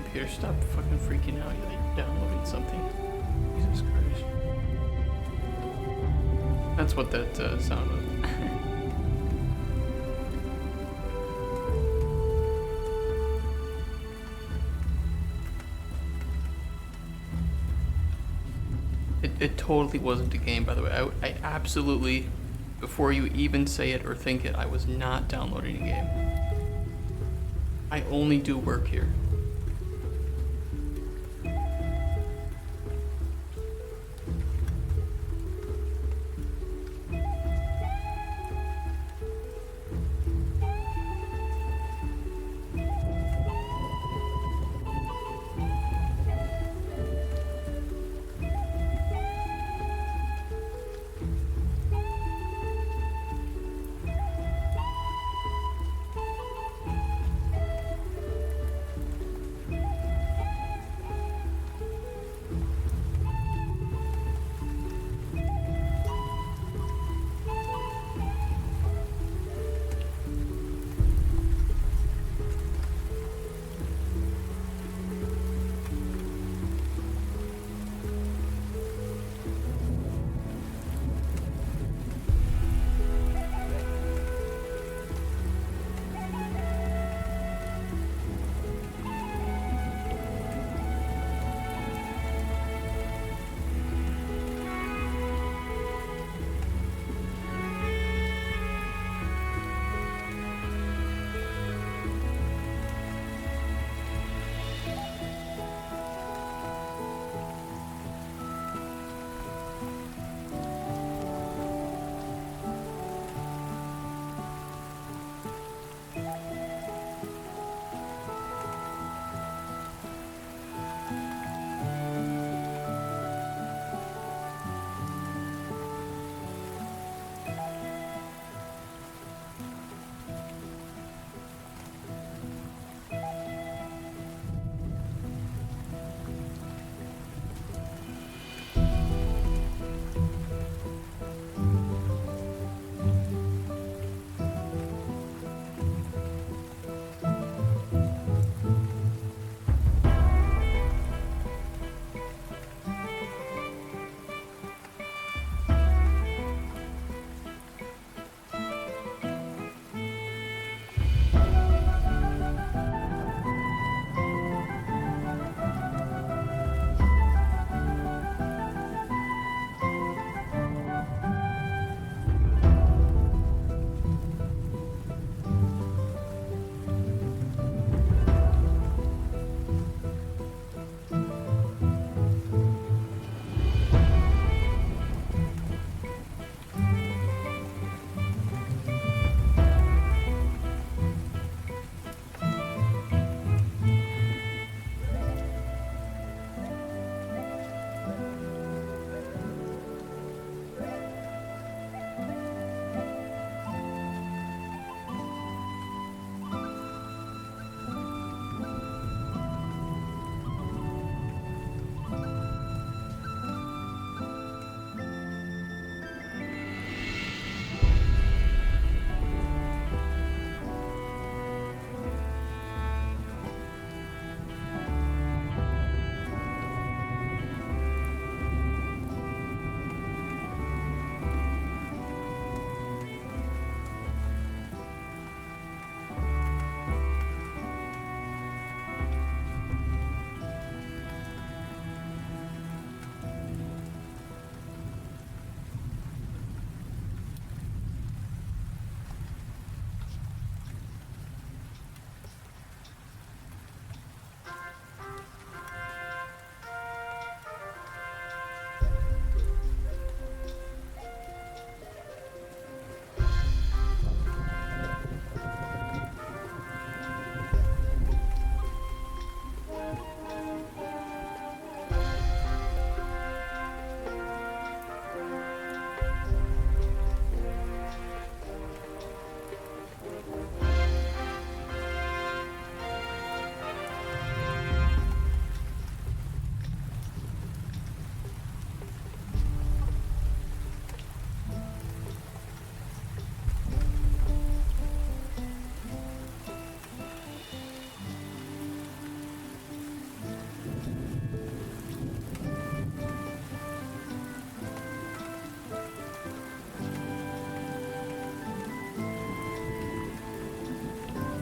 computer, stop fucking freaking out. You're like downloading something. Jesus Christ. That's what that sound was. It totally wasn't a game, by the way. I absolutely, before you even say it or think it, I was not downloading a game. I only do work here.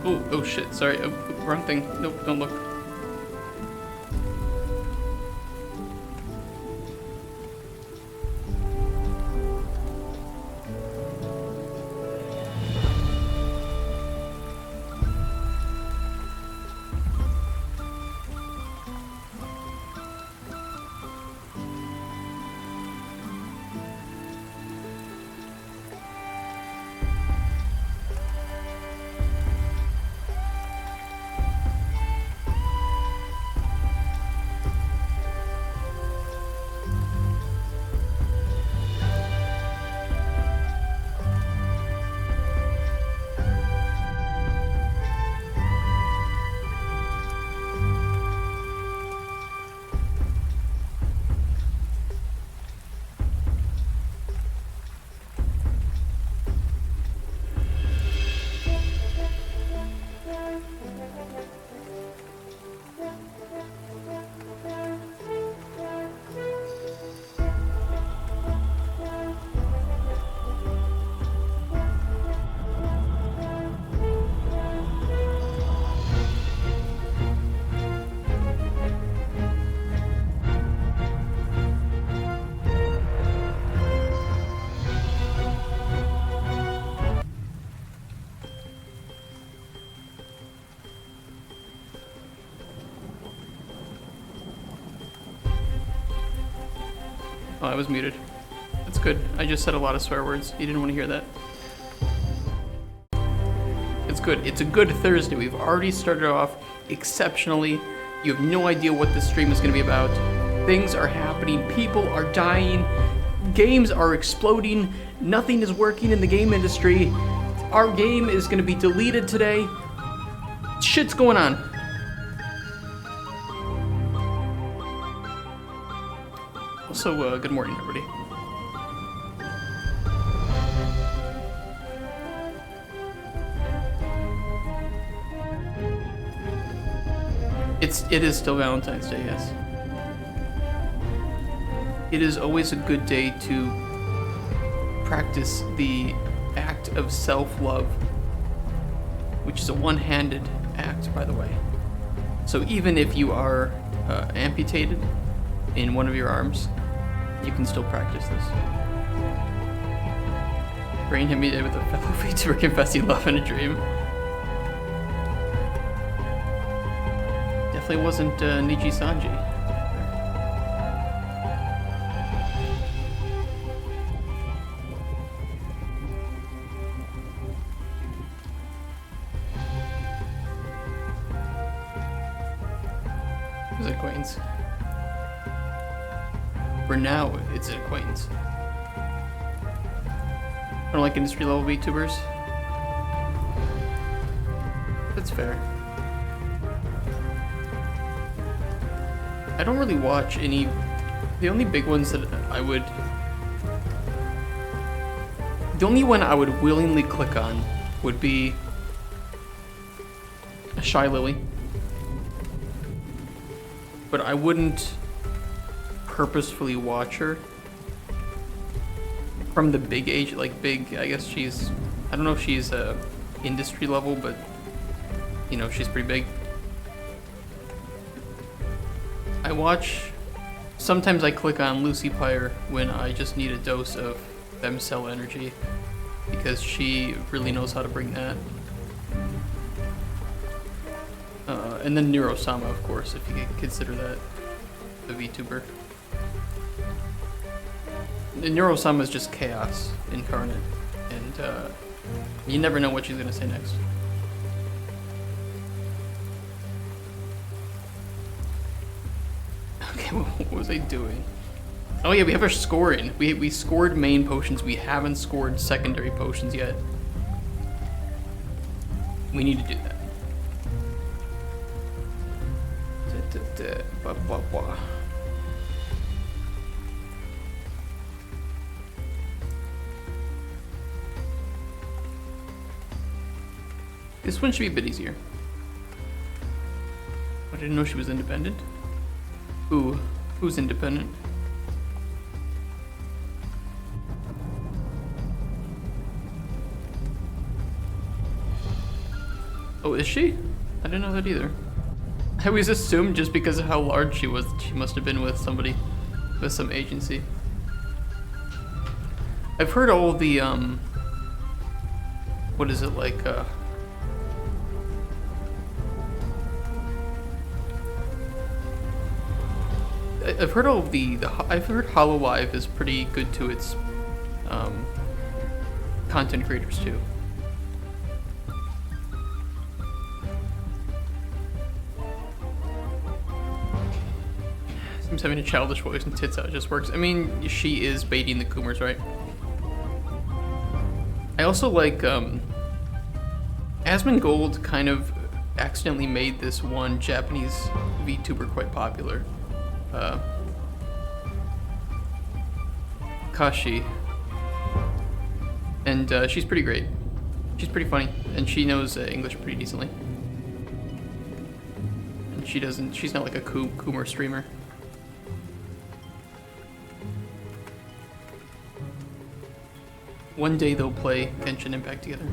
Oh shit, sorry. Oh, wrong thing. Nope, don't look. Oh, I was muted. That's good. I just said a lot of swear words. You didn't want to hear that. It's good. It's a good Thursday. We've already started off exceptionally. You have no idea what this stream is going to be about. Things are happening. People are dying. Games are exploding. Nothing is working in the game industry. Our game is going to be deleted today. Shit's going on. Also, good morning, everybody. It is still Valentine's Day, yes. It is always a good day to practice the act of self-love, which is a one-handed act, by the way. So even if you are amputated in one of your arms, you can still practice this. Brain hit me with a fellow VTuber confessing love in a dream. Definitely wasn't Niji Sanji. It was an acquaintance. For now, it's an acquaintance. I don't like industry level VTubers. That's fair. I don't really watch any. The only big ones that I would. The only one I would willingly click on would be a Shy Lily. But I wouldn't purposefully watch her from the big age, like big, I guess she's, I don't know if she's industry level, but you know, she's pretty big. I watch, sometimes I click on Lucy Pyre when I just need a dose of femcell energy, because she really knows how to bring that. And then Neurosama, of course, if you could consider that a VTuber. Neurosama is just chaos incarnate, and you never know what she's gonna say next. Okay, what was I doing? Oh yeah, we have our scoring. We scored main potions. We haven't scored secondary potions yet. We need to do that. This one should be a bit easier. I didn't know she was independent. Ooh, who's independent? Oh, is she? I didn't know that either. I always assumed just because of how large she was, she must have been with somebody, with some agency. I've heard all the, what is it, like, I've heard all of I've heard Hololive is pretty good to its, content creators too. Seems having a childish voice and tits out just works. I mean, she is baiting the Coomers, right? I also like, Asmongold kind of accidentally made this one Japanese VTuber quite popular. Kashi. And she's pretty great. She's pretty funny, and she knows English pretty decently. And she's not like a Coomer streamer. One day they'll play Genshin Impact together.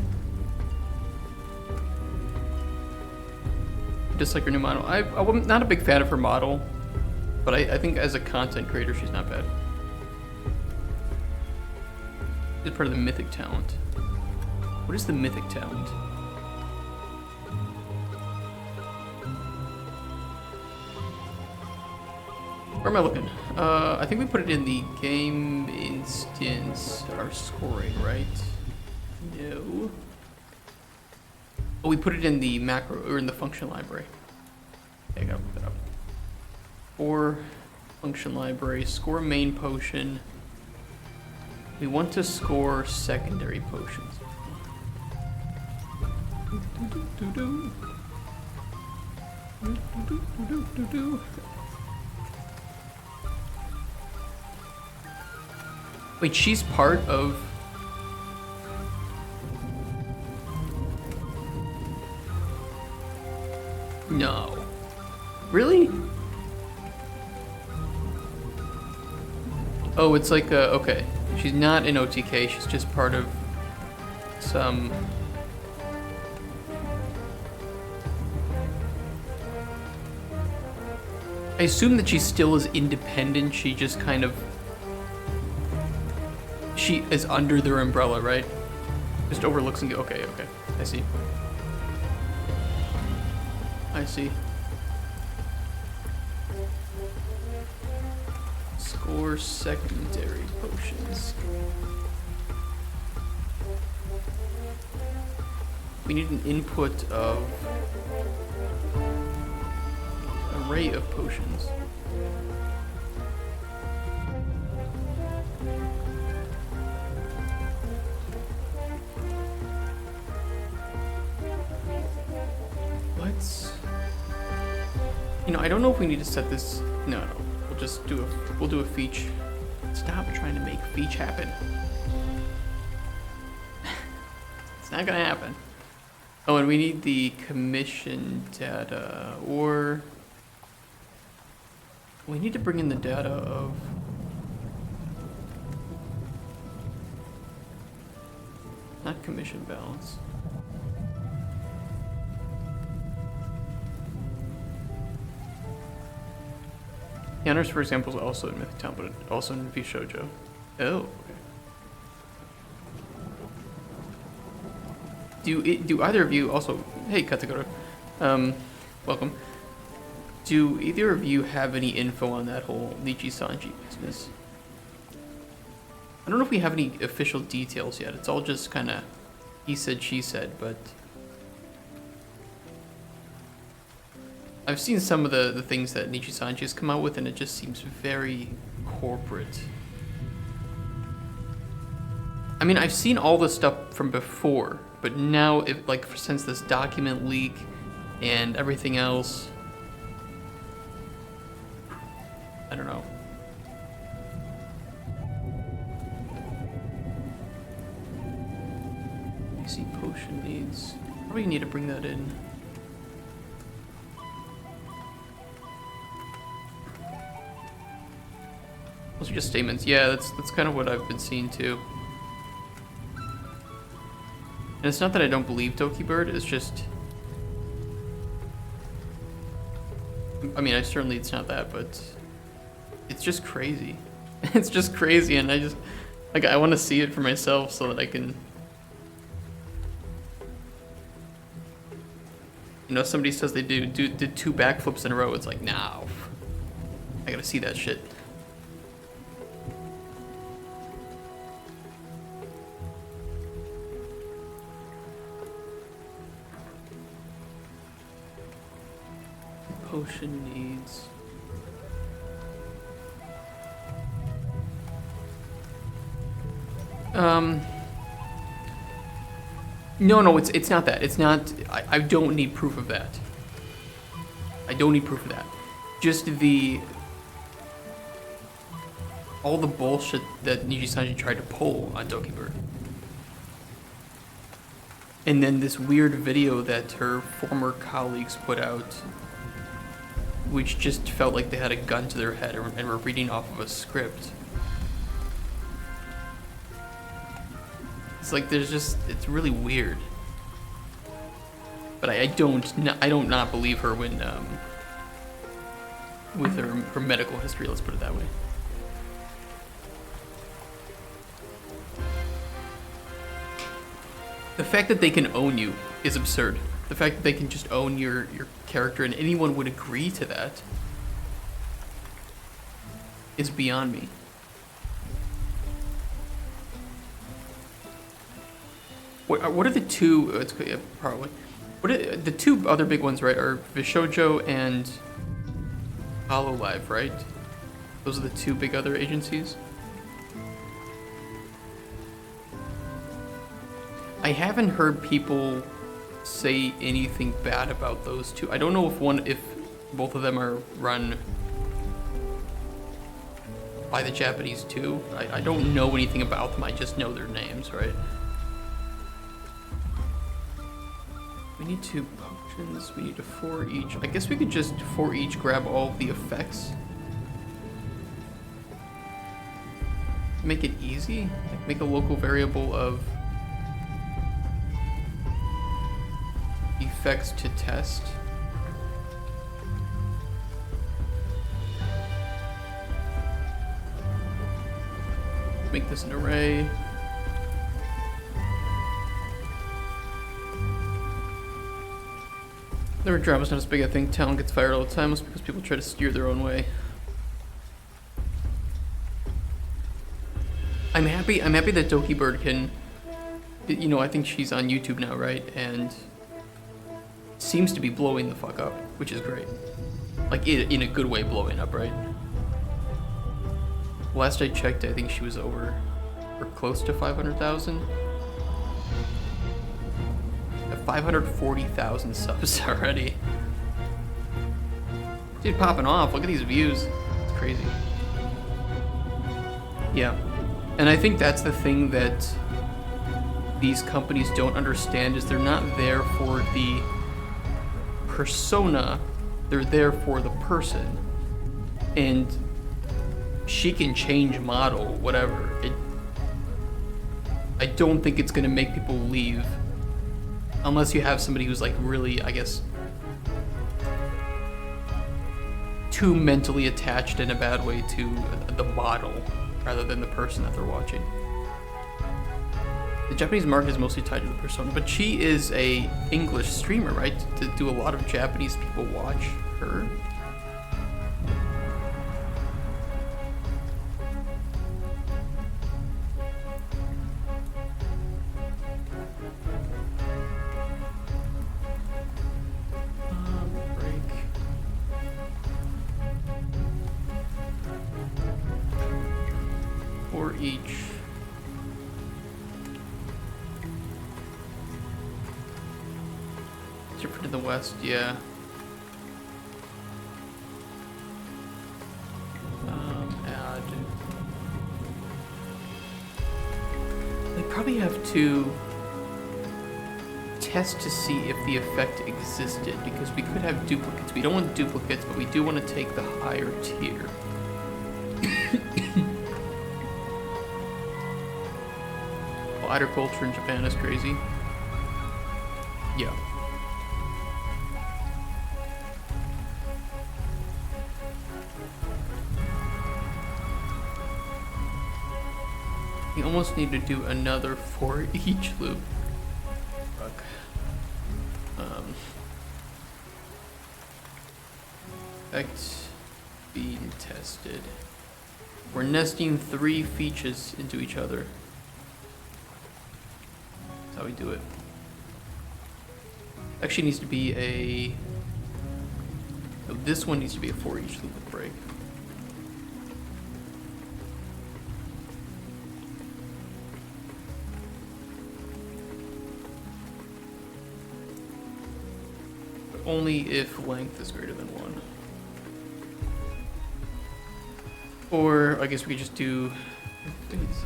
Just like her new model. I'm not a big fan of her model, but I think as a content creator, she's not bad. She's part of the Mythic Talent. What is the Mythic Talent? Where am I looking? I think we put it in the game instance, our scoring, right? No. Oh, we put it in the macro, or in the function library. Okay, I gotta look that up. For function library, score main potion. We want to score secondary potions. Wait, she's part of... No. Really? Oh, it's like a... Okay. She's not in OTK, she's just part of some... I assume that she still is independent, she just kind of... She is under their umbrella, right? Just overlooks and go, okay, I see. I see. Score secondary potions. We need an input of array of potions. You know, I don't know if we need to set this. No, we'll just do a feature. Stop trying to make feature happen. It's not gonna happen. Oh, and we need the commission data, or we need to bring in the data of. Not commission balance. The honors, for example, is also in Mythic Town, but also in VShojo. Oh, okay. Do either of you also... Hey, Katagura. Welcome. Do either of you have any info on that whole Nichi-Sanji business? I don't know if we have any official details yet. It's all just kind of he said, she said, but... I've seen some of the things that Nichi-Sanji has come out with, and it just seems very corporate. I mean, I've seen all the stuff from before, but now, since this document leak and everything else, I don't know. You see potion needs. Probably need to bring that in. Those are just statements. Yeah, that's kind of what I've been seeing too. And it's not that I don't believe Doki Bird, it's just I mean, certainly it's not that, but it's just crazy. It's just crazy, and I just, like, I want to see it for myself so that I can, you know, somebody says they did 2 backflips in a row, it's like, nah, I gotta see that shit. Potion needs. No, it's not that. It's not, I don't need proof of that. I don't need proof of that. Just all the bullshit that Niji-Sanji tried to pull on Dokibird. And then this weird video that her former colleagues put out, which just felt like they had a gun to their head and were reading off of a script. It's like it's really weird. But I don't not believe her when with her medical history, let's put it that way. The fact that they can own you is absurd. The fact that they can just own your character and anyone would agree to that is beyond me. What are the two? Probably. What are the 2 other big ones? Right, are Vishojo and Hololive, right? Those are the 2 big other agencies. I haven't heard people say anything bad about those 2. I don't know if both of them are run by the Japanese too. I don't know anything about them. I just know their names, right? We need 2 potions. We need 4 each. I guess we could just 4 each grab all of the effects. Make it easy. Like make a local variable of effects to test. Make this an array. Their drama's not as big. I think talent gets fired all the time. It's because people try to steer their own way. I'm happy that Dokibird can, you know, I think she's on YouTube now, right? And seems to be blowing the fuck up, which is great. Like in a good way blowing up, right? Last I checked, I think she was over or close to 500,000. 540,000 subs already. Dude, popping off. Look at these views. It's crazy. Yeah. And I think that's the thing that these companies don't understand is they're not there for the persona. They're there for the person. And she can change model, whatever. I don't think it's gonna make people leave. Unless you have somebody who's like really, I guess, too mentally attached in a bad way to the model rather than the person that they're watching. The Japanese market is mostly tied to the persona, but she is a English streamer, right? Do a lot of Japanese people watch her? Each. Different in the West, yeah. Add. They probably have to test to see if the effect existed, because we could have duplicates. We don't want duplicates, but we do want to take the higher tier. Glider culture in Japan is crazy. Yeah. We almost need to do another for each loop. Fuck. Effect being tested. We're nesting 3 features into each other. That's how we do it. Actually needs to be a... No, this one needs to be a for each loop break. But only if length is greater than 1. Or I guess we could just do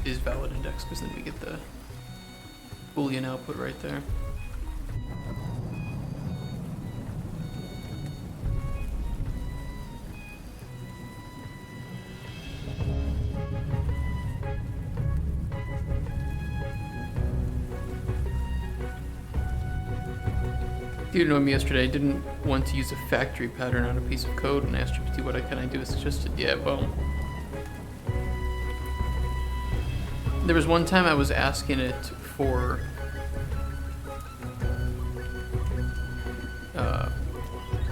is valid index, because then we get the Boolean output right there. If you know me yesterday, I didn't want to use a factory pattern on a piece of code, and I asked GPT what can I do. It's just, yeah, well. There was one time I was asking it for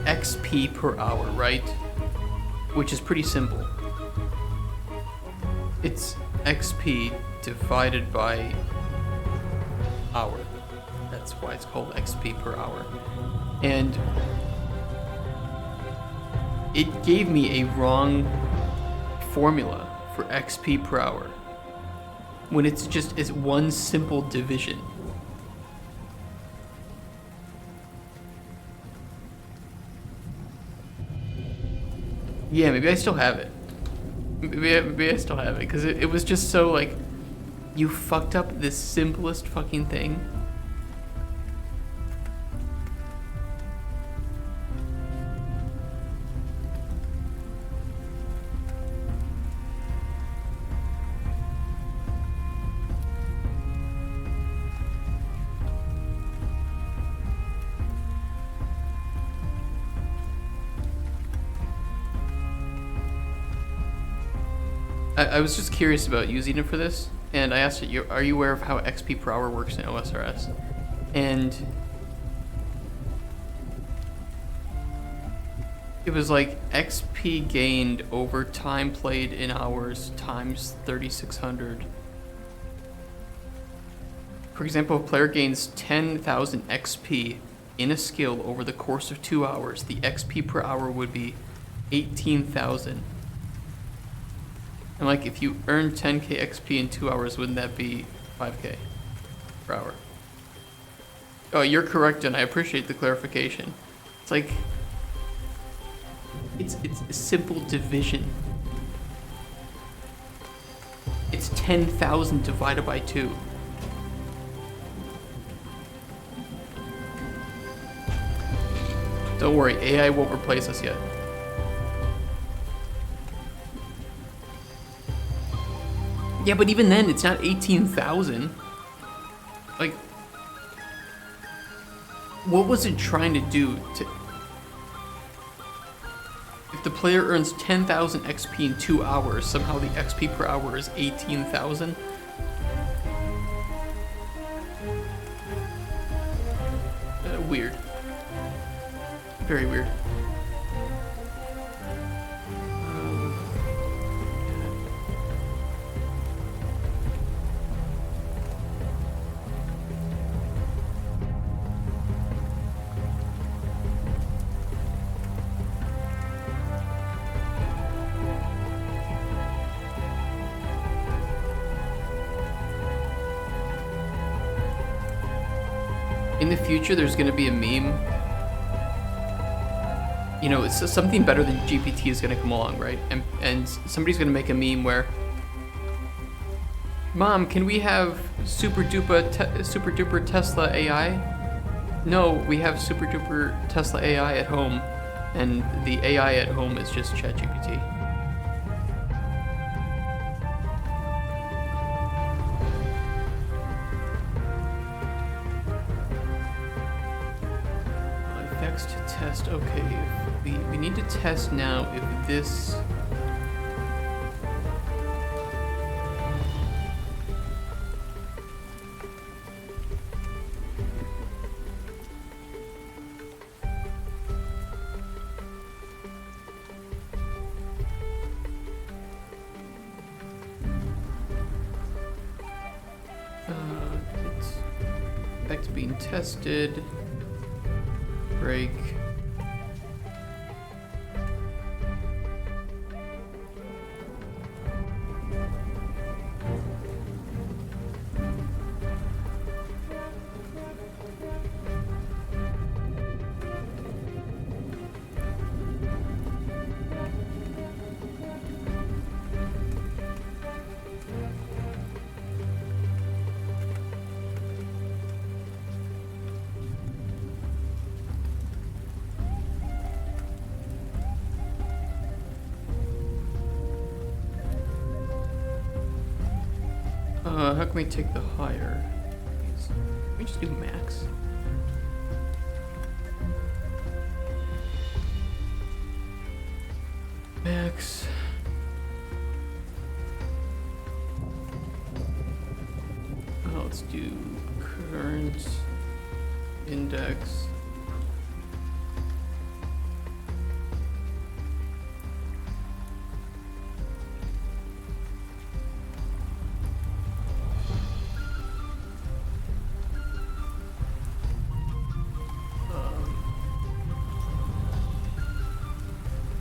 XP per hour, right? Which is pretty simple. It's XP divided by hour. That's why it's called XP per hour. And it gave me a wrong formula for XP per hour, when it's just is one simple division. Yeah, maybe I still have it. Maybe I still have it, because it was just so like, you fucked up this simplest fucking thing. I was just curious about using it for this, and I asked it, are you aware of how XP per hour works in OSRS? And it was like XP gained over time played in hours times 3600. For example, if a player gains 10,000 XP in a skill over the course of 2 hours, the XP per hour would be 18,000. And like, if you earn 10k XP in 2 hours, wouldn't that be 5k per hour? Oh, you're correct, and I appreciate the clarification. It's like, it's a simple division. It's 10,000 divided by 2. Don't worry, AI won't replace us yet. Yeah, but even then, it's not 18,000. Like, what was it trying to do to... If the player earns 10,000 XP in 2 hours, somehow the XP per hour is 18,000? Weird. Very weird. In the future, there's going to be a meme. You know, it's something better than GPT is going to come along, right? And somebody's going to make a meme where, Mom, can we have super duper Tesla AI? No, we have super duper Tesla AI at home, and the AI at home is just ChatGPT. Effects to test. Okay, if we need to test now if this. Effect being tested. Break. How can we take the higher? Can we just do max? Max. Oh, let's do current index.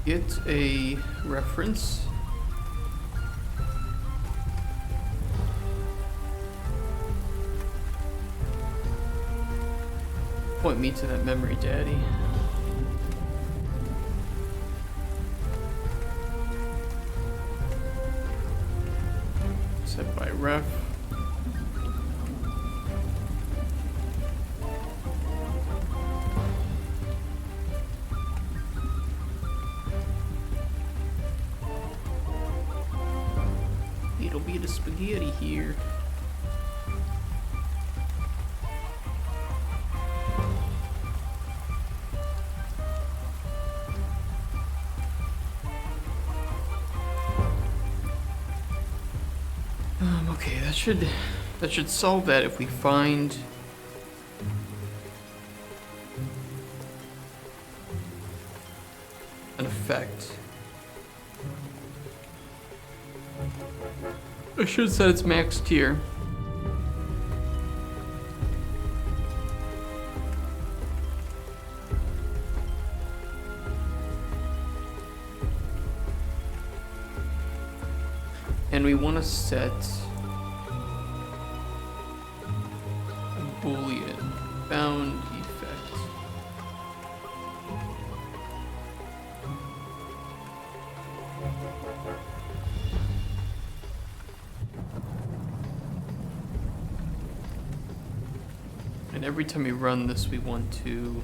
Get a reference. Point me to that memory, Daddy. Set by ref. It'll be the spaghetti here. Okay, that should solve that if we find an effect. I should have said it's max tier. And we want to set a Boolean bound effect. And every time we run this, we want to...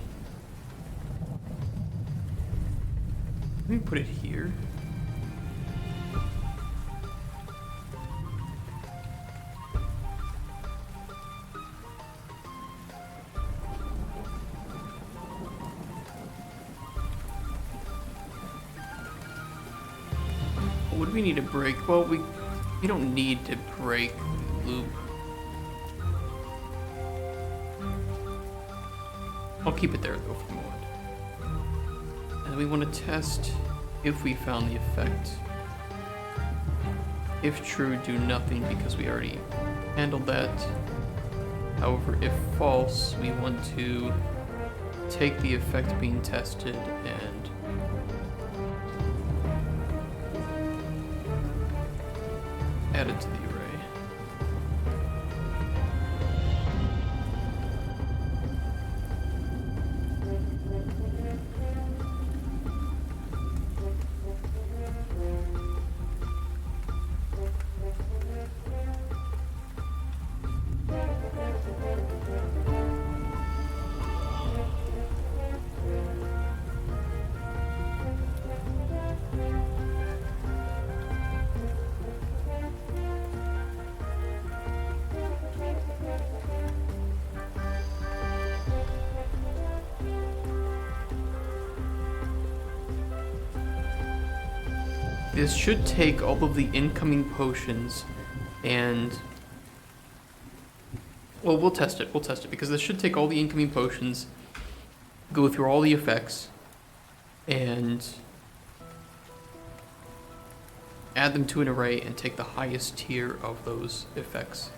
Let me put it here. What do we need to break? Well, we don't need to break loop. I'll keep it there though for the moment. And we want to test if we found the effect. If true, do nothing because we already handled that. However, if false, we want to take the effect being tested and add it to the array. This should take all of the incoming potions and... Well, we'll test it because this should take all the incoming potions, go through all the effects, and add them to an array and take the highest tier of those effects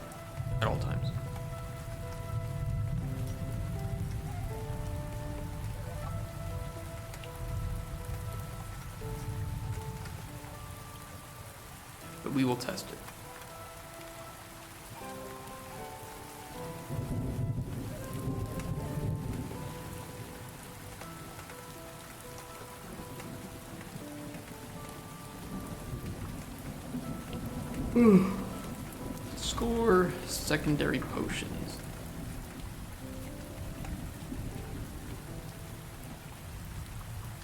at all times. we will test it. Score secondary potions.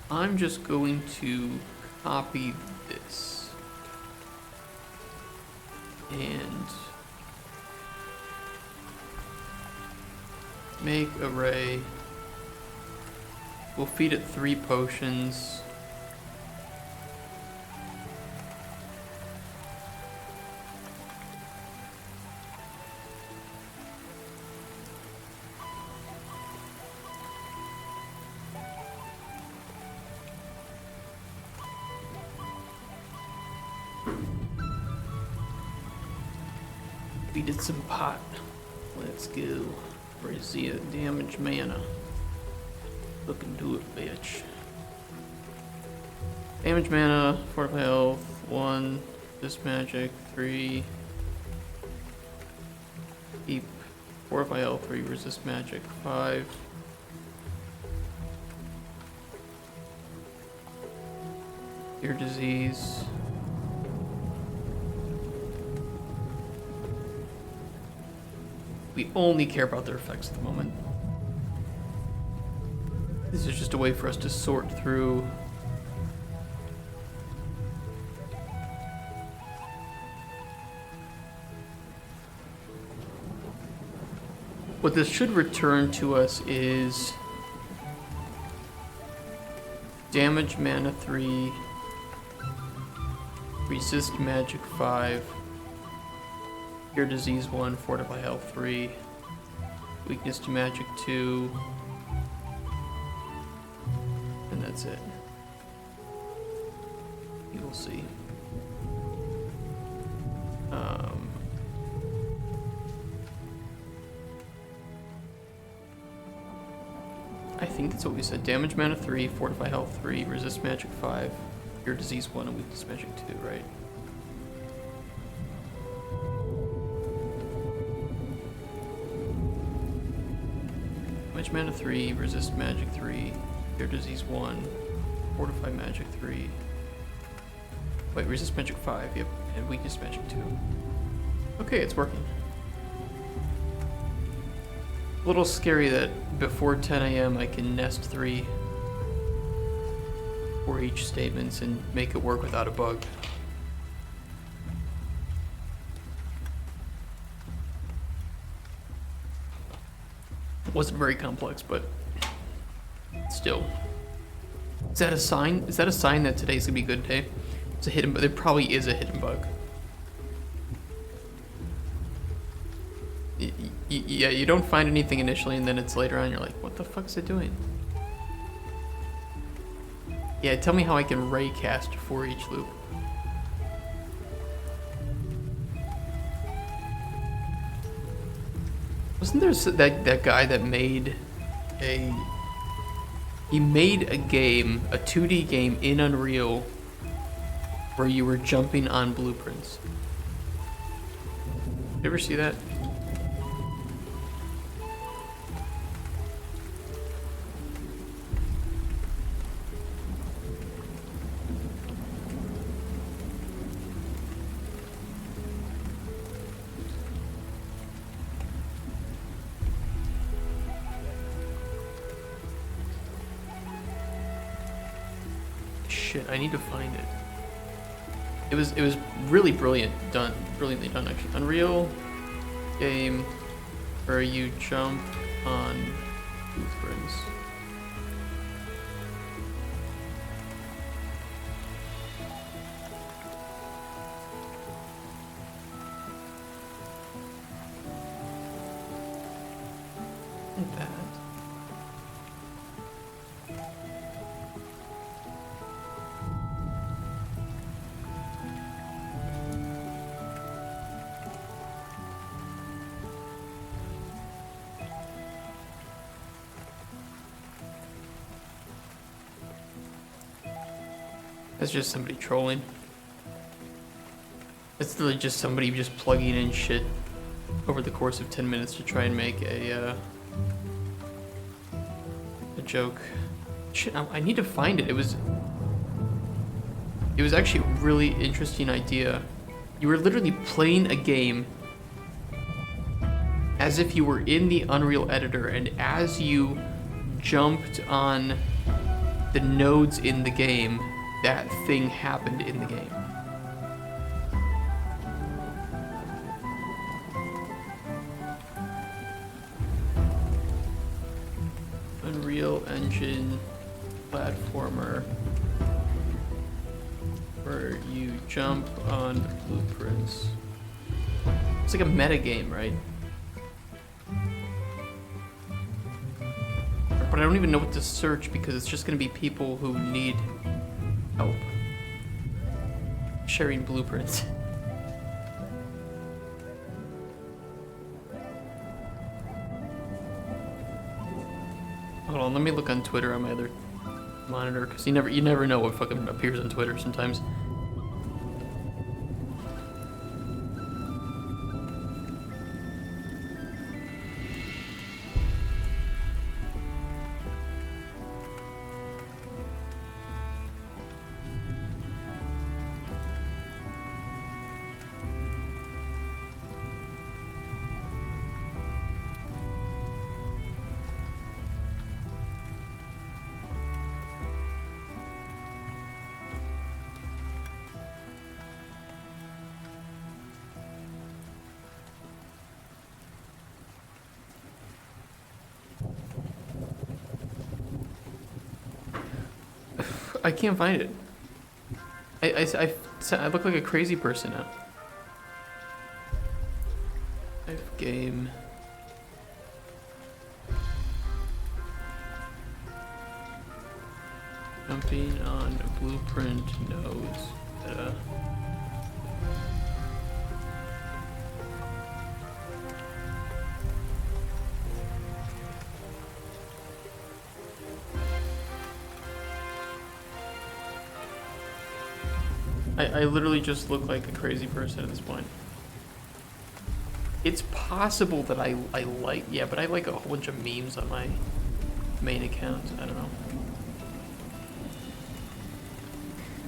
I'm just going to copy this and make array. We'll feed it 3 potions. We did some pot. Let's go. Where's the damage mana? Look into it, bitch. Damage mana, fortify health, 1. This magic, 3. Keep. Fortify health, 3. Resist magic, 5. Cure disease. We only care about their effects at the moment. This is just a way for us to sort through what this should return to us is damage mana 3, resist magic 5, cure disease 1, fortify health 3, weakness to magic 2, and that's it. You will see. I think that's what we said. Damage mana 3, fortify health 3, resist magic 5, cure disease 1, and weakness magic 2, right? Damage mana 3, resist magic 3, cure disease 1, fortify magic 3. Wait, resist magic 5, yep, and weakness magic 2. Okay, it's working. A little scary that before 10 a.m. I can nest 3 for each statements and make it work without a bug. It wasn't very complex, but still. Is that a sign? Is that a sign that today's gonna be a good day? It's a hidden, but there probably is a hidden bug. Yeah, you don't find anything initially, and then it's later on, you're like, what the fuck is it doing? Yeah, tell me how I can ray cast for each loop. Wasn't there that guy that made a... He made a game, a 2D game in Unreal, where you were jumping on blueprints. You ever see that? Shit, I need to find it. It was really brilliantly done actually. Unreal game where you jump on blueprints. Like that. That's just somebody trolling. It's literally just somebody just plugging in shit over the course of 10 minutes to try and make a joke. Shit, I need to find it. It was actually a really interesting idea. You were literally playing a game as if you were in the Unreal Editor, and as you jumped on the nodes in the game, that thing happened in the game. Unreal Engine platformer where you jump on blueprints. It's like a meta game, right? But I don't even know what to search because it's just going to be people who need help sharing blueprints. Hold on, let me look on Twitter on my other monitor, because you never know what fucking appears on Twitter sometimes. I can't find it. I look like a crazy person now. Live game. Jumping on blueprint nodes. I literally just look like a crazy person at this point. It's possible that I like, yeah, but I like a whole bunch of memes on my main account. I don't know.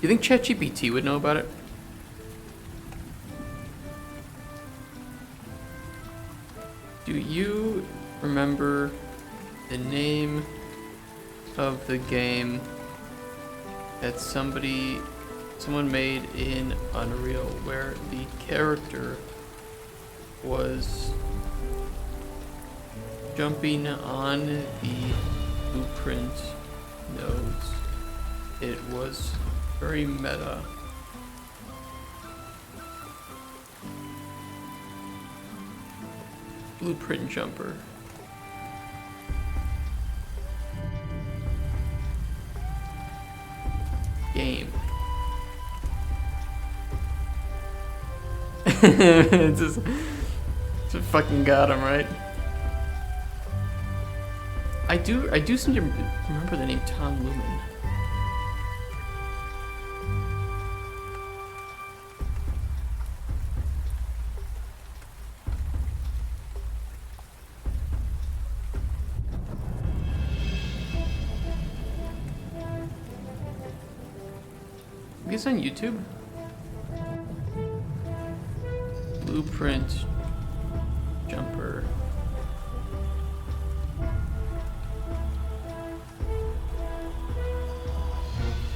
You think ChatGPT would know about it? Do you remember the name of the game that someone made in Unreal where the character was jumping on the blueprint nodes? It was very meta. Blueprint jumper. Game. Just fucking got him, right? I do seem to remember the name Tom Lumen. Maybe it's on YouTube? Blueprint jumper.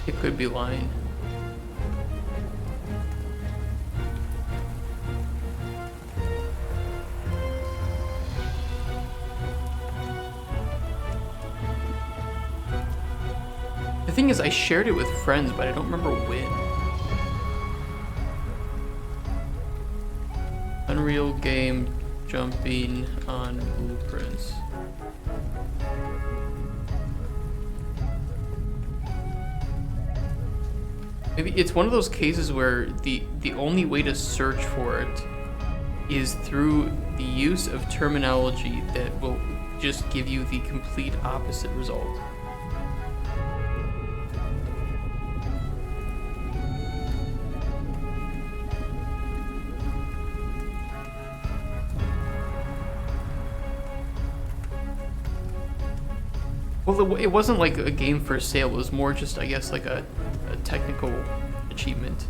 It could be lying. The thing is, I shared it with friends, but I don't remember when. Unreal game jumping on blueprints. Maybe it's one of those cases where the only way to search for it is through the use of terminology that will just give you the complete opposite result. Well, it wasn't like a game for sale. It was more just, I guess, like a technical achievement.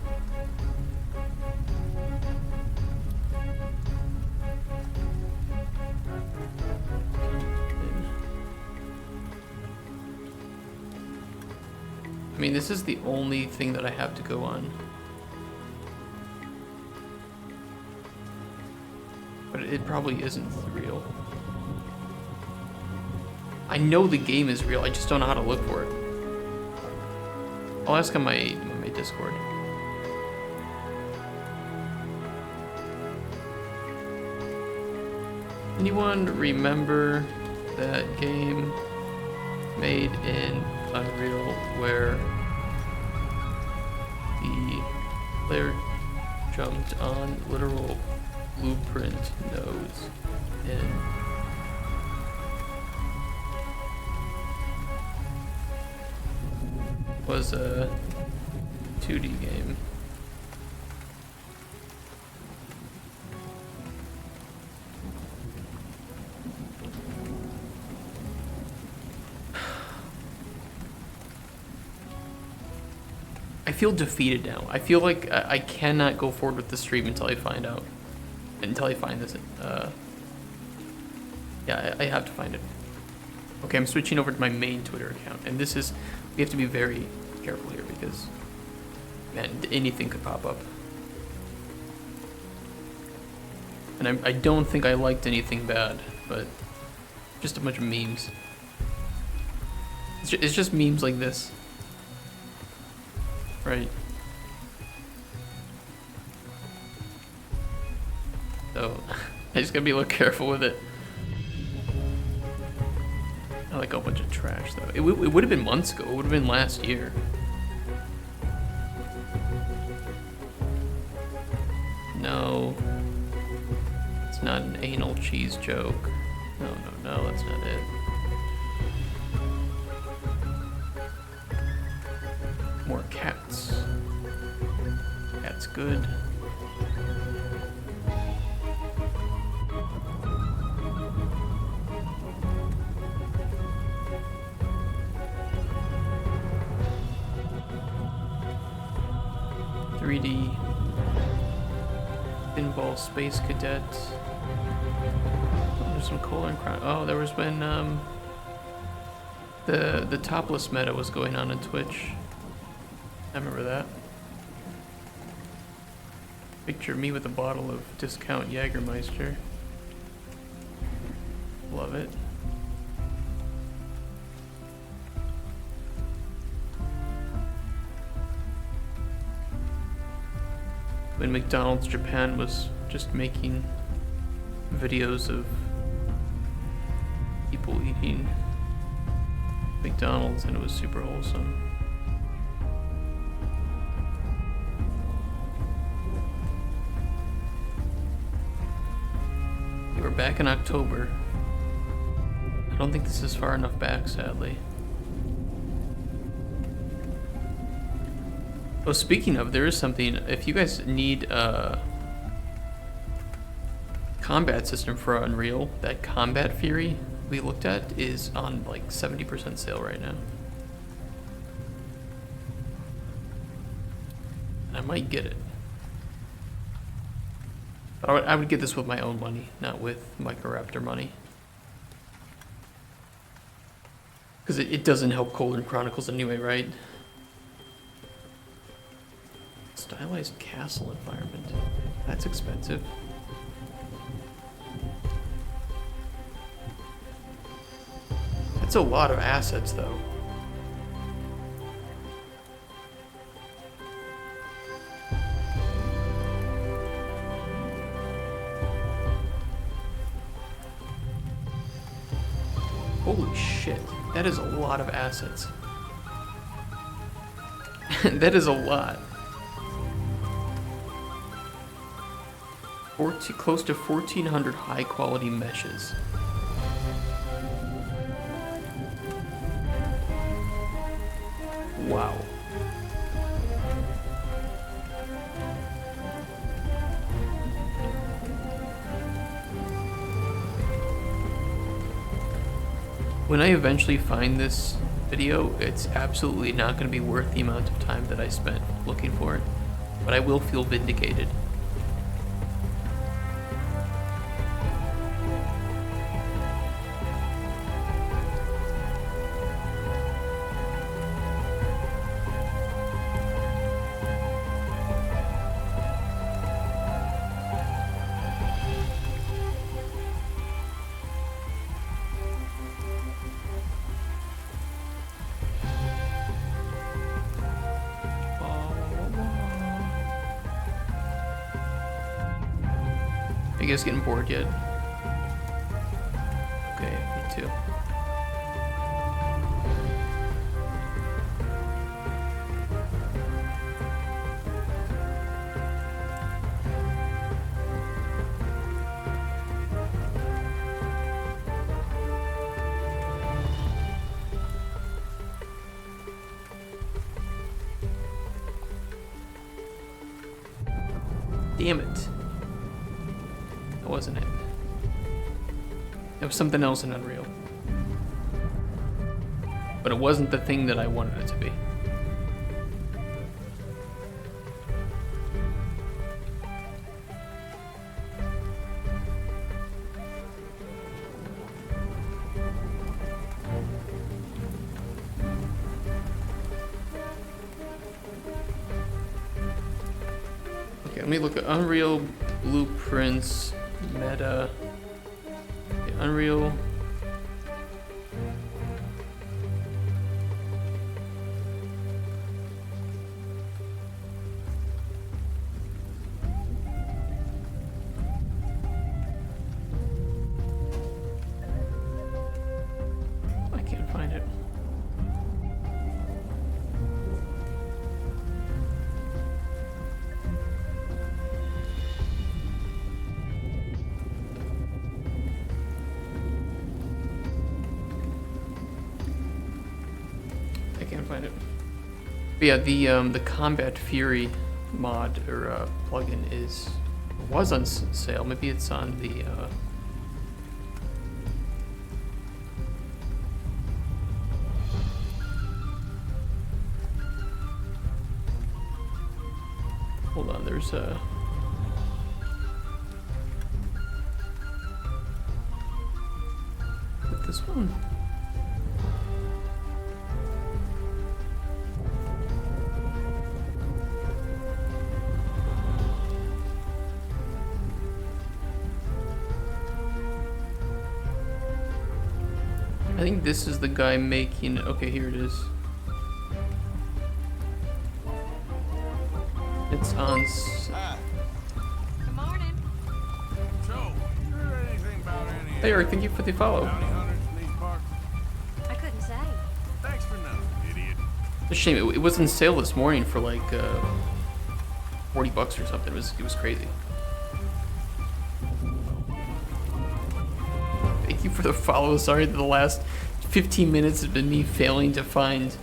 I mean, this is the only thing that I have to go on. But it probably isn't real. I know the game is real, I just don't know how to look for it. I'll ask on my Discord. Anyone remember that game made in Unreal where the player jumped on literal blueprint nodes and was a 2D game? I feel defeated now. I feel like I cannot go forward with the stream until I find out. Until I find this. Yeah, I have to find it. Okay, I'm switching over to my main Twitter account. And this is... We have to be very careful here because... Man, anything could pop up. And I don't think I liked anything bad, but... Just a bunch of memes. It's just memes like this. Right. So, I just gotta be a little careful with it. I like a bunch of trash though. It would have been months ago. It would have been last year. No. It's not an anal cheese joke. No, that's not it. More cats. Cat's good. Pinball Space Cadet. Oh, there's some Cauldron. Oh, there was when the topless meta was going on Twitch. I remember that. Picture me with a bottle of discount Jägermeister. Love it. When McDonald's Japan was just making videos of people eating McDonald's and it was super wholesome. We were back in October. I don't think this is far enough back, sadly. Oh, speaking of, there is something, if you guys need a combat system for Unreal, that Combat Fury we looked at is on like 70% sale right now. I might get it. But I would get this with my own money, not with Microraptor money. Because it doesn't help Cauldron Chronicles anyway, right? Stylized castle environment. That's expensive. That's a lot of assets, though. Holy shit. That is a lot of assets. That is a lot. Close to 1,400 high-quality meshes. Wow. When I eventually find this video, it's absolutely not going to be worth the amount of time that I spent looking for it, but I will feel vindicated. You guys getting bored yet? Okay, me too. Damn it. That wasn't it. It was something else in Unreal. But it wasn't the thing that I wanted it to be. Okay, let me look at Unreal Blueprints. Meta, okay, Unreal. I can't find it. Find it. But yeah, the Combat Fury mod or plugin was on sale. Maybe it's on the hold on. There's this one. I think this is the guy making. Okay, here it is. It's on. Good morning. So, you heard anything about any Hey, Eric, thank you for the follow. bounty hunters in these parts? I couldn't say. Thanks for nothing, idiot. It's a shame. It was on sale this morning for like $40 or something. It was crazy. Thank you for the follow. Sorry that the last 15 minutes has been me failing to find.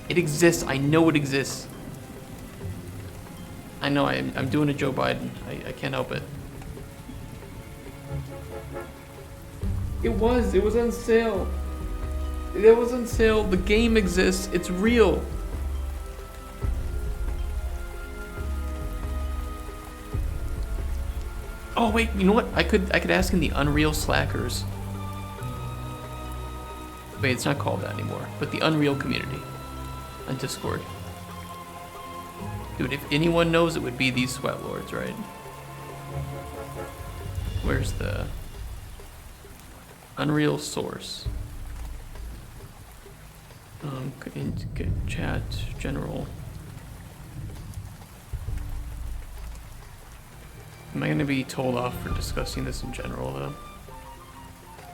It exists. I know it exists. I know I'm doing a Joe Biden. I can't help it. It was on sale. It was on sale. The game exists. It's real. Oh wait, you know what? I could ask in the Unreal Slackers. Wait, it's not called that anymore, but the Unreal community on Discord. Dude, if anyone knows, it would be these sweat lords, right? Where's the Unreal source? Chat, general. Am I gonna be told off for discussing this in general though?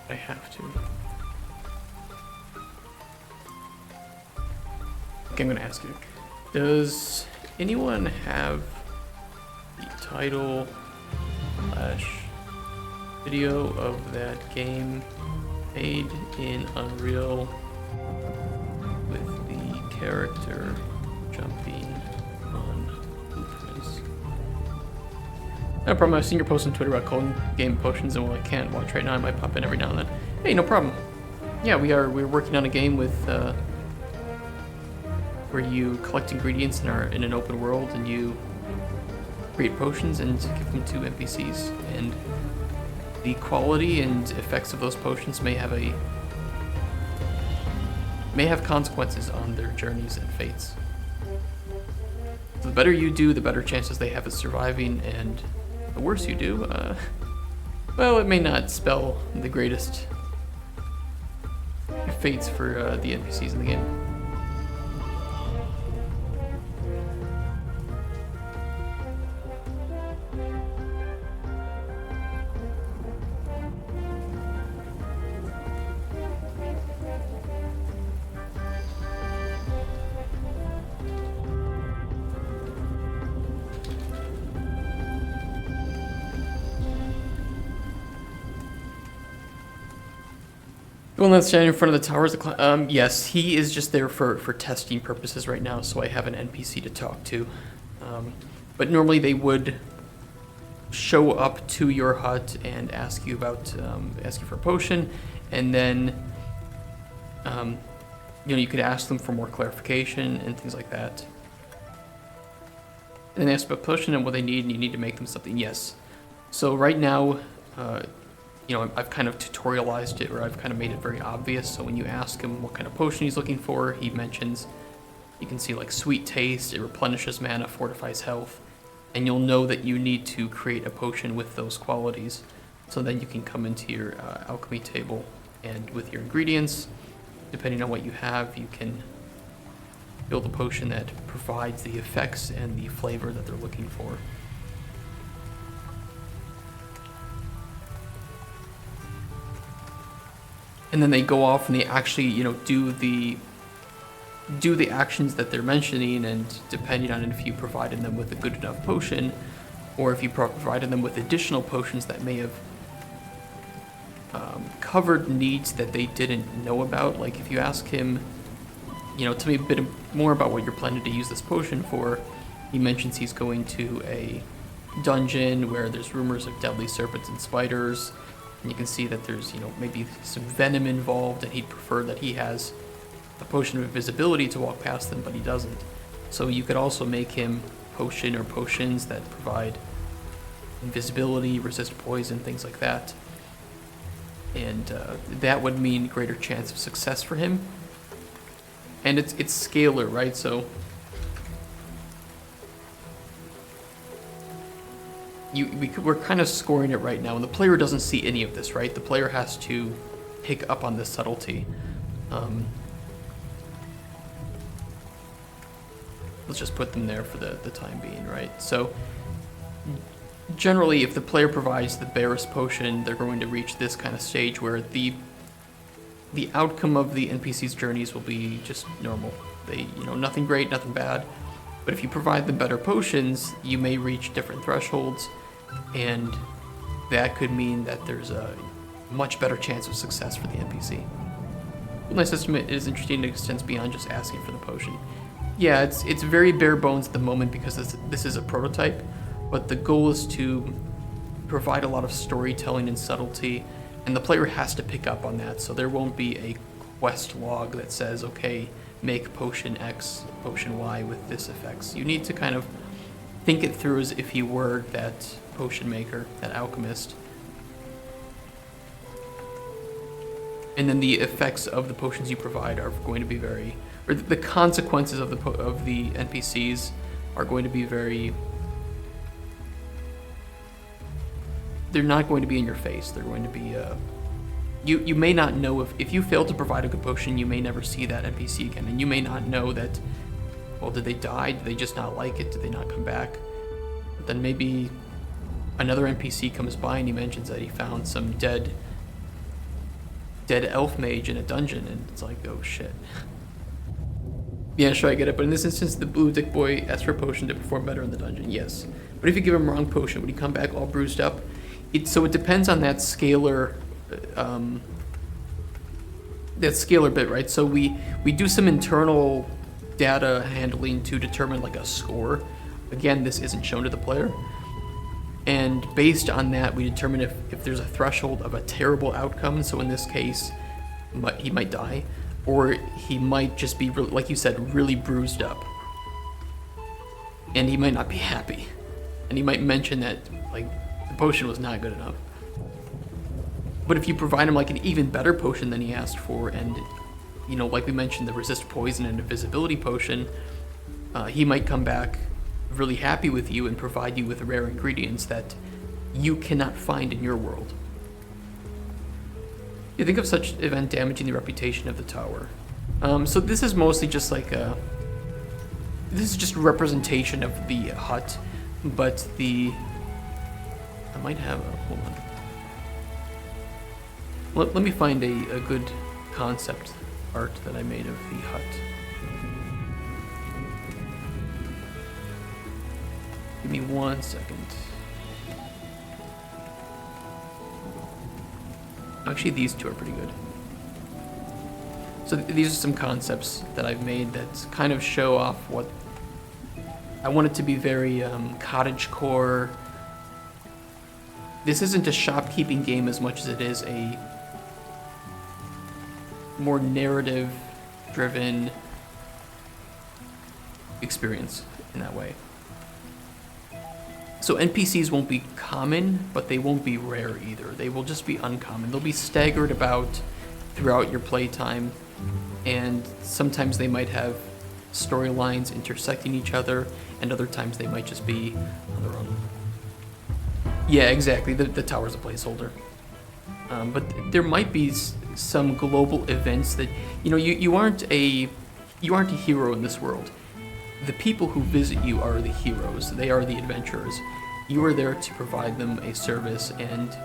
I have to. Okay, I'm gonna ask you. Does anyone have the title / video of that game made in Unreal with the character jumping on blueprints? No problem. I've seen your post on Twitter about cold game potions, and while I can't watch right now, I might pop in every now and then. Hey, no problem. Yeah, we're working on a game with where you collect ingredients in an open world, and you create potions and give them to NPCs. And the quality and effects of those potions may have consequences on their journeys and fates. So the better you do, the better chances they have of surviving, and the worse you do, well, it may not spell the greatest fates for the NPCs in the game. The one that's standing in front of the towers, yes, he is just there for testing purposes right now, so I have an NPC to talk to. But normally they would show up to your hut and ask you for a potion, and then you could ask them for more clarification and things like that. And then they ask about potion and what they need, and you need to make them something. Yes. So right now, I've kind of tutorialized it, or I've kind of made it very obvious. So when you ask him what kind of potion he's looking for, he mentions, you can see like sweet taste, it replenishes mana, fortifies health, and you'll know that you need to create a potion with those qualities. So then you can come into your alchemy table, and with your ingredients, depending on what you have, you can build a potion that provides the effects and the flavor that they're looking for. And then they go off and they actually, do the actions that they're mentioning, and depending on if you provided them with a good enough potion, or if you provided them with additional potions that may have covered needs that they didn't know about. Like if you ask him, tell me a bit more about what you're planning to use this potion for, he mentions he's going to a dungeon where there's rumors of deadly serpents and spiders. And you can see that there's, maybe some venom involved, and he'd prefer that he has a potion of invisibility to walk past them, but he doesn't. So you could also make him potion or potions that provide invisibility, resist poison, things like that. And that would mean greater chance of success for him. And it's scalar, right? So we're kind of scoring it right now, and the player doesn't see any of this, right? The player has to pick up on this subtlety. Let's just put them there for the time being, right? So generally, if the player provides the barest potion, they're going to reach this kind of stage where the outcome of the NPC's journeys will be just normal. They, nothing great, nothing bad. But if you provide them better potions, you may reach different thresholds, and that could mean that there's a much better chance of success for the NPC. My system is interesting and extends beyond just asking for the potion. Yeah, it's very bare bones at the moment because this is a prototype, but the goal is to provide a lot of storytelling and subtlety, and the player has to pick up on that, so there won't be a quest log that says, okay, make potion X, potion Y with this effects. You need to kind of think it through as if you were that potion maker, that alchemist. And then the effects of the potions you provide are going to be or the consequences of the NPCs are going to be very, they're not going to be in your face. They're going to be, you may not know if you fail to provide a good potion, you may never see that NPC again, and you may not know that, well, did they die? Did they just not like it? Did they not come back? But then maybe another NPC comes by and he mentions that he found some dead elf mage in a dungeon, and it's like, oh shit. Yeah, sure, I get it, but in this instance, the blue dick boy asked for a potion to perform better in the dungeon, yes. But if you give him wrong potion, would he come back all bruised up? So it depends on that scalar bit, right? So we do some internal data handling to determine like a score. Again, this isn't shown to the player. And based on that, we determine if there's a threshold of a terrible outcome. So in this case, he might die, or he might just be, like you said, really bruised up. And he might not be happy. And he might mention that, like, the potion was not good enough. But if you provide him, like, an even better potion than he asked for, and, you know, like we mentioned, the resist poison and invisibility potion, he might come back really happy with you and provide you with rare ingredients that you cannot find in your world. You think of such event damaging the reputation of the tower. So this is mostly just like this is just a representation of the hut, but I might have hold on. Let me find a good concept art that I made of the hut. Give me 1 second. Actually, these two are pretty good. So these are some concepts that I've made that kind of show off what I want it to be very cottagecore. This isn't a shopkeeping game as much as it is a more narrative-driven experience in that way. So NPCs won't be common, but they won't be rare either. They will just be uncommon. They'll be staggered about throughout your playtime, and sometimes they might have storylines intersecting each other, and other times they might just be on their own. Yeah, exactly. The tower's a placeholder. But there might be some global events that, you know, you aren't a hero in this world. The people who visit you are the heroes. They are the adventurers. You are there to provide them a service, and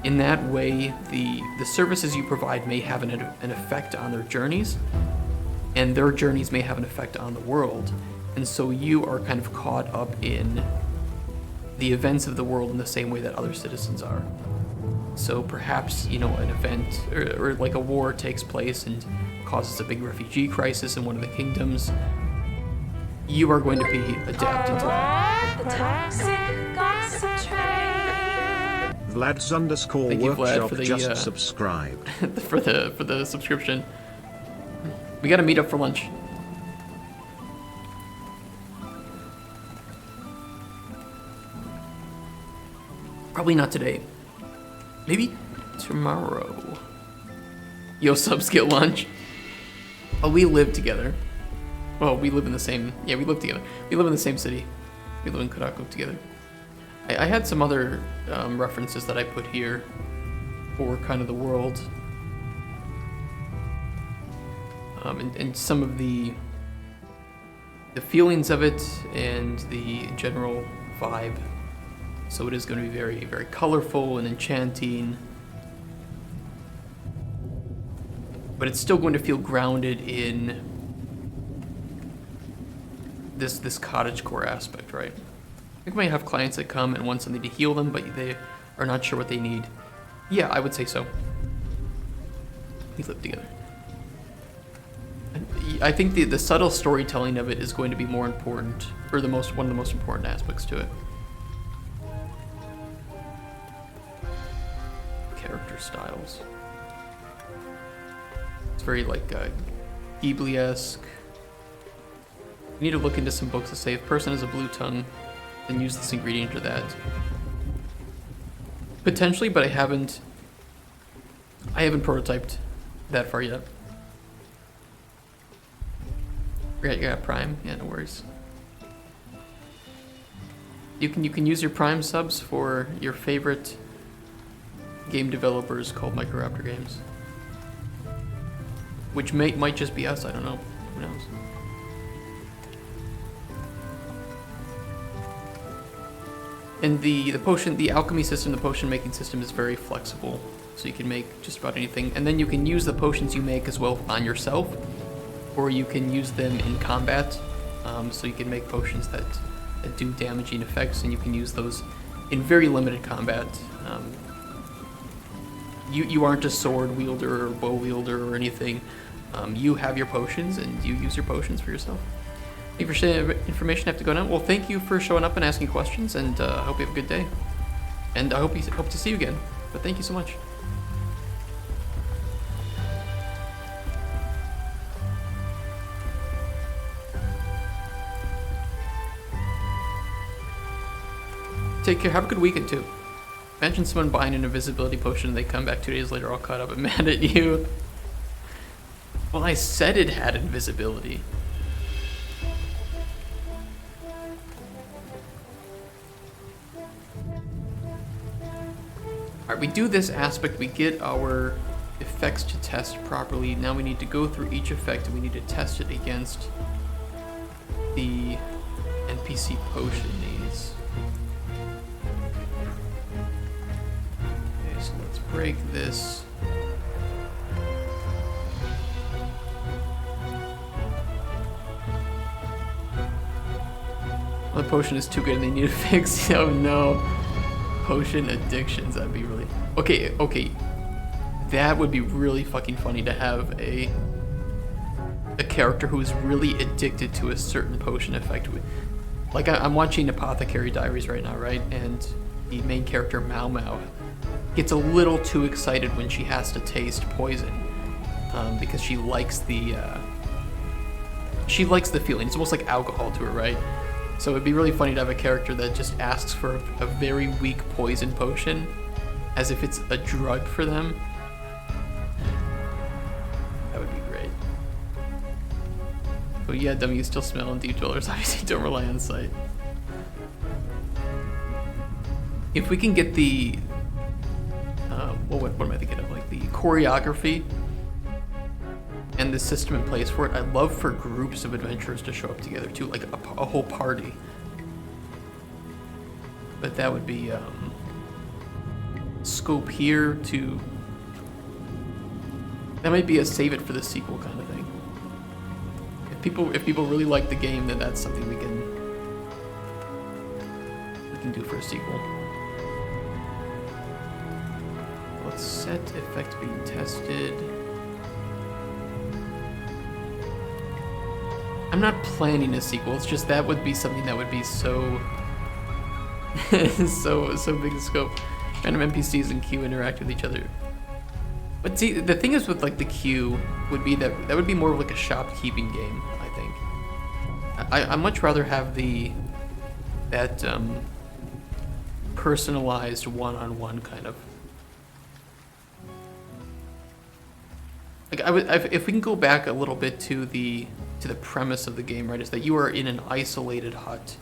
in that way, the services you provide may have an effect on their journeys, and their journeys may have an effect on the world. And so you are kind of caught up in the events of the world in the same way that other citizens are. So perhaps, you know, an event or like a war takes place and causes a big refugee crisis in one of the kingdoms. You are going to be adapting to that. The toxic gossip train. Vlad's underscore Thank you, Vlad, workshop for the, just subscribed. for the subscription. We gotta meet up for lunch. Probably not today. Maybe tomorrow. Yo, subs get lunch. Oh, we live together. Well, we live in the same... Yeah, we live together. We live in the same city. We live in Cauldron together. I had some other references that I put here for kind of the world. And some of the feelings of it and the general vibe. So it is going to be very, very colorful and enchanting. But it's still going to feel grounded in this cottagecore aspect, right? I think we might have clients that come and want something to heal them, but they are not sure what they need. Yeah, I would say so. We live together. I think the subtle storytelling of it is going to be more important, or one of the most important aspects to it. Character styles. It's very like Ghibli-esque. You need to look into some books that say if a person has a blue tongue, then use this ingredient or that. Potentially, but I haven't prototyped that far yet. You got Prime? Yeah, no worries. You can use your Prime subs for your favorite game developers called Microraptor Games. Which might just be us, I don't know. Who knows? And the alchemy system, the potion making system is very flexible. So you can make just about anything. And then you can use the potions you make as well on yourself, or you can use them in combat. So you can make potions that do damaging effects, and you can use those in very limited combat. You aren't a sword wielder or bow wielder or anything. You have your potions, and you use your potions for yourself. Thank you for sharing the information. I have to go now. Well, thank you for showing up and asking questions, and I hope you have a good day. And I hope to see you again. But thank you so much. Take care. Have a good weekend too. Imagine someone buying an invisibility potion and they come back 2 days later all caught up and mad at you. Well, I said it had invisibility. Alright, we do this aspect, we get our effects to test properly. Now we need to go through each effect and we need to test it against the NPC potion needs. Okay, so let's break this. The potion is too good and they need to fix. Oh no. Potion addictions, that'd be really... Okay. That would be really fucking funny to have a character who is really addicted to a certain potion effect. Like, I'm watching Apothecary Diaries right now, right? And the main character, Mau Mau, gets a little too excited when she has to taste poison. Because she likes the feeling. It's almost like alcohol to her, right? So it'd be really funny to have a character that just asks for a very weak poison potion as if it's a drug for them. That would be great. Oh yeah, dummy, you still smell and deep dwellers obviously don't rely on sight. If we can get the, what am I thinking of? Like the choreography and the system in place for it, I'd love for groups of adventurers to show up together too, like a whole party. But that would be scope here to... That might be a save it for the sequel kind of thing. If people really like the game, then that's something we can do for a sequel. Let's set effect being tested. I'm not planning a sequel, it's just that would be something that would be so so big in scope. Random NPCs and queue interact with each other. But see, the thing is with like the queue would be that would be more of like a shopkeeping game, I think. I'd much rather have that personalized one-on-one kind of. Like if we can go back a little bit to the premise of the game, right, is that you are in an isolated hut.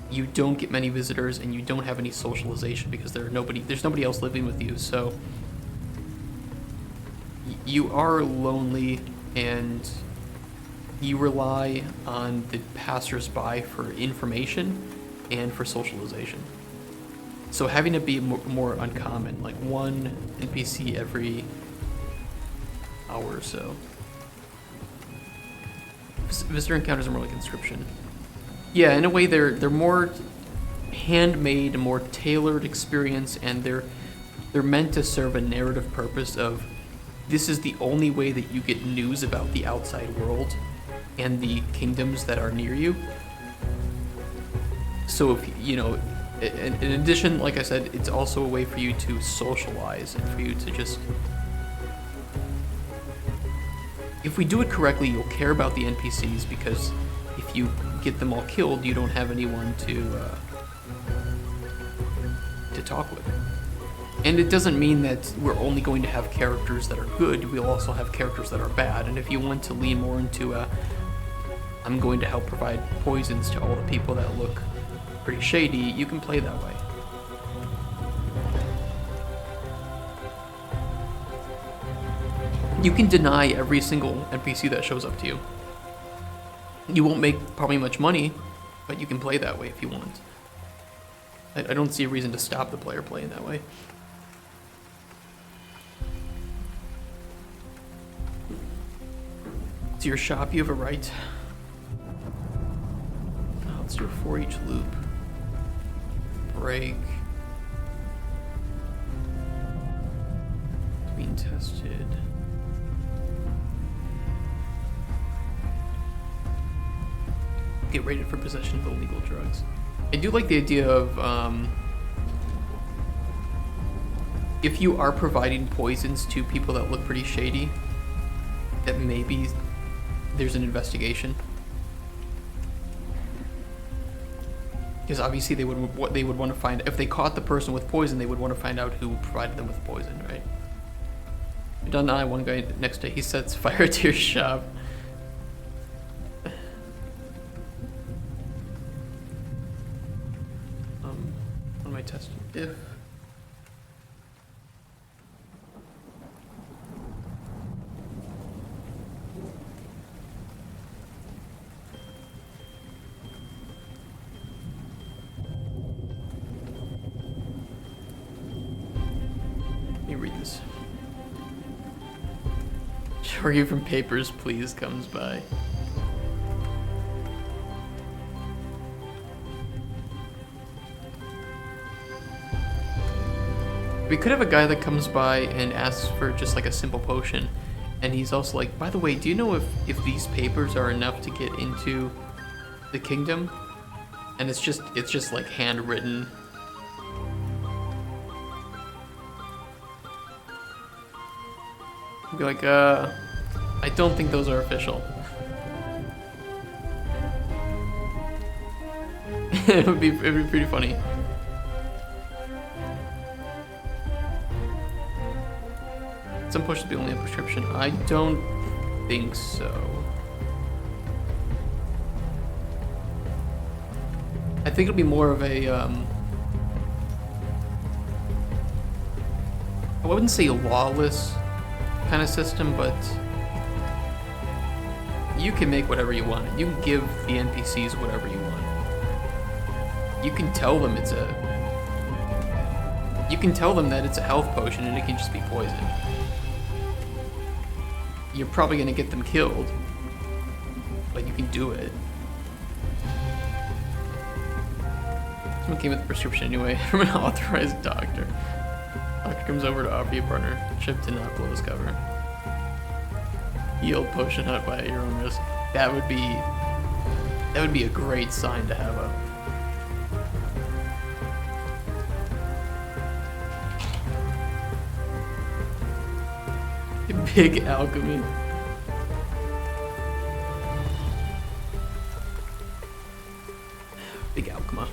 You don't get many visitors and you don't have any socialization because there's nobody else living with you. So you are lonely and you rely on the passersby for information and for socialization. So having it be more uncommon, like one NPC every hour or so. Visitor encounters are more like Inscription. Yeah, in a way they're more handmade, more tailored experience, and they're meant to serve a narrative purpose of this is the only way that you get news about the outside world and the kingdoms that are near you. So if you know, in addition, like I said, it's also a way for you to socialize and for you to just... If we do it correctly, you'll care about the NPCs because if you get them all killed, you don't have anyone to talk with. And it doesn't mean that we're only going to have characters that are good, we'll also have characters that are bad. And if you want to lean more into I'm going to help provide poisons to all the people that look pretty shady, you can play that way. You can deny every single NPC that shows up to you. You won't make probably much money, but you can play that way if you want. I don't see a reason to stop the player playing that way. It's your shop, you have a right. Let's do a for each loop. Break. Being tested. get raided for possession of illegal drugs. I do like the idea of if you are providing poisons to people that look pretty shady, that maybe there's an investigation. Because obviously they would want to find, if they caught the person with poison, they would want to find out who provided them with poison, right? Done that, one guy next day, he sets fire to your shop. What am I testing? If let me read this. Shorty from Papers, Please comes by. We could have a guy that comes by and asks for just like a simple potion, and he's also like, by the way, do you know if these papers are enough to get into the kingdom? And it's just like handwritten. Be like, I don't think those are official. It'd be pretty funny. Some potions be only a prescription. I don't think so. I think it'll be more of a I wouldn't say a lawless kind of system, but you can make whatever you want. You can give the NPCs whatever you want. You can tell them that it's a health potion and it can just be poison. You're probably gonna get them killed, but you can do it. Someone came with a prescription anyway from an authorized doctor. Doctor comes over to offer you a partnership to not blow his cover. Yield potion out by your own risk. That would be a great sign to have up. Big alchemy. Big alchemy.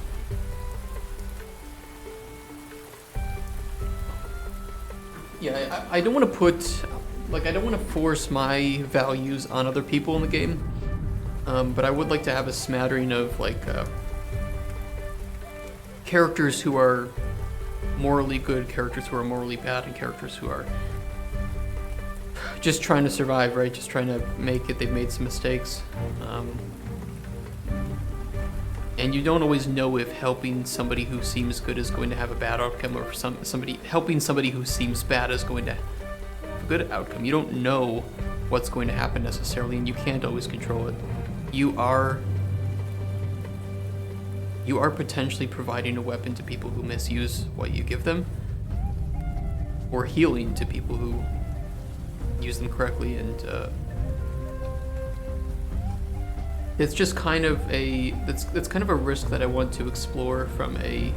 Yeah, I don't want to put, like, I don't want to force my values on other people in the game, but I would like to have a smattering of, like, characters who are morally good, characters who are morally bad, and characters who are just trying to survive, right? Just trying to make it. They've made some mistakes. And you don't always know if helping somebody who seems good is going to have a bad outcome, or helping somebody who seems bad is going to have a good outcome. You don't know what's going to happen necessarily, and you can't always control it. You are potentially providing a weapon to people who misuse what you give them, or healing to people who use them correctly, and it's just kind of that's kind of a risk that I want to explore from a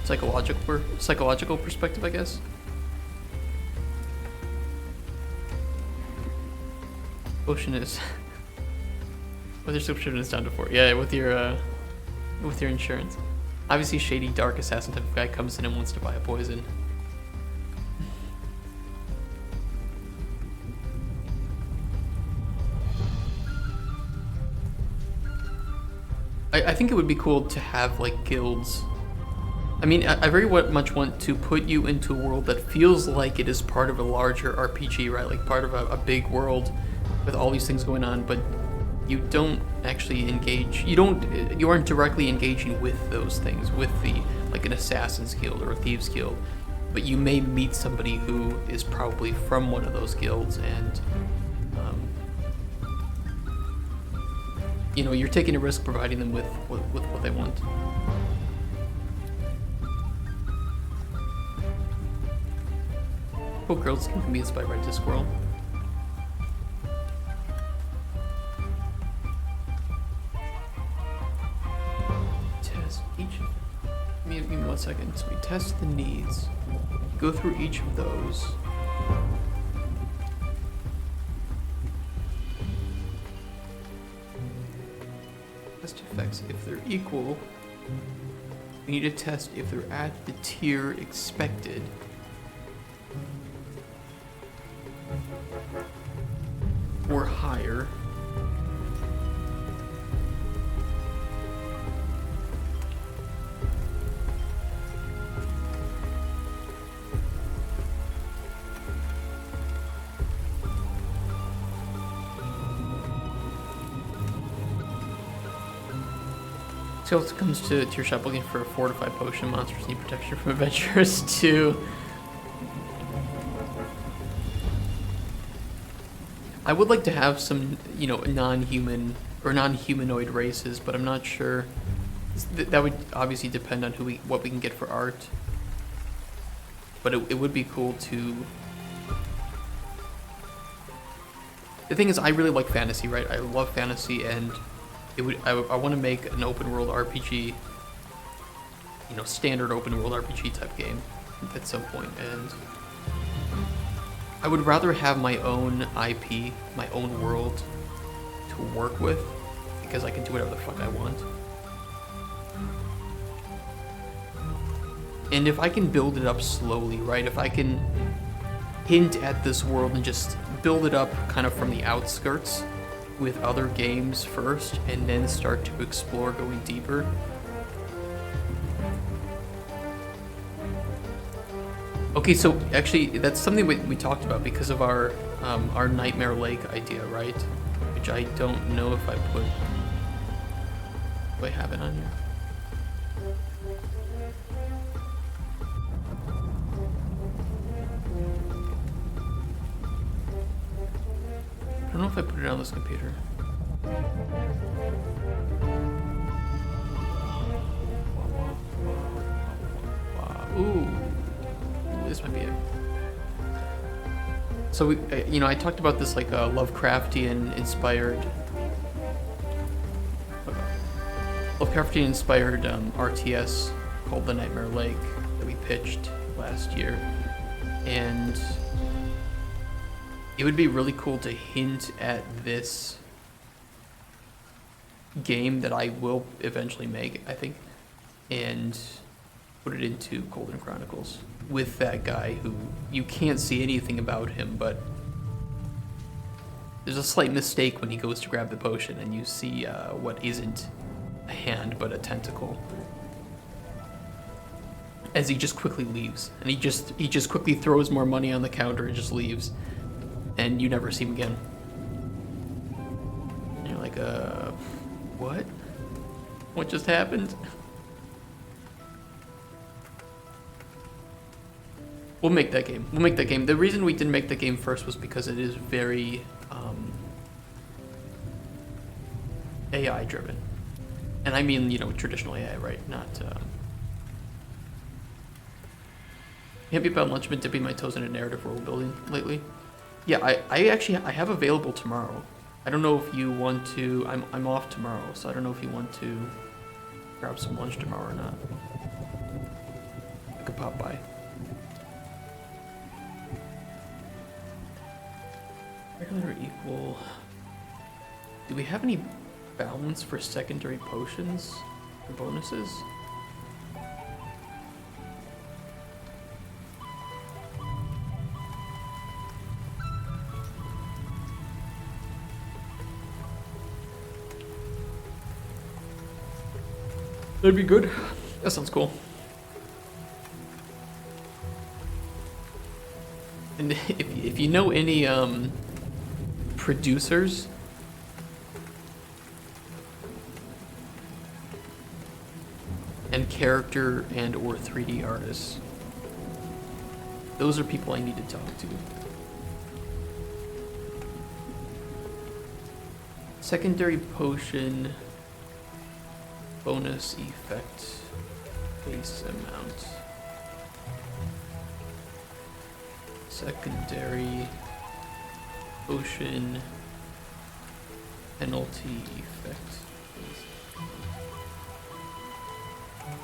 psychological perspective, I guess. Potion is with your subscription is down to 4. Yeah, with your insurance. Obviously, shady dark assassin type of guy comes in and wants to buy a poison. I think it would be cool to have, like, guilds. I mean, I very much want to put you into a world that feels like it is part of a larger RPG, right? Like part of a big world with all these things going on, but you don't actually engage. You aren't directly engaging with those things, with like an assassin's guild or a thieves guild, but you may meet somebody who is probably from one of those guilds, and you're taking a risk providing them with what they want. Oh, girls can be inspired by Discworld. second. So we test the needs. Go through each of those. Test effects if they're equal. We need to test if they're at the tier expected. Or higher. So it comes to your shop looking for a fortified potion. Monsters need protection from adventurers too. I would like to have some, you know, non-human or non-humanoid races, but I'm not sure. That would obviously depend on what we can get for art. But it would be cool to. The thing is, I really like fantasy, right? I love fantasy, and I want to make an open world RPG, you know, standard open world RPG type game at some point, and I would rather have my own IP, my own world to work with, because I can do whatever the fuck I want. And if I can build it up slowly, right? If I can hint at this world and just build it up kind of from the outskirts with other games first, and then start to explore going deeper. Okay, so actually that's something we talked about because of our Nightmare Lake idea, right? Which I don't know if I put. Do I have it on here? I don't know if I put it on this computer. Ooh, this might be it. So we, you know, I talked about this like Lovecraftian inspired RTS called The Nightmare Lake that we pitched last year, and it would be really cool to hint at this game that I will eventually make, I think, and put it into Chronicles with that guy who you can't see anything about him, but there's a slight mistake when he goes to grab the potion and you see what isn't a hand but a tentacle as he just quickly leaves, and he just quickly throws more money on the counter and just leaves. And you never see him again. And you're like, what? What just happened? We'll make that game. We'll make that game. The reason we didn't make that game first was because it is very AI driven. And I mean, you know, traditional AI, right? Not can't be about lunch, been dipping my toes into narrative world building lately. Yeah, I actually have available tomorrow. I don't know if you want to. I'm off tomorrow, so I don't know if you want to grab some lunch tomorrow or not. I could pop by. Regular or equal. Do we have any balance for secondary potions or bonuses? That'd be good. That sounds cool. And if you know any producers and character and or 3D artists, those are people I need to talk to. Secondary potion bonus effect base amount. Secondary potion penalty effect. 1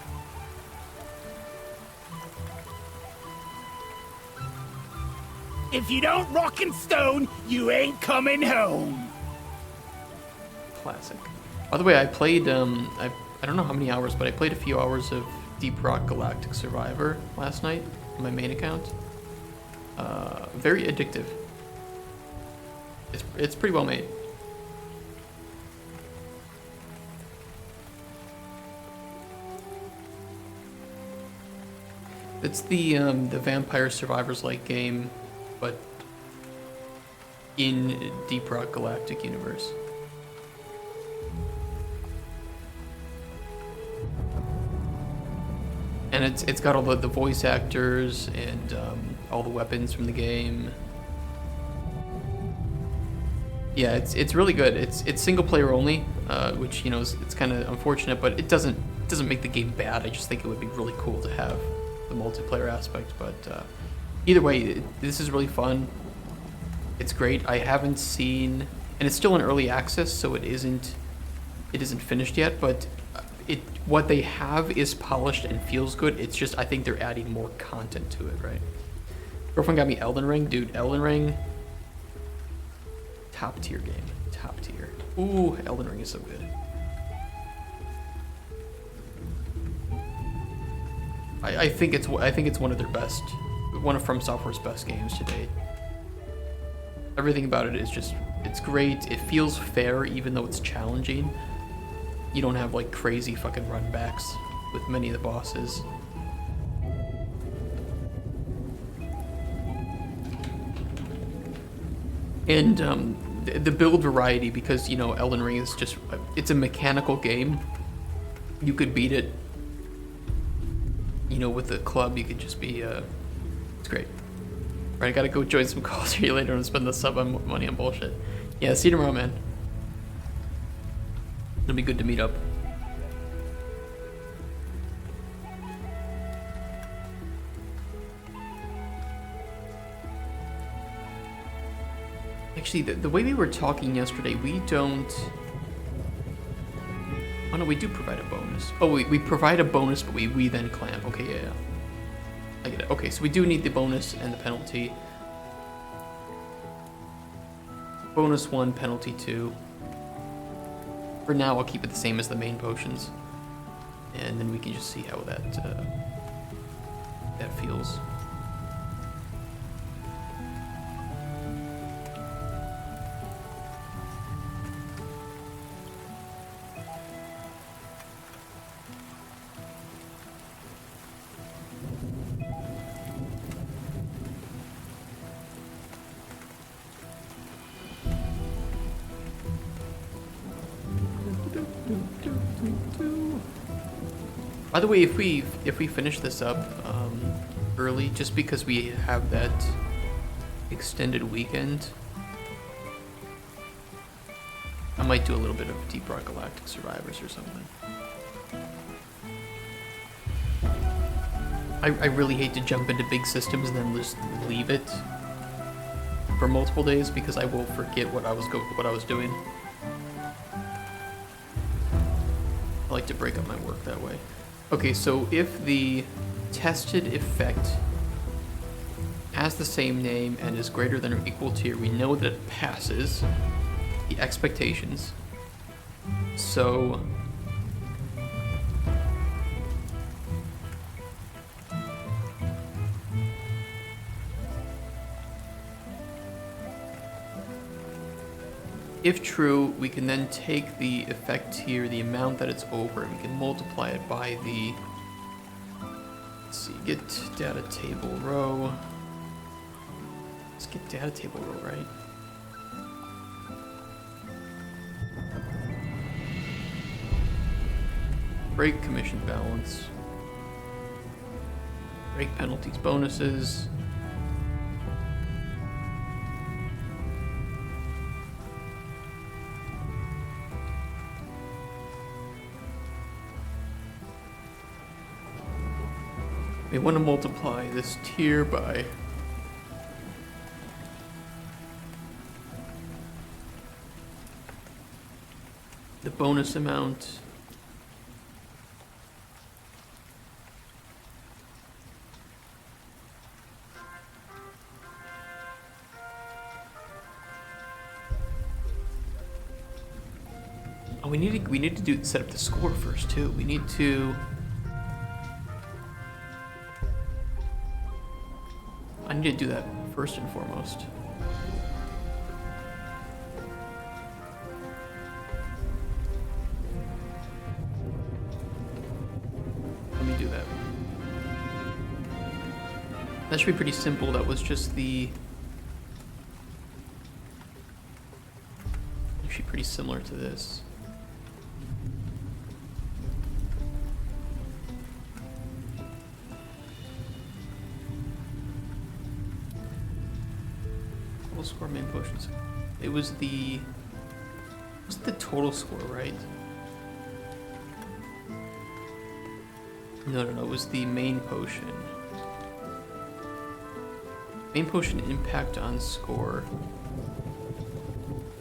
If you don't rock and stone, you ain't coming home. Classic. By the way, I played, I don't know how many hours, but I played a few hours of Deep Rock Galactic Survivor last night on my main account. Very addictive. It's pretty well made. It's the Vampire Survivors-like game, but in Deep Rock Galactic universe. And it's got all the voice actors and all the weapons from the game. Yeah, it's really good. It's single player only, which, you know, it's kind of unfortunate, but it doesn't make the game bad. I just think it would be really cool to have the multiplayer aspect. But either way, this is really fun. It's great. I haven't seen, and it's still in early access, so it isn't finished yet. But what they have is polished and feels good. It's just, I think they're adding more content to it, right? Girlfriend got me Elden Ring. Dude, Elden Ring, top tier game. Top tier. Ooh, Elden Ring is so good. I think it's one of their best, one of From Software's best games to date. Everything about it is just, it's great. It feels fair even though it's challenging. You don't have like crazy fucking runbacks with many of the bosses. And the build variety, because, you know, Elden Ring is just, it's a mechanical game. You could beat it, you know, with a club. You could just be, it's great. Right, I gotta go join some calls here later and spend the sub on money on bullshit. Yeah, see you tomorrow, man. It'll be good to meet up. Actually, the way we were talking yesterday, we don't... Oh no, we do provide a bonus. Oh, we provide a bonus, but we then clamp. Okay, yeah. I get it. Okay, so we do need the bonus and the penalty. Bonus 1, penalty 2. For now, I'll keep it the same as the main potions. And then we can just see how that feels. By the way, if we finish this up early, just because we have that extended weekend, I might do a little bit of Deep Rock Galactic Survivors or something. I really hate to jump into big systems and then just leave it for multiple days, because I will forget what I was doing. I like to break up my work that way. Okay, so if the tested effect has the same name and is greater than or equal to, we know that it passes the expectations. So if true, we can then take the effect here, the amount that it's over, and we can multiply it by the, let's see, get data table row. Let's get data table row, right? Break commission balance. Break penalties, bonuses. We want to multiply this tier by the bonus amount. we need to set up the score first too. We need to. I need to do that first and foremost. Let me do that. That should be pretty simple. That was just the. It should be pretty similar to this. Total score, main potions. It was the. Was it the total score, right? No, it was the main potion. Main potion impact on score.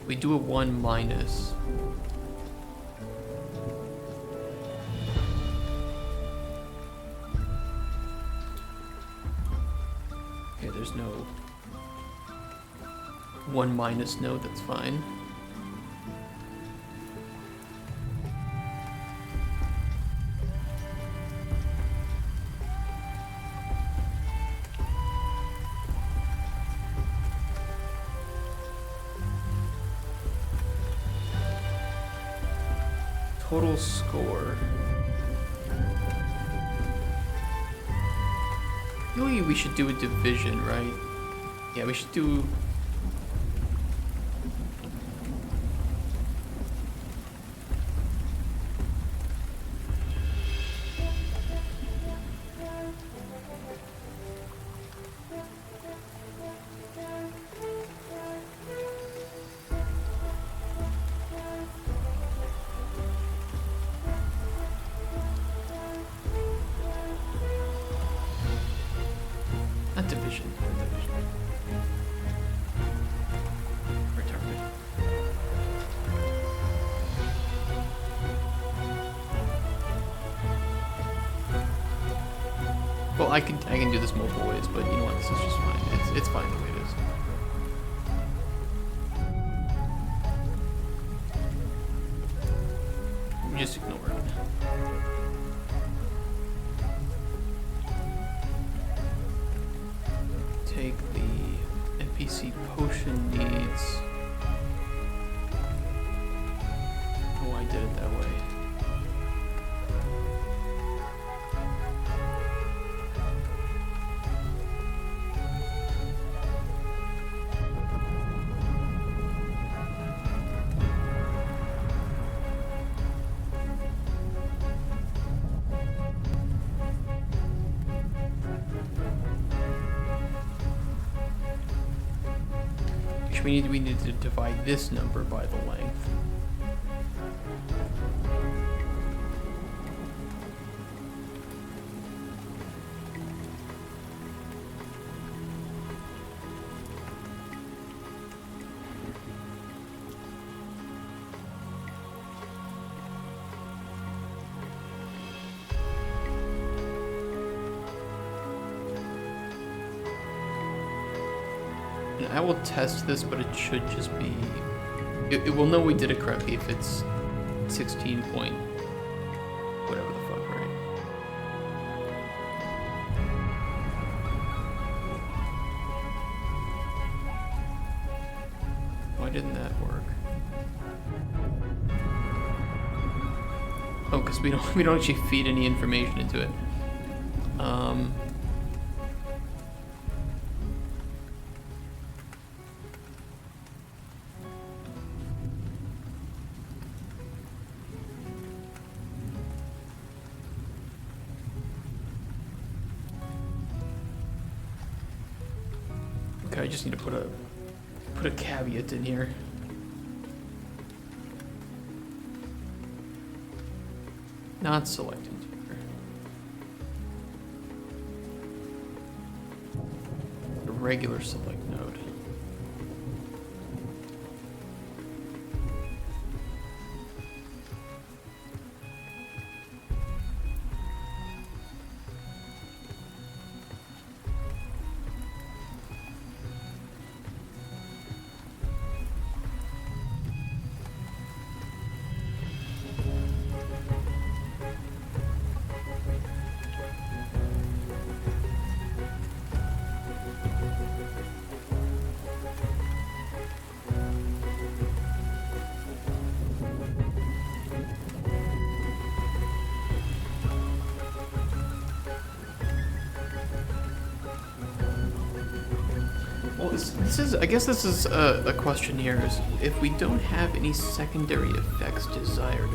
We do a 1 minus. Okay, there's no 1 minus node, that's fine. Total score. Really, we should do a division, right? Yeah, we should do. Not division. Division. Or target. Well, I can do this multiple ways, but you know what? This is just fine. It's fine the way it is. Just ignore it. Take the NPC potion needs. Oh, I did it that way. We need to divide this number by the length. I will test this, but it should just be. It will know we did it correctly if it's 16 point. Whatever the fuck, right? Why didn't that work? Oh, because we don't actually feed any information into it. Okay, I just need to put a caveat in here. Not selecting tutor. A regular select node. Well, this is. I guess this is a question here. Is if we don't have any secondary effects desired,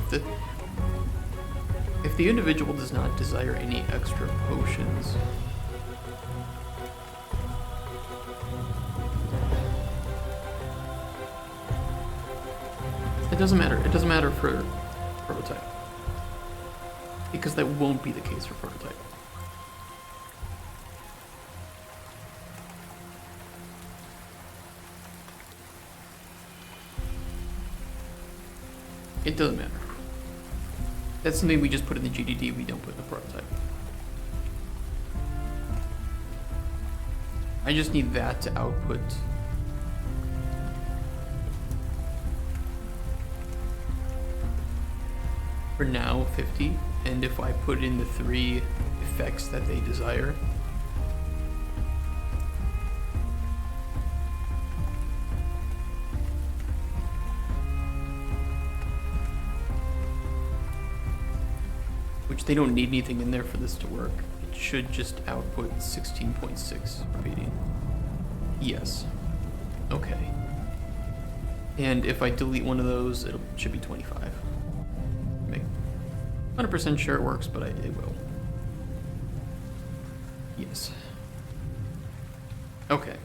if the individual does not desire any extra potions, it doesn't matter. It doesn't matter for prototype because that won't be the case for prototype. It doesn't matter. That's something we just put in the GDD, we don't put in the prototype. I just need that to output for now 50, and if I put in the 3 effects that they desire, which they don't need anything in there for this to work. It should just output 16.6 repeating. Yes. Okay. And if I delete one of those, it should be 25. Make 100% sure it works, but it will. Yes. Okay.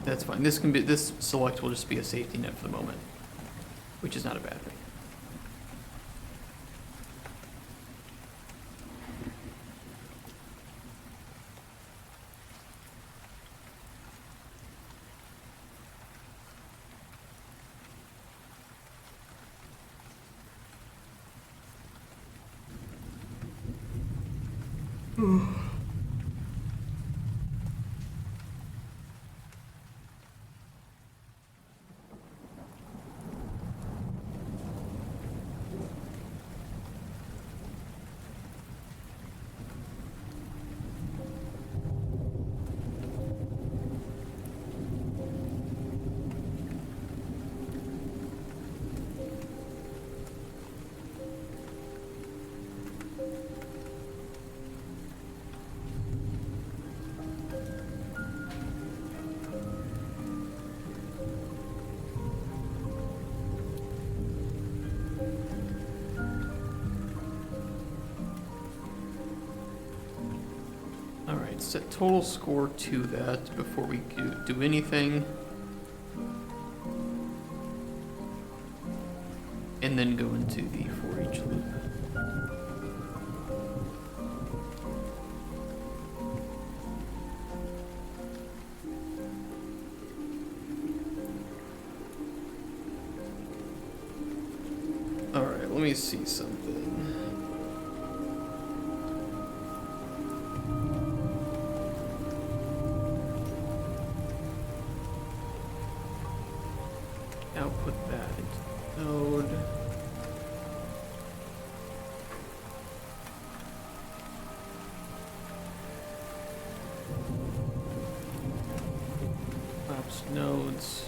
That's fine. This select will just be a safety net for the moment, which is not a bad thing. Set total score to that before we do anything. And then go into the for each loop. Alright, let me see something. Output that into node. Collapse nodes.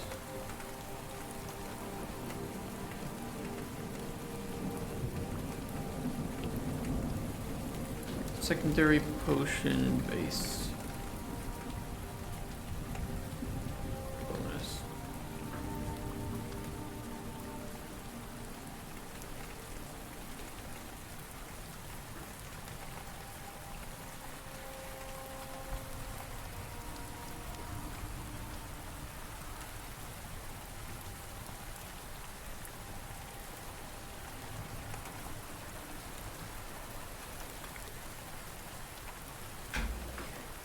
Secondary potion base.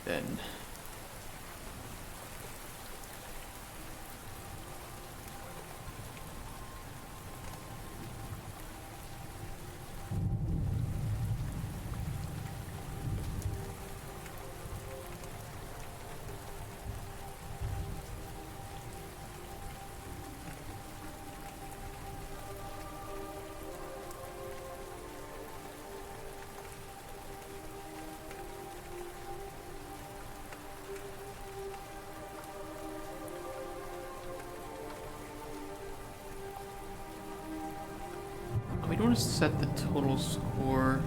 Then we don't want to set the total score.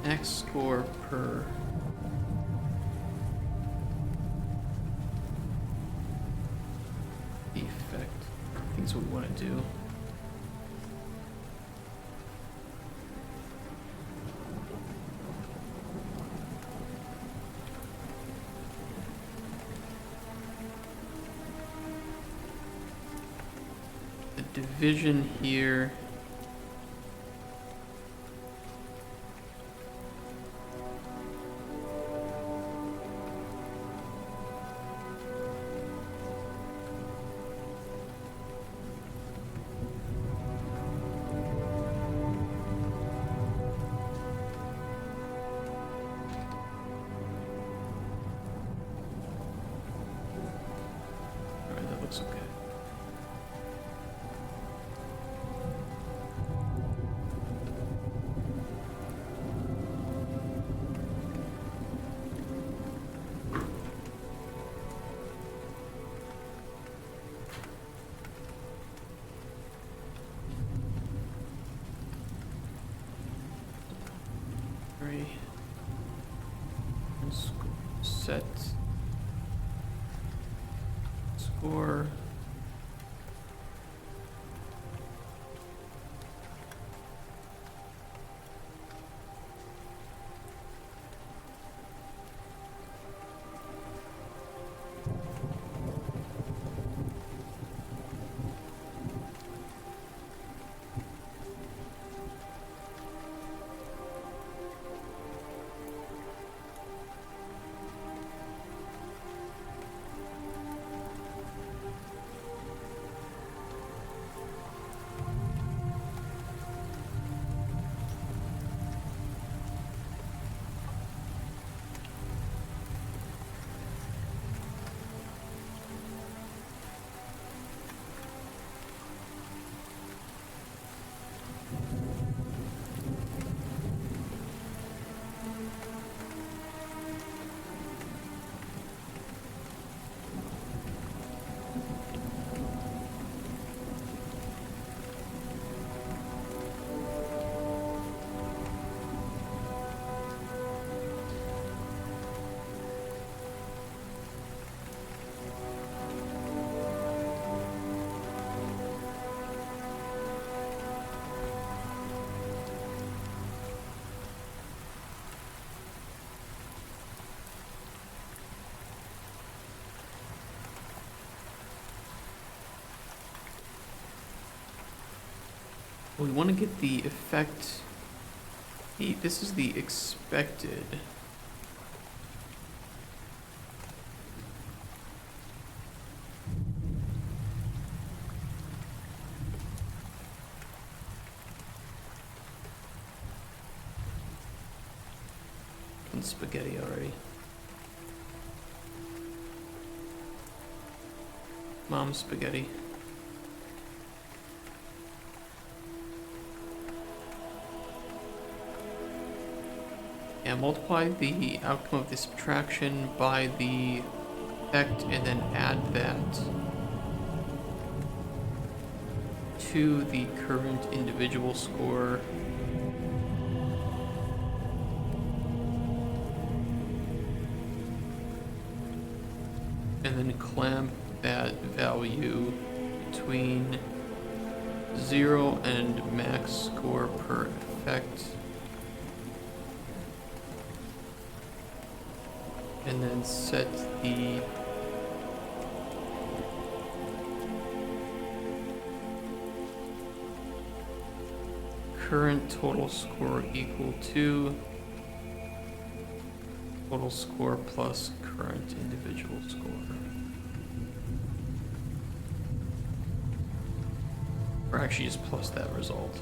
Max score per effect. Things we want to do. The division here. Alright, that looks okay. Three. And set. Score. We want to get the effect. This is the expected. And spaghetti already. Mom's spaghetti. And multiply the outcome of the subtraction by the effect and then add that to the current individual score. And then clamp that value between 0 and max score per effect. And then set the current total score equal to total score plus current individual score. Or actually just plus that result.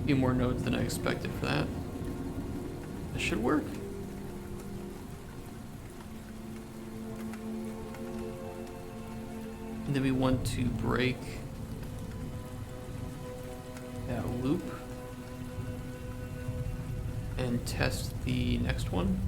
Few more nodes than I expected for that. This should work. And then we want to break that loop and and test the next one.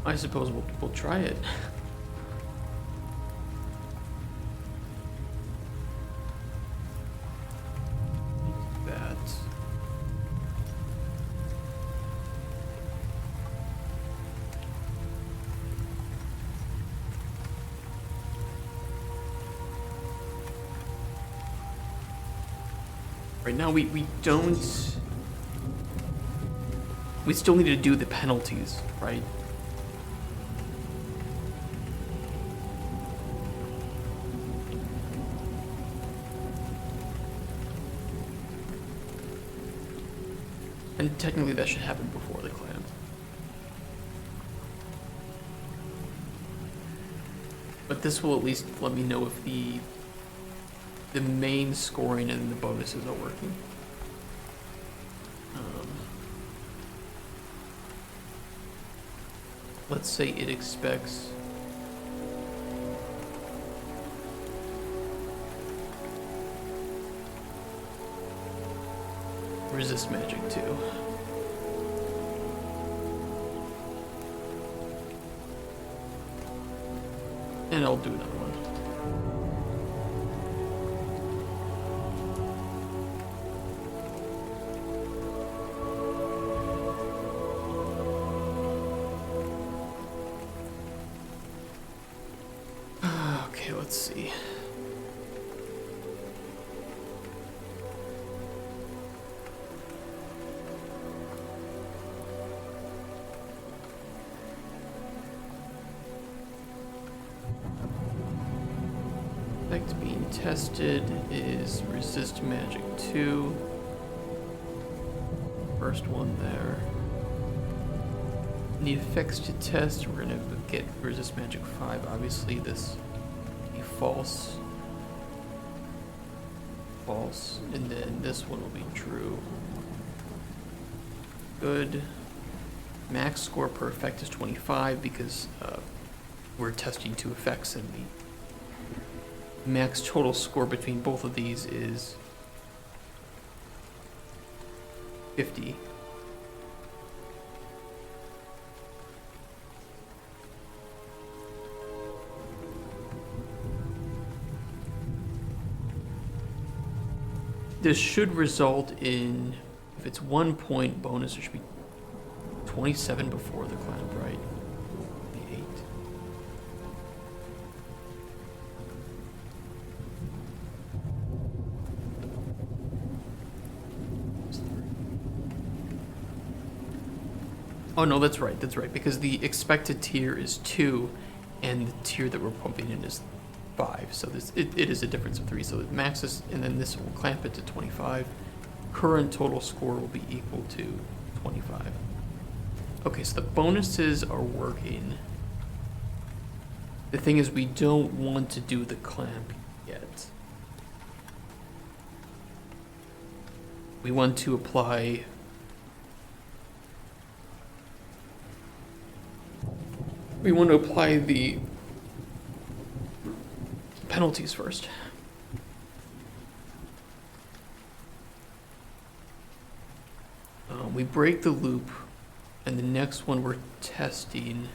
I suppose we'll try it. That. Right now we don't. We still need to do the penalties, right? And technically that should happen before the clamp. But this will at least let me know if the main scoring and the bonuses are working. Let's say it expects resist magic too. And I'll do another one. Okay, let's see. Effect being tested is resist magic 2. First one there. And the effects to test, we're gonna get resist magic 5. Obviously this will be false. False. And then this one will be true. Good. Max score per effect is 25 because we're testing 2 effects, and the max total score between both of these is 50. This should result in, if it's 1 point bonus, there should be 27 before the clamp, right? The 8. Oh no, that's right, because the expected tier is 2, and the tier that we're pumping in is 5, so it is a difference of 3, so the max is, and then this will clamp it to 25. Current total score will be equal to 25. Okay, so the bonuses are working. The thing is, we don't want to do the clamp yet. We want to apply the penalties first. We break the loop, and the next one we're testing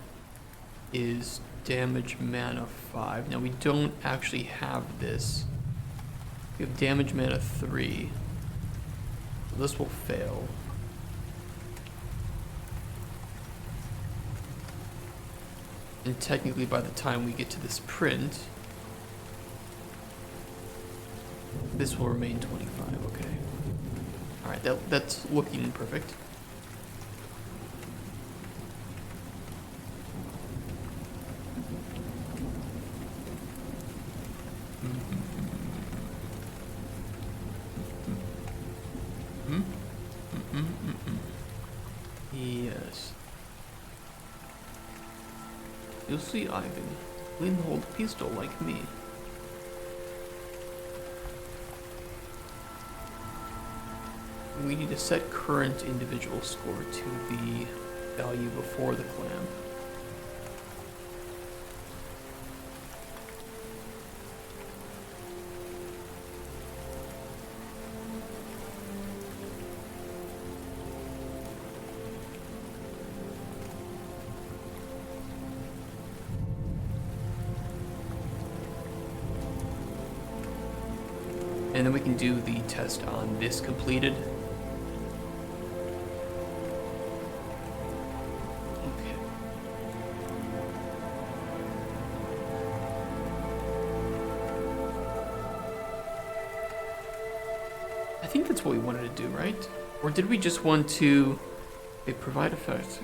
is damage mana 5. Now we don't actually have this. We have damage mana 3. So this will fail. And technically by the time we get to this print, this will remain 25, okay. Alright, that's looking perfect. Yes. You see, Ivan. Lean hold a pistol like me. We need to set current individual score to the value before the clamp. And then we can do the test on this completed. Okay. I think that's what we wanted to do, right? Or did we just want to provide effects?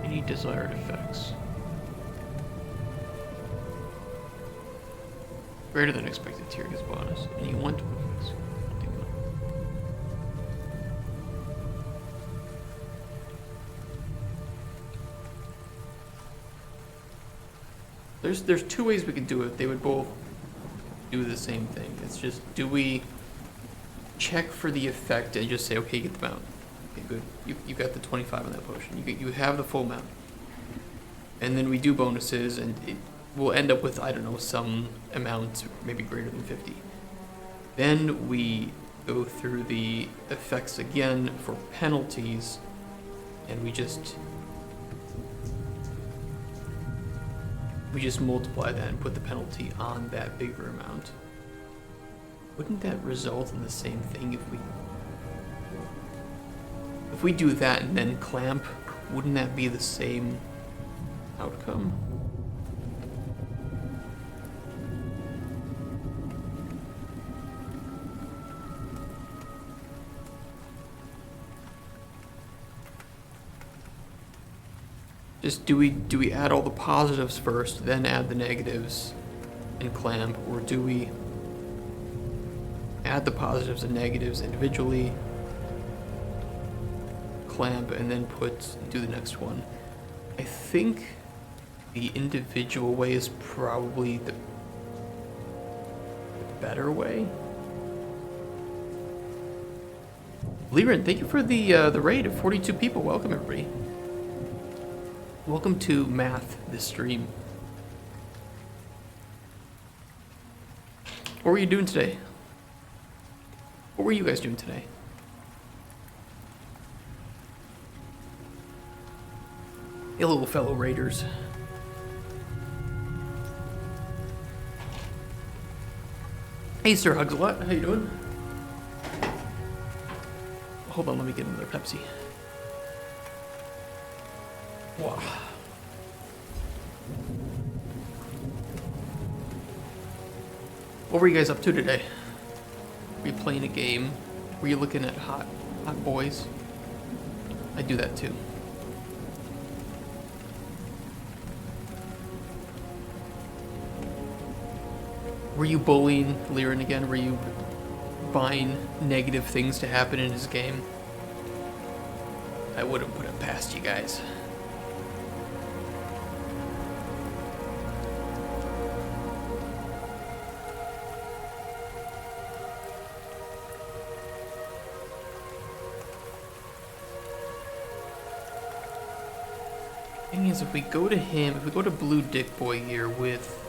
Any desired effects? Greater than expected tier gets bonus. And you want to effects. There's two ways we could do it. They would both do the same thing. It's just, do we check for the effect and just say, okay, get the mount. Okay, good. You got the 25 on that potion. You have the full mount. And then we do bonuses, and we'll end up with, I don't know, some amount, maybe greater than 50. Then we go through the effects again for penalties, and we just multiply that and put the penalty on that bigger amount. Wouldn't that result in the same thing if we do that and then clamp? Wouldn't that be the same outcome? Just do we add all the positives first, then add the negatives and clamp, or do we add the positives and negatives individually, clamp, and then do the next one? I think the individual way is probably the better way. Liren, thank you for the raid of 42 people. Welcome, everybody. Welcome to Math, this stream. What were you doing today? What were you guys doing today? Hello, fellow raiders. Hey, Sir Hugs-a-Lot, how you doing? Hold on, let me get another Pepsi. Wow. What were you guys up to today? Were you playing a game? Were you looking at hot boys? I do that too. Were you bullying Liren again? Were you buying negative things to happen in his game? I wouldn't put it past you guys. Thing is, if we go to him, if we go to Blue Dick Boy here with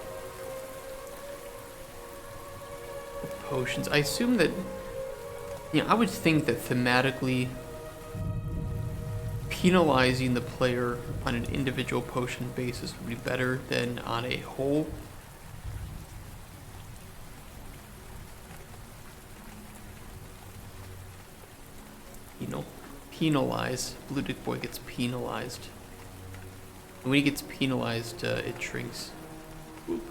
the potions, I assume that, I would think that thematically penalizing the player on an individual potion basis would be better than on a whole. Penalize. Blue Dick Boy gets penalized. And when he gets penalized, it shrinks. Oop.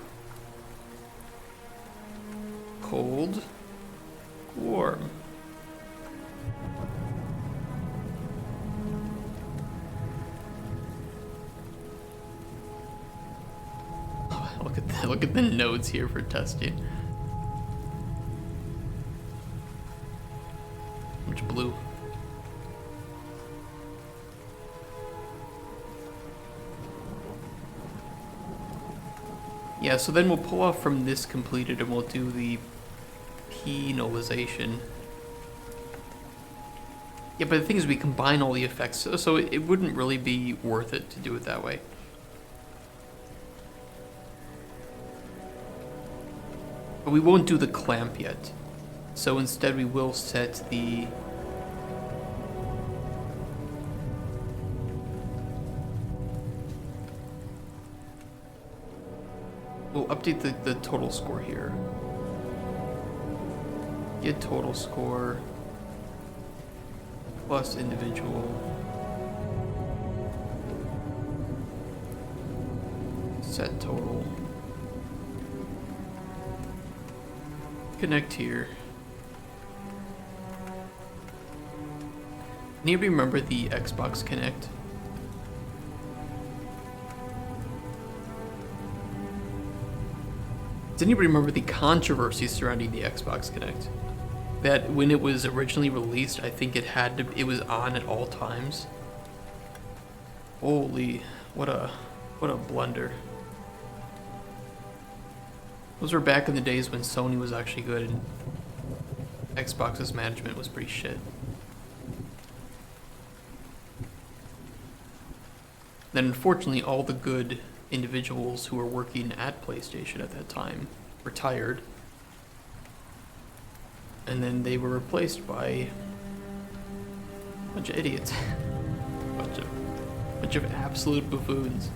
Cold. Warm. Look at the nodes here for testing. Much blue. Yeah, so then we'll pull off from this completed and we'll do the penalization. Yeah, but the thing is we combine all the effects, so it wouldn't really be worth it to do it that way. But we won't do the clamp yet. So instead we will set the... We'll update the total score here. Get total score plus individual. Set total. Connect here. Anybody remember the Xbox Connect? Does anybody remember the controversy surrounding the Xbox Connect? That when it was originally released, I think it was on at all times. Holy, what a blunder. Those were back in the days when Sony was actually good and Xbox's management was pretty shit. Then unfortunately all the good individuals who were working at PlayStation at that time retired. And then they were replaced by a bunch of idiots. bunch of absolute buffoons.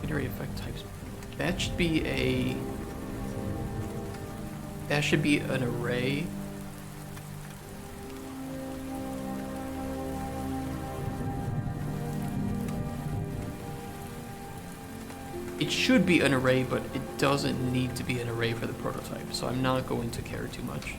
Binary effect types. That should be an array. It should be an array, but it doesn't need to be an array for the prototype, so I'm not going to care too much.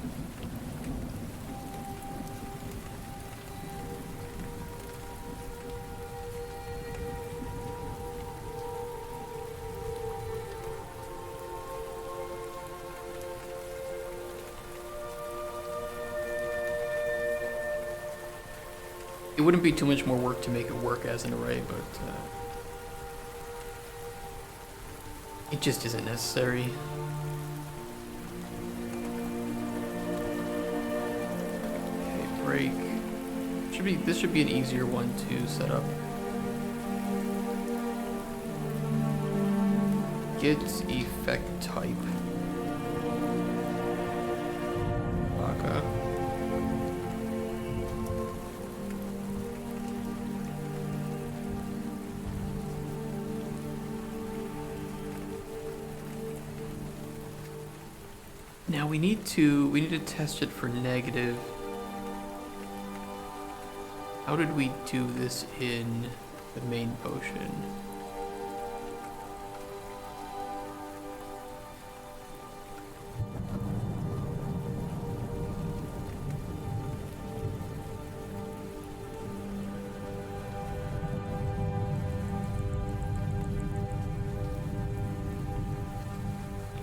It wouldn't be too much more work to make it work as an array, but it just isn't necessary. Okay, break. This should be an easier one to set up. Get effect type. Baka. Now we need to test it for negative. How did we do this in the main potion?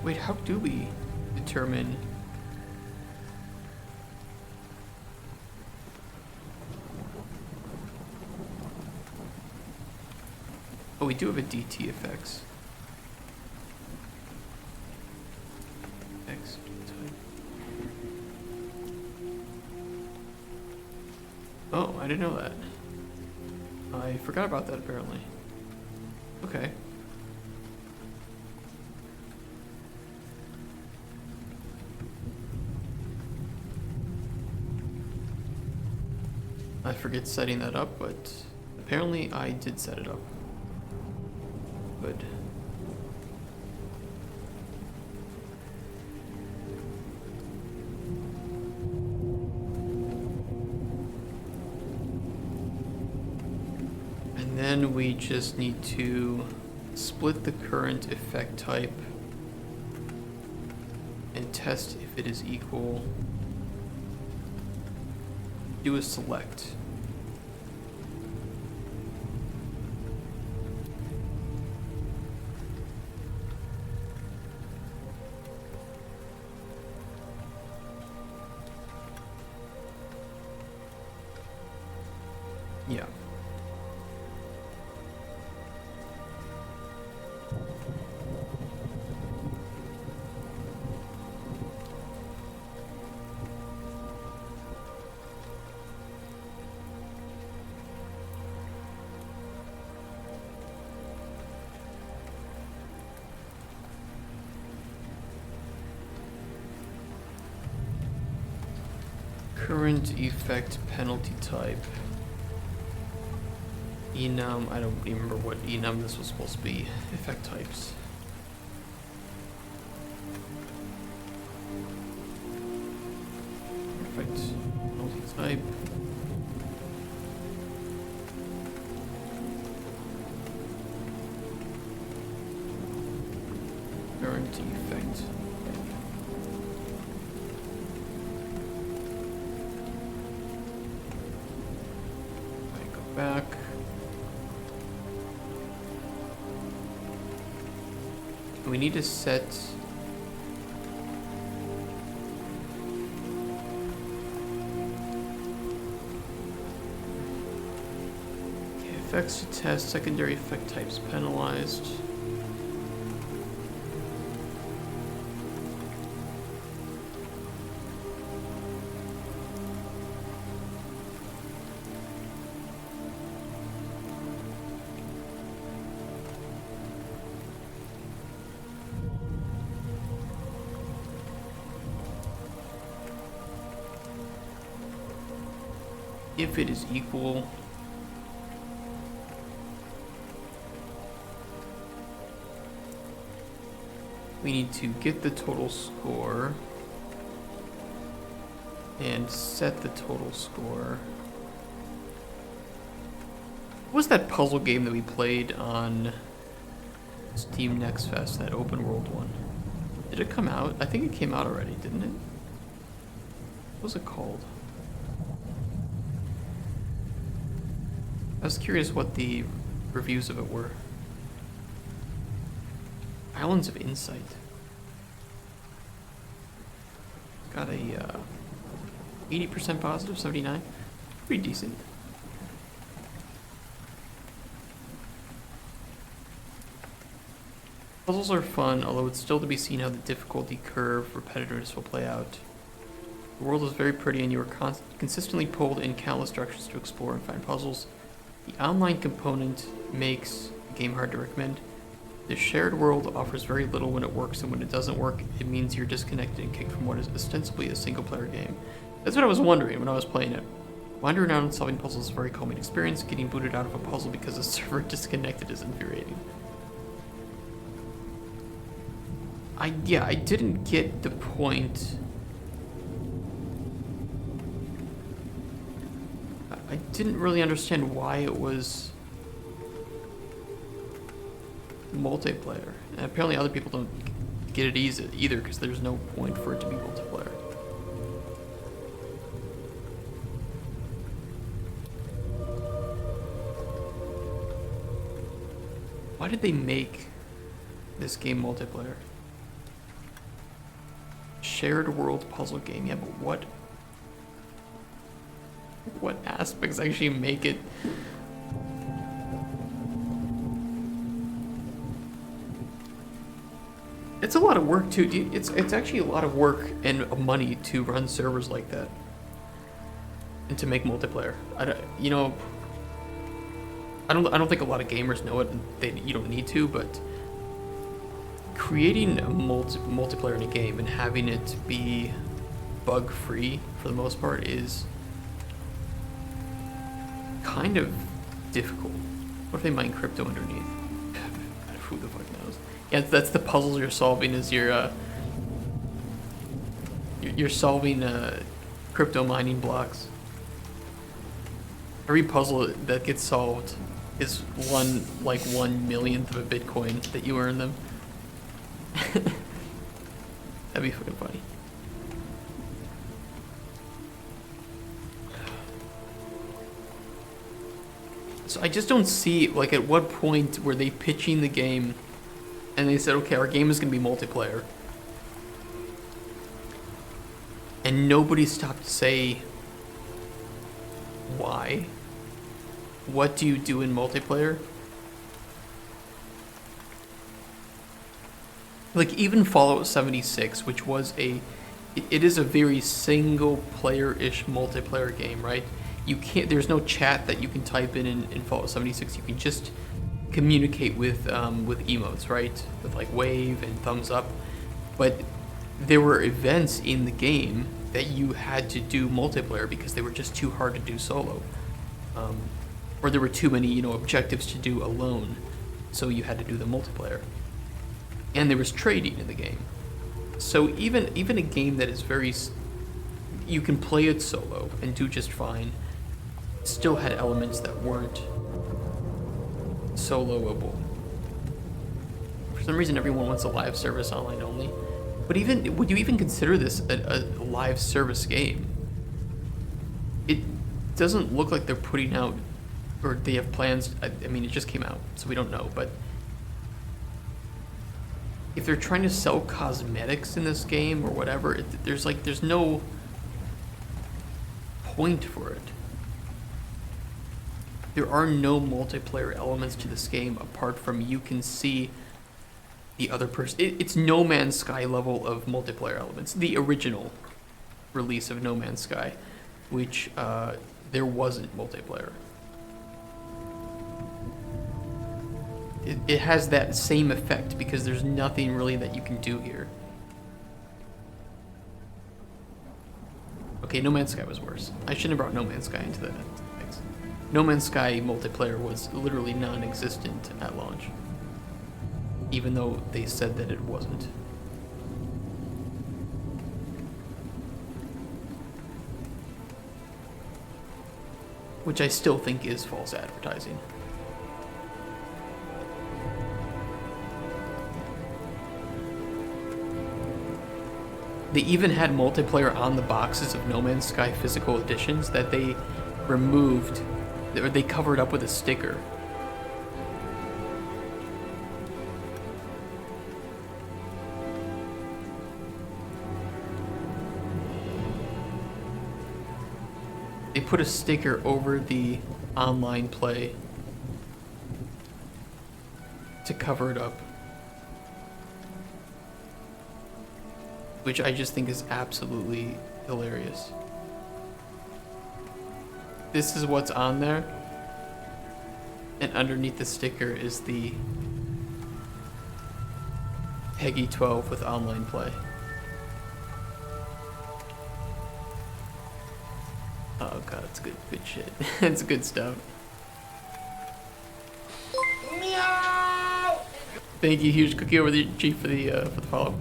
Wait, how do we determine? Oh, we do have a DT effects. X type. Oh, I didn't know that. I forgot about that apparently. Okay. I forget setting that up, but apparently I did set it up. Good. And then we just need to split the current effect type and test if it is equal. Do a select. Yeah. Current effect penalty type. Enum, I don't remember what enum this was supposed to be. Effect types. Effect penalty type. Current effect. I go back. We need to set effects to test, secondary effect types penalized. If it is equal, we need to get the total score and set the total score. What was that puzzle game that we played on Steam Next Fest, that open world one? Did it come out? I think it came out already, didn't it? What was it called? I was curious what the reviews of it were. Islands of Insight. Got a 80% positive, 79. Pretty decent. Puzzles are fun, although it's still to be seen how the difficulty curve repetitiveness will play out. The world is very pretty and you are consistently pulled in countless directions to explore and find puzzles. The online component makes the game hard to recommend. The shared world offers very little when it works, and when it doesn't work, it means you're disconnected and kicked from what is ostensibly a single-player game. That's what I was wondering when I was playing it. Wandering around and solving puzzles is a very calming experience. Getting booted out of a puzzle because the server disconnected is infuriating. I didn't get the point. I didn't really understand why it was multiplayer. And apparently other people don't get it easy either, because there's no point for it to be multiplayer. Why did they make this game multiplayer? Shared world puzzle game, yeah, but what aspects actually make it? It's a lot of work too. It's actually a lot of work and money to run servers like that and to make multiplayer. I don't think a lot of gamers know it. And you don't need to, but creating a multiplayer in a game and having it be bug-free for the most part is kind of difficult. What if they mine crypto underneath? Who the fuck knows? Yeah, that's the puzzles you're solving. Is you're solving crypto mining blocks. Every puzzle that gets solved is 1/1,000,000th of a Bitcoin that you earn them. That'd be fucking funny. So I just don't see, like, at what point were they pitching the game and they said, okay, our game is going to be multiplayer. And nobody stopped to say, why? What do you do in multiplayer? Like, even Fallout 76, which was it is a very single player-ish multiplayer game, right? You can't, there's no chat that you can type in Fallout 76. You can just communicate with emotes, right? With like wave and thumbs up. But there were events in the game that you had to do multiplayer because they were just too hard to do solo. Or there were too many, you know, objectives to do alone, so you had to do the multiplayer. And there was trading in the game. So even a game that is you can play it solo and do just fine, still had elements that weren't soloable. For some reason, everyone wants a live service online only. But would you even consider this a live service game? It doesn't look like they're putting out, or they have plans. I mean, it just came out, so we don't know. But if they're trying to sell cosmetics in this game or whatever, there's no point for it. There are no multiplayer elements to this game apart from you can see the other person. It's No Man's Sky level of multiplayer elements. The original release of No Man's Sky, which there wasn't multiplayer. It has that same effect because there's nothing really that you can do here. Okay, No Man's Sky was worse. I shouldn't have brought No Man's Sky into the mix. No Man's Sky multiplayer was literally non-existent at launch, even though they said that it wasn't. Which I still think is false advertising. They even had multiplayer on the boxes of No Man's Sky physical editions that they removed, or they covered up with a sticker. They put a sticker over the online play to cover it up, which I just think is absolutely hilarious. This is what's on there, and underneath the sticker is the Peggy 12 with online play. Oh god, it's good shit. It's good stuff. Meow! Thank you, Huge Cookie over the G for the follow.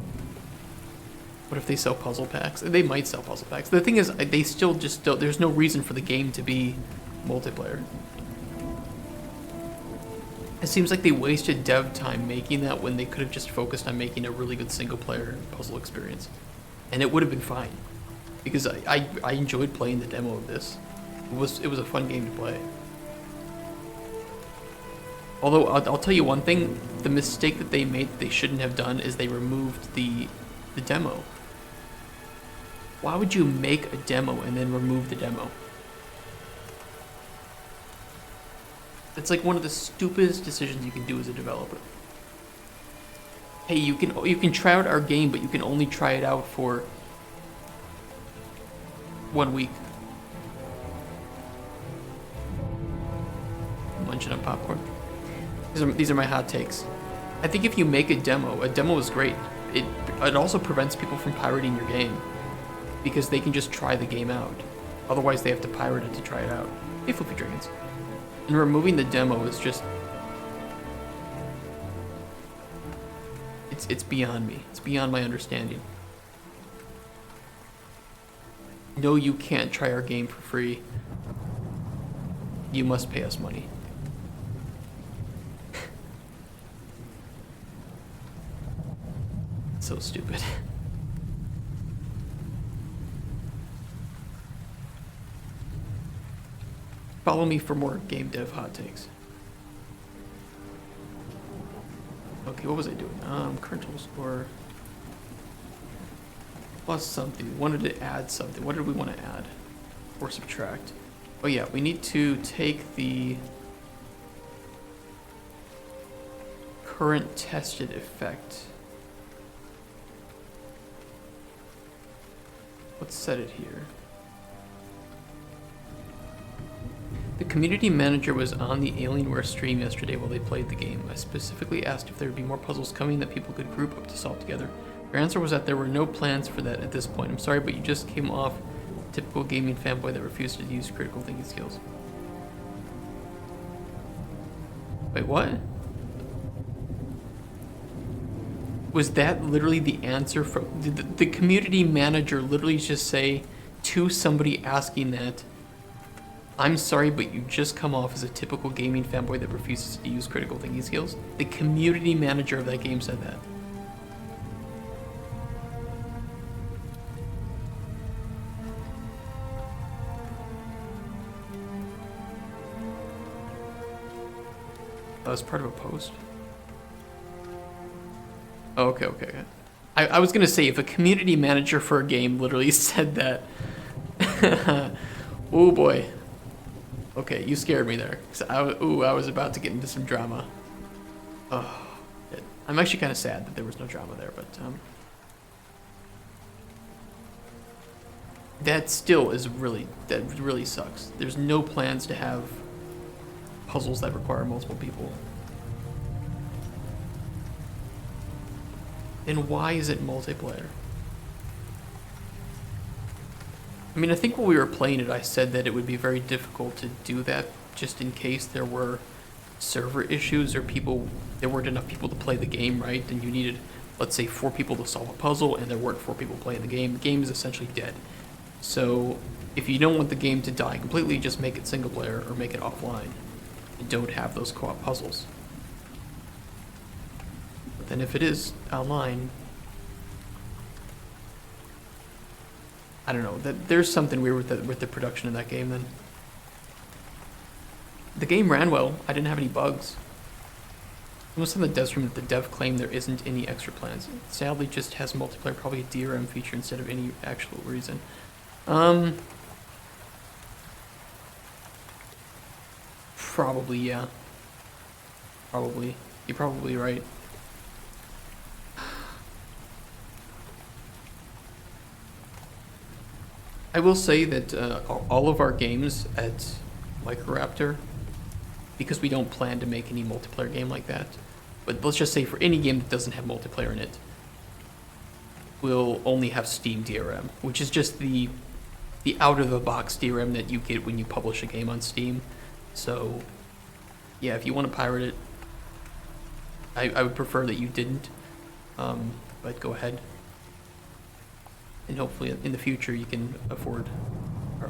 What if they sell puzzle packs? They might sell puzzle packs. The thing is, they still just don't. There's no reason for the game to be multiplayer. It seems like they wasted dev time making that when they could have just focused on making a really good single player puzzle experience, and it would have been fine. Because I enjoyed playing the demo of this. It was a fun game to play. Although I'll tell you one thing, the mistake that they made that they shouldn't have done is they removed the demo. Why would you make a demo and then remove the demo? It's like one of the stupidest decisions you can do as a developer. Hey, you can try out our game, but you can only try it out for 1 week. Munching on popcorn. These are my hot takes. I think if you make a demo is great. It also prevents people from pirating your game, because they can just try the game out. Otherwise, they have to pirate it to try it out. Hey, Flippy Dragons. And removing the demo is just... It's beyond me. It's beyond my understanding. No, you can't try our game for free. You must pay us money. So stupid. Follow me for more game dev hot takes. Okay, what was I doing? Current total score. Plus something. We wanted to add something. What did we want to add? Or subtract? Oh yeah, we need to take the current tested effect. Let's set it here. The community manager was on the Alienware stream yesterday while they played the game. I specifically asked if there would be more puzzles coming that people could group up to solve together. Your answer was that there were no plans for that at this point. I'm sorry, but you just came off typical gaming fanboy that refused to use critical thinking skills. Wait, what? Was that literally the answer from... Did the community manager literally just say to somebody asking that, I'm sorry, but you just come off as a typical gaming fanboy that refuses to use critical thinking skills? The community manager of that game said that. That was part of a post? Oh, okay. I was gonna say, if a community manager for a game literally said that... Oh boy. Okay, you scared me there. 'Cause I was about to get into some drama. Oh, I'm actually kind of sad that there was no drama there, but that still is that really sucks. There's no plans to have puzzles that require multiple people. Then why is it multiplayer? I mean, I think when we were playing it, I said that it would be very difficult to do that just in case there were server issues or there weren't enough people to play the game, right? And you needed, let's say, 4 people to solve a puzzle and there weren't 4 people playing the game is essentially dead. So if you don't want the game to die completely, just make it single player or make it offline. And don't have those co-op puzzles. But then if it is online, I don't know, there's something weird with the production of that game then. The game ran well. I didn't have any bugs. It was on the dev stream that the dev claimed there isn't any extra plans. It sadly just has multiplayer, probably a DRM feature instead of any actual reason. Probably, yeah. Probably. You're probably right. I will say that all of our games at Microraptor, because we don't plan to make any multiplayer game like that, but let's just say for any game that doesn't have multiplayer in it, we'll only have Steam DRM, which is just the out-of-the-box DRM that you get when you publish a game on Steam. So, yeah, if you want to pirate it, I would prefer that you didn't, but go ahead. And hopefully in the future you can afford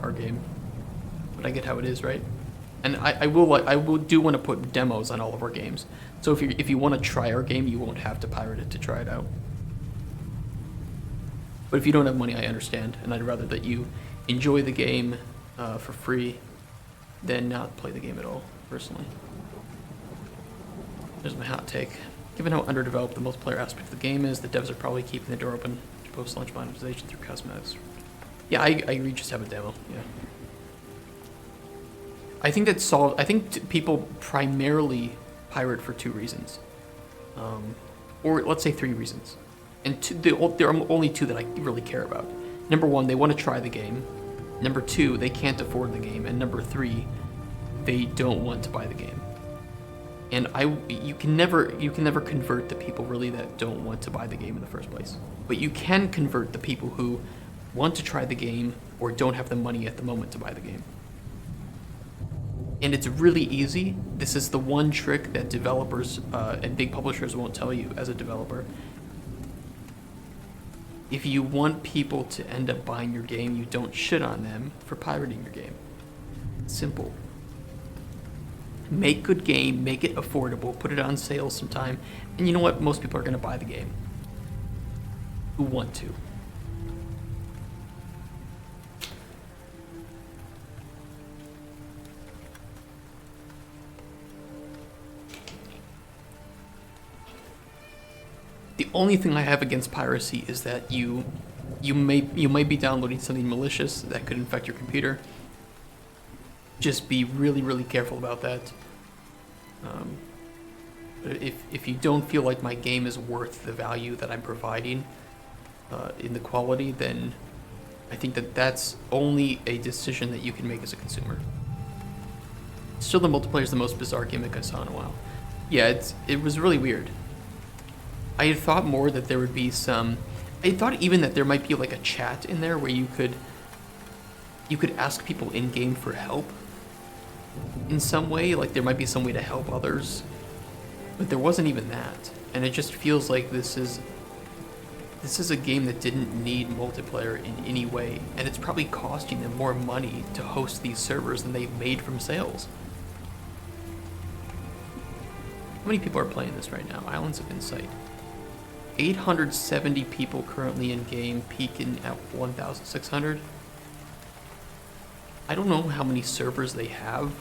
our game. But I get how it is, right? And I do want to put demos on all of our games. So if you want to try our game, you won't have to pirate it to try it out. But if you don't have money, I understand, and I'd rather that you enjoy the game for free than not play the game at all, personally. There's my hot take. Given how underdeveloped the multiplayer aspect of the game is, the devs are probably keeping the door open to post-launch monetization through cosmetics. Yeah, I agree, just have a demo, yeah. I think that's solved. I think people primarily pirate for 2 reasons. Or let's say 3 reasons. And there are only 2 that I really care about. Number 1, they want to try the game. Number 2, they can't afford the game. And number 3, they don't want to buy the game. And you can never convert the people really that don't want to buy the game in the first place. But you can convert the people who want to try the game or don't have the money at the moment to buy the game. And it's really easy. This is the one trick that developers and big publishers won't tell you as a developer. If you want people to end up buying your game, you don't shit on them for pirating your game. Simple. Make good game, make it affordable, put it on sale sometime, and you know what? Most people are going to buy the game. Who want to. The only thing I have against piracy is that you might be downloading something malicious that could infect your computer. Just be really, really careful about that. If you don't feel like my game is worth the value that I'm providing in the quality, then I think that's only a decision that you can make as a consumer. Still, the multiplayer is the most bizarre gimmick I saw in a while. Yeah, it was really weird. I had thought more that there would be some I thought even that there might be like a chat in there where you could ask people in game for help in some way, like there might be some way to help others, but there wasn't even that, and it just feels like this is a game that didn't need multiplayer in any way, and it's probably costing them more money to host these servers than they've made from sales. How many people are playing this right now? Islands of Insight. 870 people currently in game, peaking at 1,600. I don't know how many servers they have,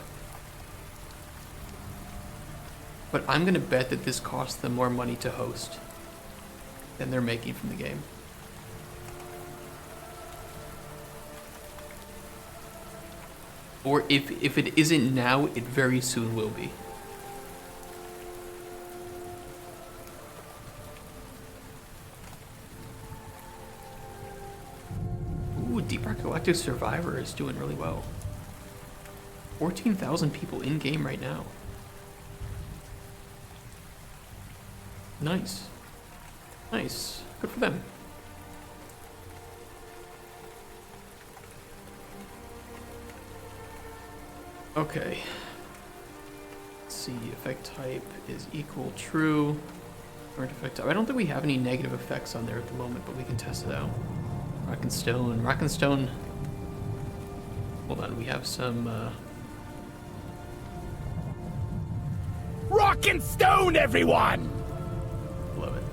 but I'm gonna bet that this costs them more money to host than they're making from the game. Or if it isn't now, it very soon will be. Ooh, Deep Rock Galactic Survivors is doing really well. 14,000 people in game right now. Nice. Nice. Good for them. Okay. Let's see. Effect type is equal true. Current effect type. I don't think we have any negative effects on there at the moment, but we can test it out. Rock and stone. Rock and stone. Hold on. We have some. Rock and stone, everyone! Love it.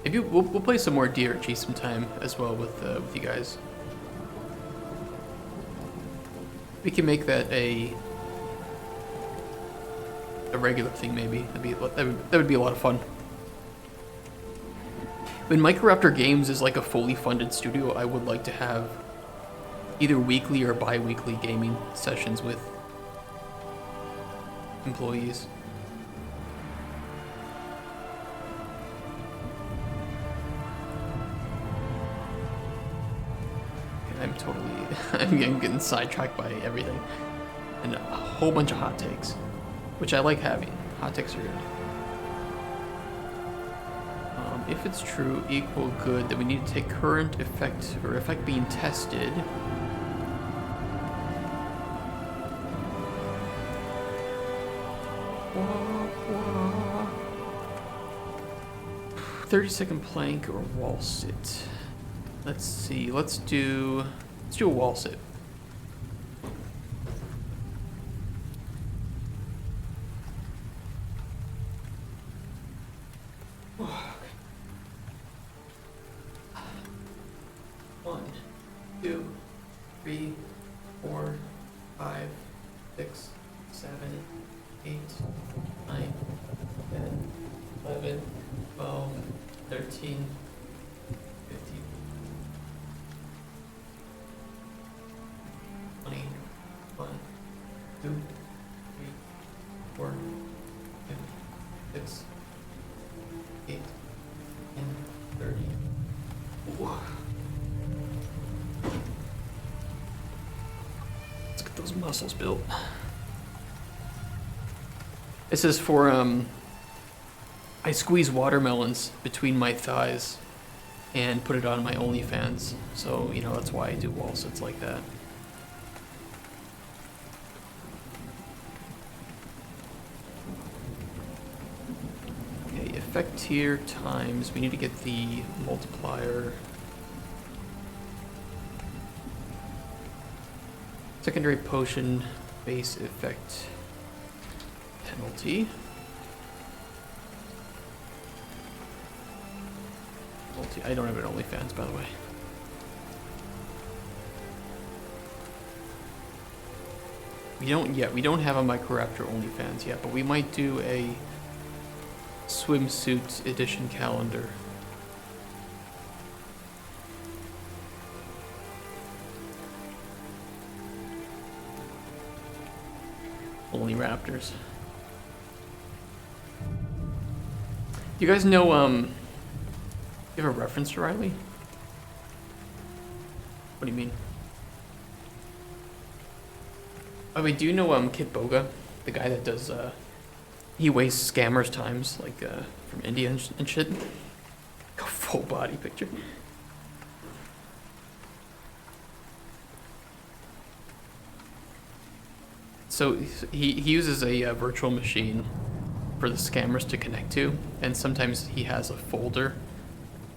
Maybe we'll play some more DRG sometime as well with you guys. We can make that a regular thing, maybe. That would be a lot of fun. When Microraptor Games is like a fully funded studio, I would like to have either weekly or bi-weekly gaming sessions with employees. I'm getting sidetracked by everything. And a whole bunch of hot takes, which I like having. Hot takes are good. If it's true, equal good, then we need to take current effect, or effect being tested. Wah, wah. 30-second plank or wall sit. Let's see. Let's do a wall sit. One, two, three, 4, 5, 6, 7, 8, 9, 10, 11, 12, 13, 15, 20, 1, 2, 3, 4, 5, 6, 8, 10, 30. Whoa. Let's get those muscles built. This is for, I squeeze watermelons between my thighs and put it on my OnlyFans. So, you know, that's why I do wall sits like that. Okay, effect tier times, we need to get the multiplier. Secondary potion, base effect, penalty. I don't have an OnlyFans, by the way. We don't have a Microraptor OnlyFans yet, but we might do a swimsuit edition calendar. Only Raptors. You guys know, you have a reference to Riley? What do you mean? Oh, wait, do you know Kit Boga? The guy that does He wastes scammers' times, like from India and shit. A full body picture. So he uses a virtual machine for the scammers to connect to, and sometimes he has a folder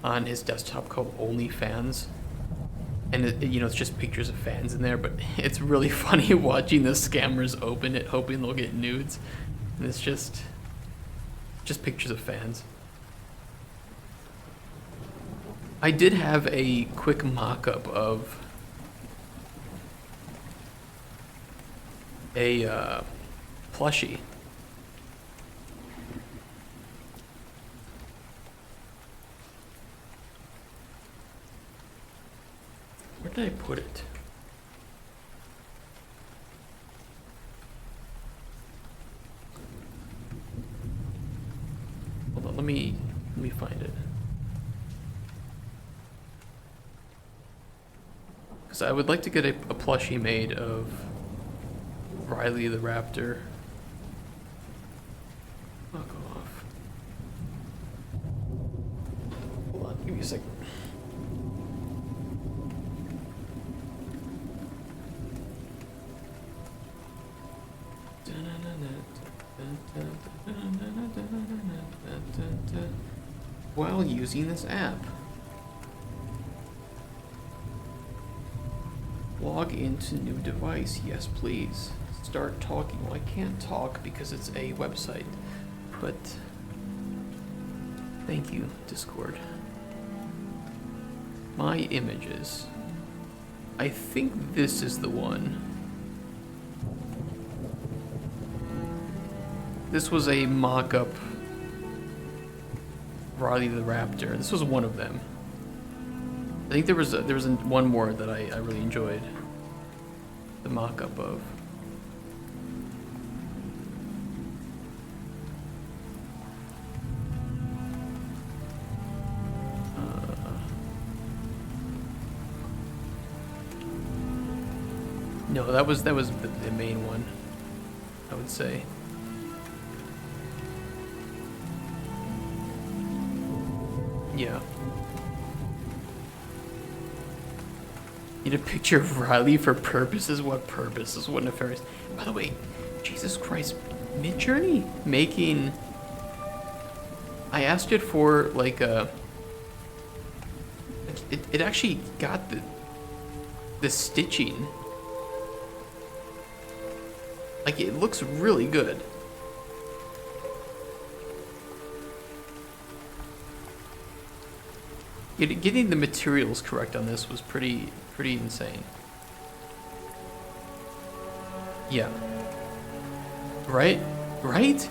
on his desktop called OnlyFans, and it's just pictures of fans in there. But it's really funny watching the scammers open it, hoping they'll get nudes, and it's just pictures of fans. I did have a quick mock-up of a plushie. Where did I put it? Hold on, let me find it. Because I would like to get a plushie made of Riley the Raptor. I'll go off. Hold on, give me a second. While using this app, log into new device. Yes, please. Start talking. Well, I can't talk because it's a website, but thank you, Discord. My images. I think this is the one. This was a mock-up Riley the Raptor. This was one of them. I think there was one more that I really enjoyed the mock-up of. No, that was the main one, I would say. Yeah. Need a picture of Riley for purposes? What purposes? What nefarious? By the way, Jesus Christ, Midjourney making. I asked it for like a. It actually got the stitching. Like, it looks really good. Getting the materials correct on this was pretty insane. Yeah. Right? Right?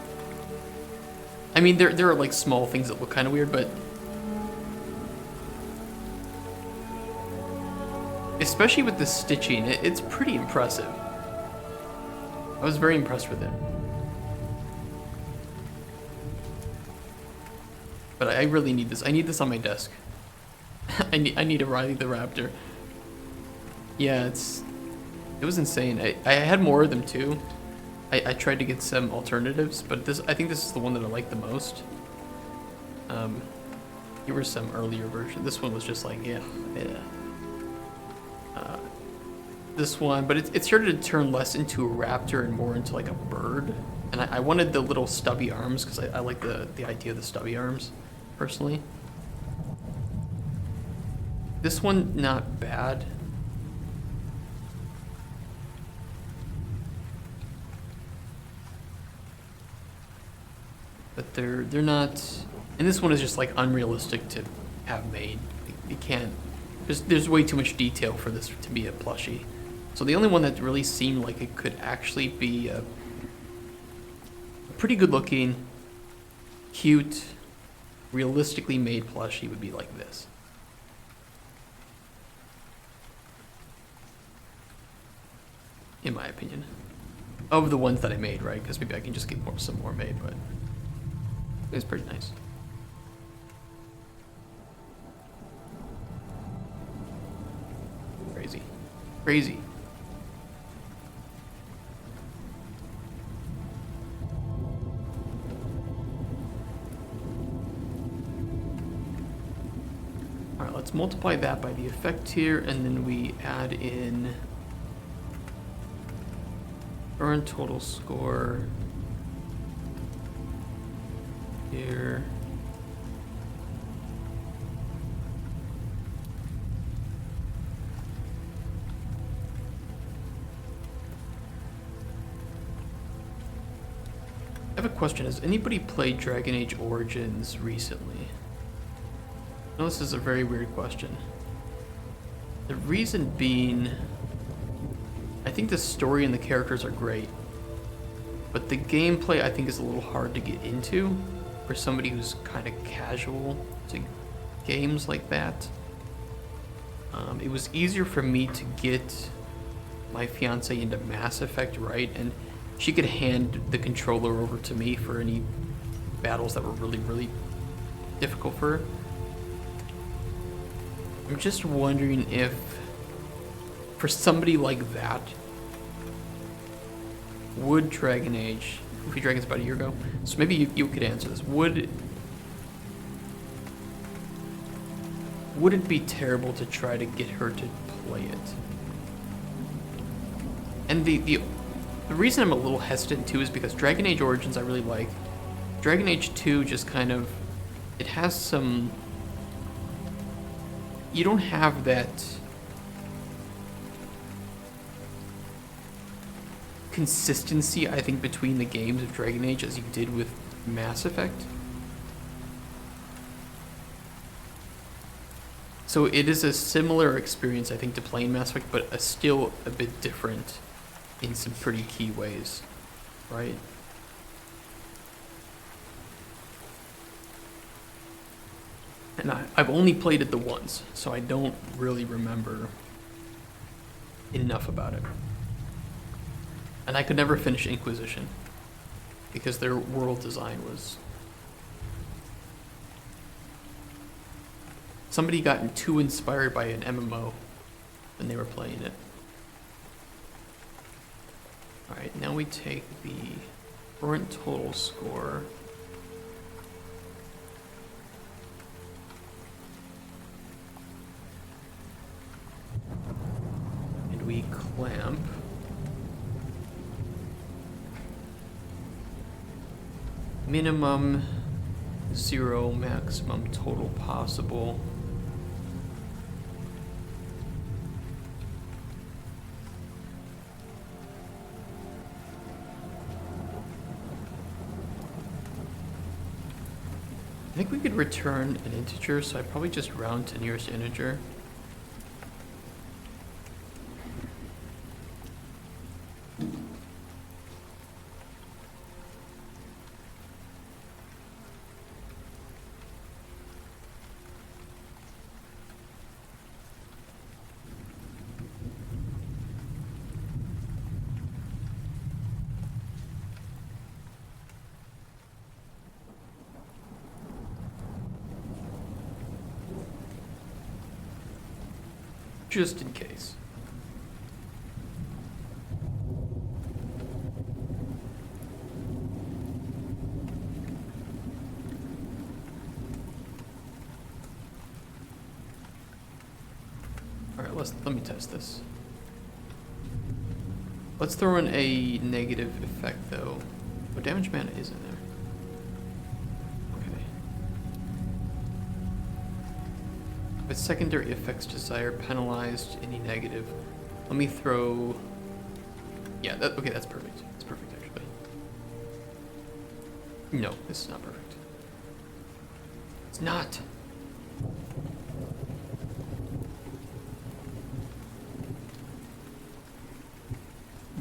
I mean, there are like small things that look kind of weird, but especially with the stitching, it's pretty impressive. I was very impressed with it. But I really need this. I need this on my desk. I need a Riley the Raptor. Yeah, it was insane. I had more of them too. I tried to get some alternatives, but I think this is the one that I like the most. Here were some earlier versions. This one was just like, yeah. This one, but it started to turn less into a raptor and more into like a bird. And I wanted the little stubby arms because I like the idea of the stubby arms, personally. This one, not bad. But they're not, and this one is just like unrealistic to have made. You can't, there's way too much detail for this to be a plushie. So the only one that really seemed like it could actually be a pretty good looking, cute, realistically made plushie would be like this. In my opinion. Of the ones that I made, right? Because maybe I can just get some more made, but it's pretty nice. Crazy. Crazy. let's multiply that by the effect here, and then we add in earn total score here. I have a question. Has anybody played Dragon Age Origins recently? I know this is a very weird question. The reason being, I think the story and the characters are great, but the gameplay I think is a little hard to get into for somebody who's kind of casual to games like that. It was easier for me to get my fiance into Mass Effect, right? And she could hand the controller over to me for any battles that were really, really difficult for her. I'm just wondering if, for somebody like that, would Dragon Age, Goofy Dragon's about a year ago, so maybe you could answer this. Would it be terrible to try to get her to play it? And the reason I'm a little hesitant too is because Dragon Age Origins I really like. Dragon Age 2 just kind of, it has some, you don't have that consistency, I think, between the games of Dragon Age as you did with Mass Effect. So it is a similar experience, I think, to playing Mass Effect, but still a bit different in some pretty key ways, right? And I've only played it the once, so I don't really remember enough about it. And I could never finish Inquisition because their world design was... Somebody got too inspired by an MMO when they were playing it. Alright, now we take the current total score. And we clamp. Minimum 0, maximum total possible. I think we could return an integer, so I'd probably just round to nearest integer. Just in case. All right, let me test this. Let's throw in a negative effect though. What damage mana is in there? With secondary effects desired, penalized, any negative. Let me throw... Yeah, okay, that's perfect. That's perfect, actually. No, this is not perfect. It's not!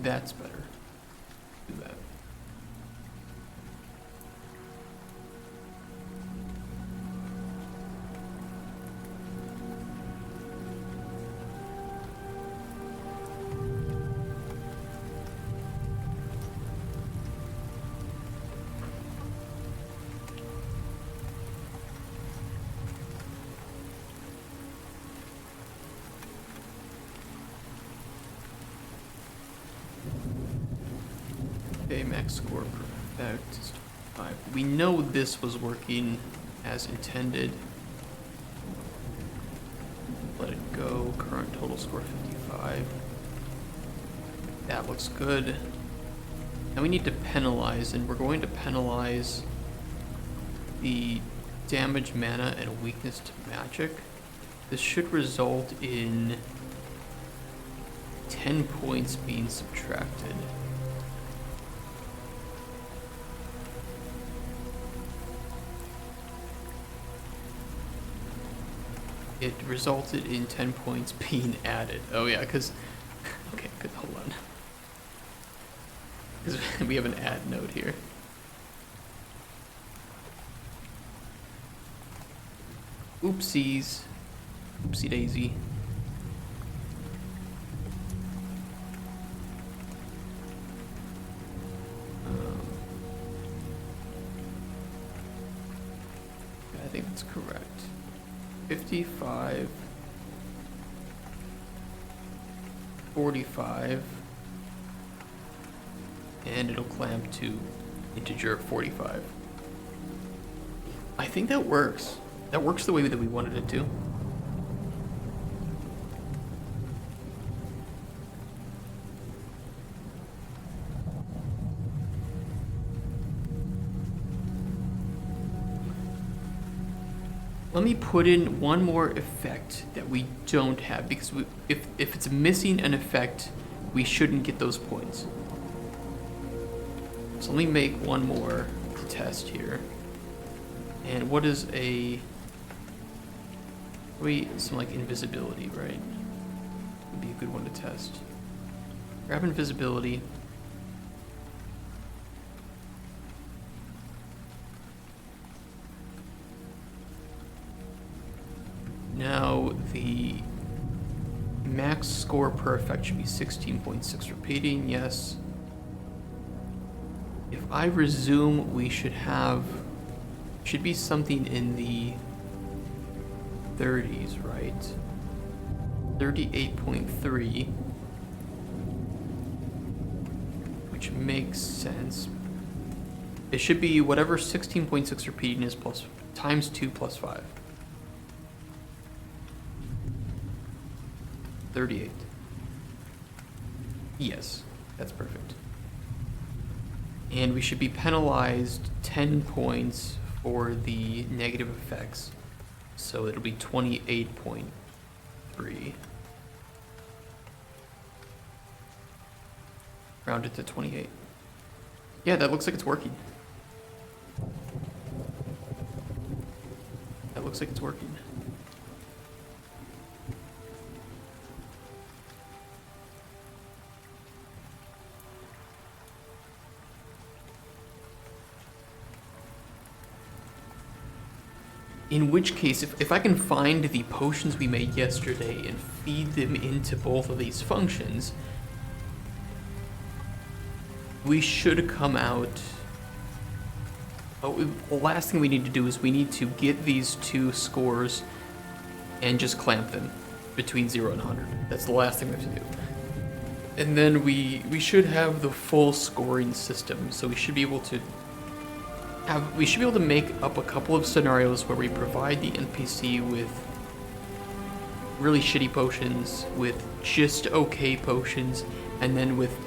That's better. Do that. Okay, max score per effect is 5. We know this was working as intended. current total score 55. That looks good. Now we need to penalize, and we're going to penalize the damage, mana, and weakness to magic. This should result in 10 points being subtracted. It resulted in 10 points being added. Oh yeah, because... Okay, good, hold on. Because we have an add note here. Oopsies. Oopsie daisy. I think that's correct. 55, 45, and it'll clamp to integer 45. I think that works. That works the way that we wanted it to. Let me put in one more effect that we don't have, because if it's missing an effect, we shouldn't get those points. So let me make one more test here. And what is a... some like invisibility, right? Would be a good one to test. Grab invisibility. Now, the max score per effect should be 16.6 repeating, yes. If I resume, we should be something in the 30s, right? 38.3, which makes sense. It should be whatever 16.6 repeating is times 2 plus 5. 38. Yes, that's perfect. And we should be penalized 10 points for the negative effects. So it'll be 28.3. Round it to 28. Yeah, that looks like it's working. That looks like it's working. In which case, if I can find the potions we made yesterday and feed them into both of these functions, we should come out... the last thing we need to do is we need to get these two scores and just clamp them between 0 and 100. That's the last thing we have to do. And then we should have the full scoring system, so we should be able to make up a couple of scenarios where we provide the NPC with really shitty potions, with just okay potions, and then with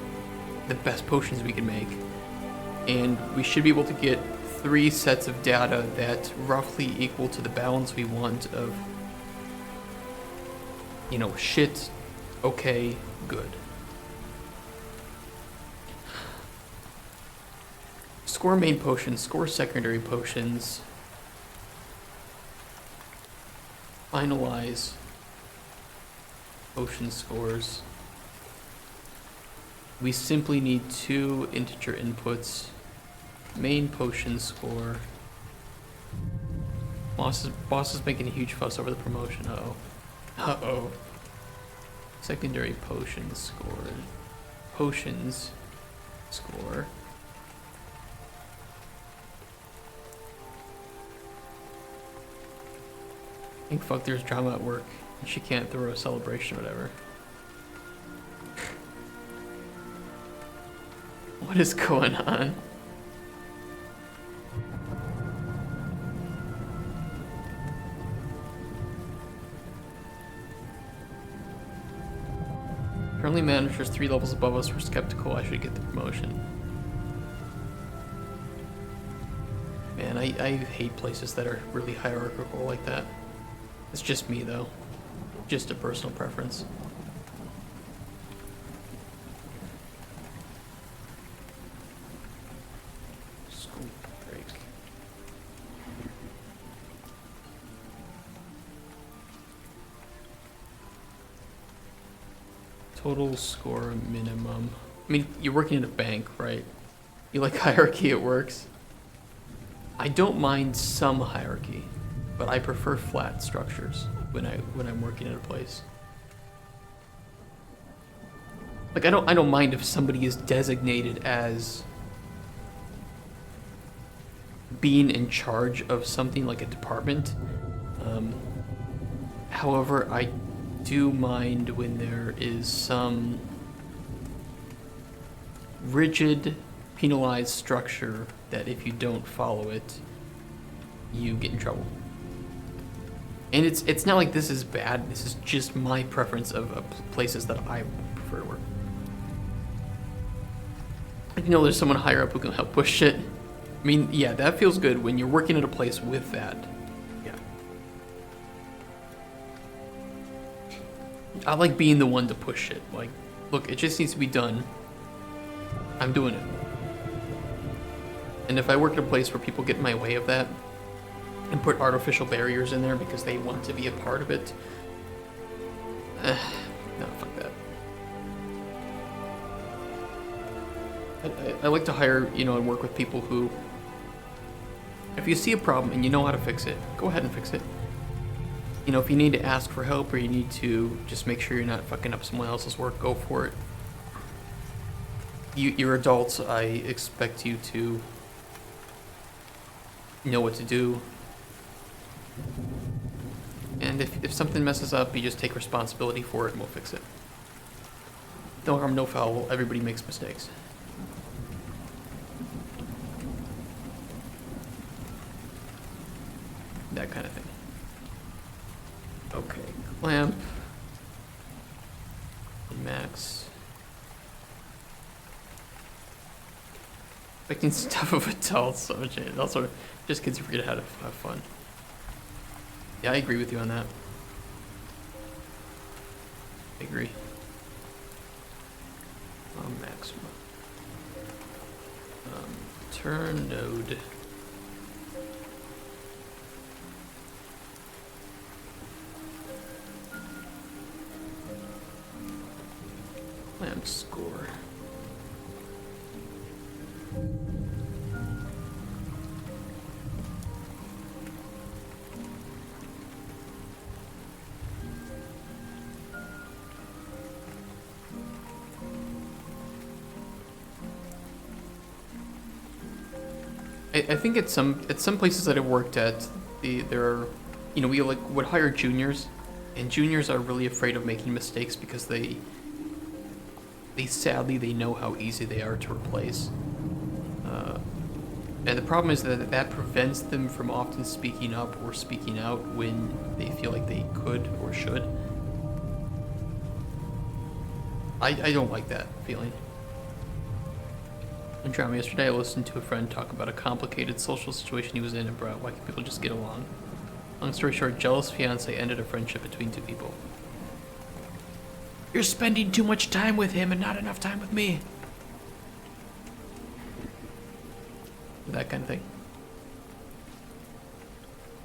the best potions we can make. And we should be able to get 3 sets of data that roughly equal to the balance we want of, shit, okay, good. Score main potions, score secondary potions, finalize potion scores. We simply need 2 integer inputs, main potion score. Boss is making a huge fuss over the promotion, uh-oh. Uh-oh. Secondary potion score, potions score. I think fuck there's drama at work. She can't throw a celebration or whatever. What is going on? Apparently managers 3 levels above us were skeptical I should get the promotion. Man, I hate places that are really hierarchical like that. It's just me though. Just a personal preference. School break. Total score minimum. I mean, you're working in a bank, right? You like hierarchy, it works. I don't mind some hierarchy, but I prefer flat structures when I'm working at a place. Like I don't mind if somebody is designated as being in charge of something like a department. However, I do mind when there is some rigid, penalized structure that if you don't follow it, you get in trouble. And it's not like this is bad. This is just my preference of places that I prefer to work. You know, there's someone higher up who can help push shit. I mean, yeah, that feels good when you're working at a place with that. Yeah. I like being the one to push it. Like, look, it just needs to be done. I'm doing it. And if I work at a place where people get in my way of that and put artificial barriers in there because they want to be a part of it, no, fuck that. I like to hire, you know, and work with people who, if you see a problem and you know how to fix it, go ahead and fix it. You know, if you need to ask for help or you need to just make sure you're not fucking up someone else's work, go for it. You're adults, I expect you to know what to do. And if something messes up, you just take responsibility for it and we'll fix it. No harm, no foul, everybody makes mistakes. That kind of thing. Okay, clamp. Max. Expecting stuff of adults, so much. Also, just kids who forget how to have fun. Yeah, I agree with you on that. I agree. Maximum. Turn node. Lamp score. I think at some places that I've worked at, there are, you know, we would hire juniors, and juniors are really afraid of making mistakes because they sadly know how easy they are to replace. And the problem is that prevents them from often speaking up or speaking out when they feel like they could or should. I don't like that feeling. In drama yesterday, I listened to a friend talk about a complicated social situation he was in and brought why can't people just get along. Long story short, jealous fiance ended a friendship between two people. You're spending too much time with him and not enough time with me. That kind of thing.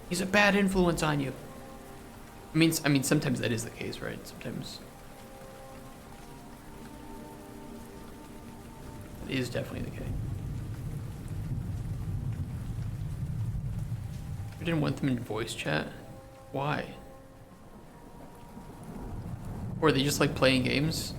He's a bad influence on you. I mean, sometimes that is the case, right? Sometimes it is definitely the case. I didn't want them in voice chat. Why? Or are they just like playing games?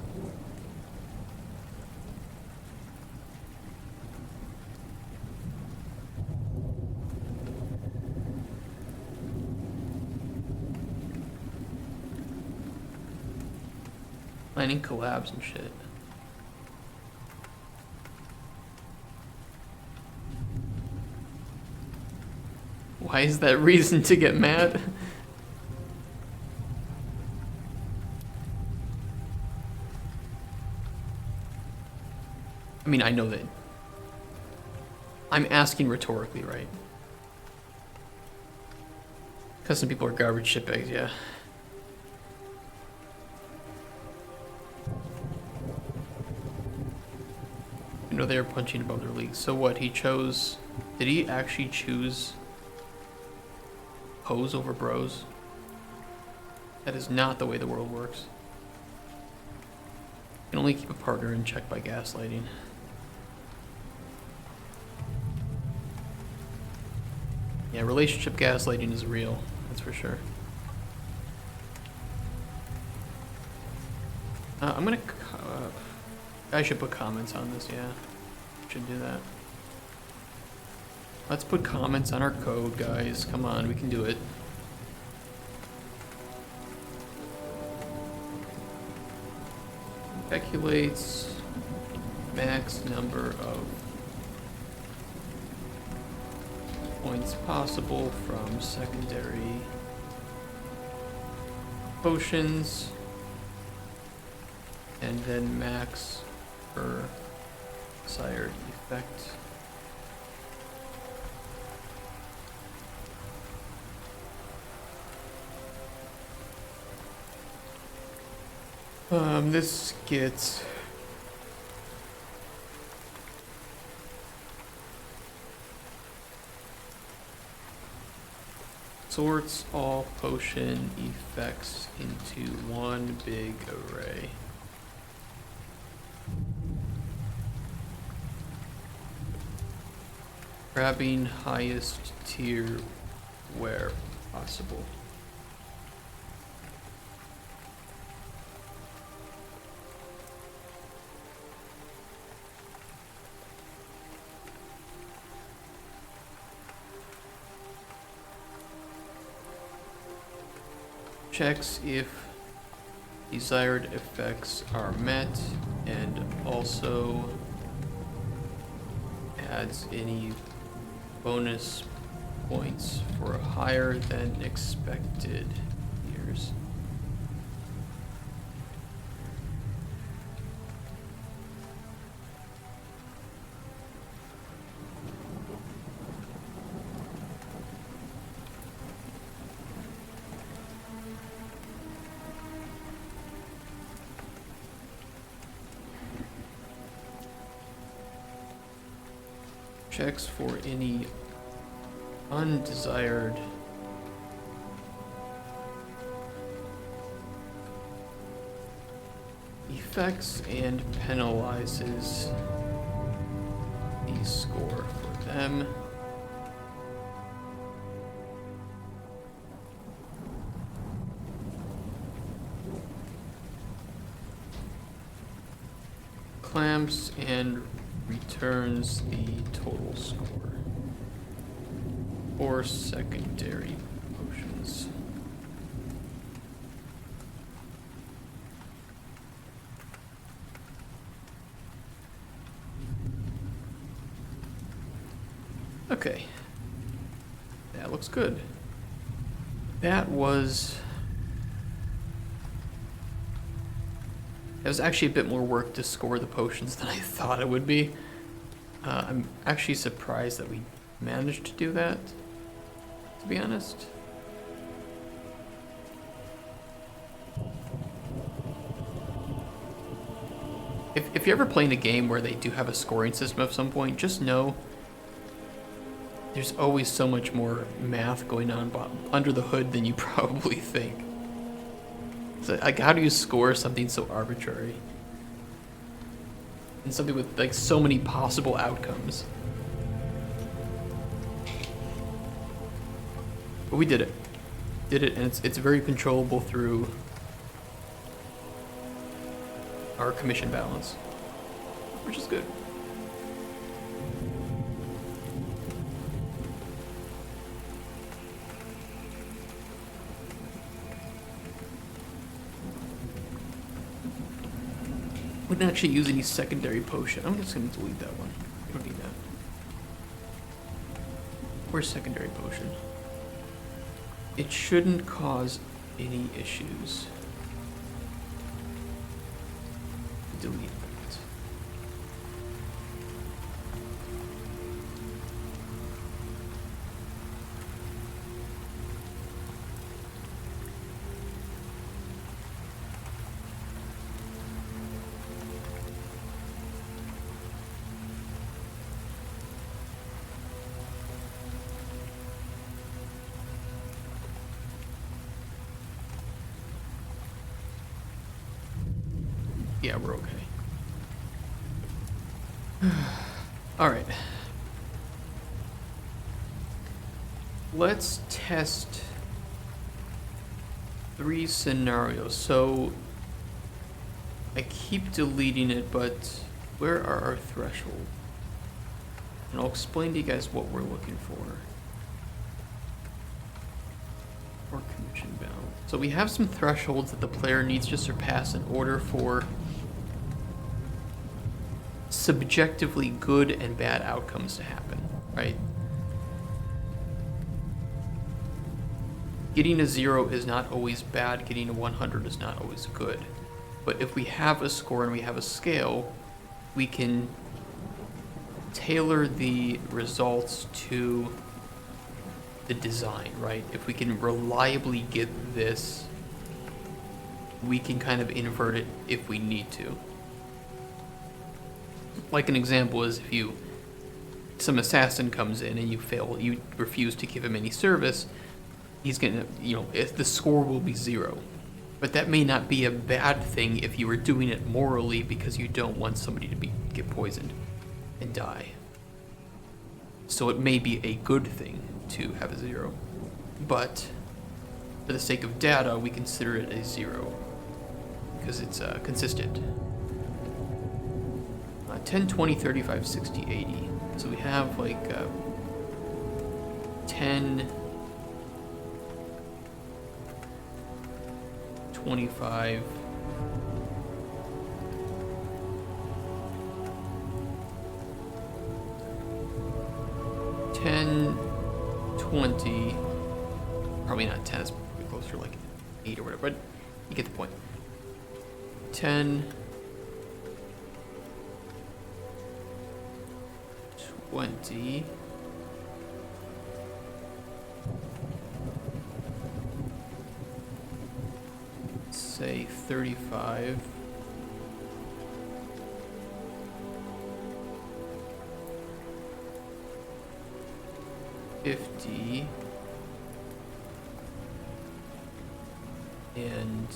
Planning collabs and shit. Why is that reason to get mad? I mean, I know that. I'm asking rhetorically, right? Because some people are garbage shitbags, yeah. I know they are punching above their league. So what, he chose... Did he actually choose hoes over bros? That is not the way the world works. You can only keep a partner in check by gaslighting. Yeah, relationship gaslighting is real, that's for sure. I'm gonna... I should put comments on this, yeah. Should do that. Let's put comments on our code, guys. Come on, we can do it. Calculates max number of points possible from secondary potions, and then max per desired effect. This gets sorts all potion effects into one big array. Grabbing highest tier where possible. Checks if desired effects are met, and also adds any bonus points for higher than expected years. Checks for any undesired effects and penalizes the score for them. Clamps and returns the total score or secondary potions. Okay, that looks good. That was actually a bit more work to score the potions than I thought it would be. I'm actually surprised that we managed to do that, to be honest. If you're ever playing a game where they do have a scoring system at some point, just know there's always so much more math going on under the hood than you probably think. So, like, how do you score something so arbitrary? And something with, like, so many possible outcomes. But we did it. And it's very controllable through our commission balance, which is good. We didn't actually use any secondary potion. I'm just gonna delete that one. We don't need that. Where's secondary potion? It shouldn't cause any issues. Delete that. Yeah, we're okay. All right. Let's test 3 scenarios. So I keep deleting it, but where are our thresholds? And I'll explain to you guys what we're looking for. Or connection bound. So we have some thresholds that the player needs to surpass in order for subjectively good and bad outcomes to happen, right? Getting a 0 is not always bad, getting a 100 is not always good. But if we have a score and we have a scale, we can tailor the results to the design, right? If we can reliably get this, we can kind of invert it if we need to. Like an example is if some assassin comes in and you refuse to give him any service, he's gonna, the score will be 0. But that may not be a bad thing if you were doing it morally because you don't want somebody to get poisoned and die. So it may be a good thing to have a 0. But for the sake of data, we consider it a 0 because it's consistent. 10, 20, 35, 60, 80. So we have like 10, 25, 10, 20, probably not 10, it's probably closer to like 8 or whatever, but you get the point. 10, 20, say 35, 50, and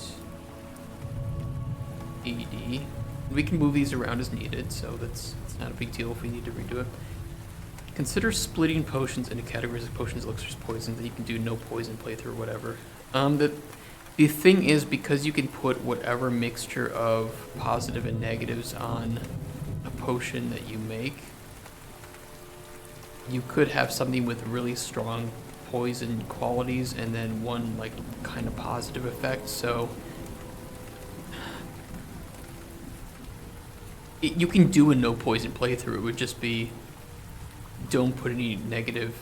80. We can move these around as needed, so it's not a big deal if we need to redo it. Consider splitting potions into categories of potions, elixirs, poisons, that you can do no poison playthrough or whatever. The thing is, because you can put whatever mixture of positive and negatives on a potion that you make, you could have something with really strong poison qualities and then one like kind of positive effect. So you can do a no poison playthrough. It would just be don't put any negative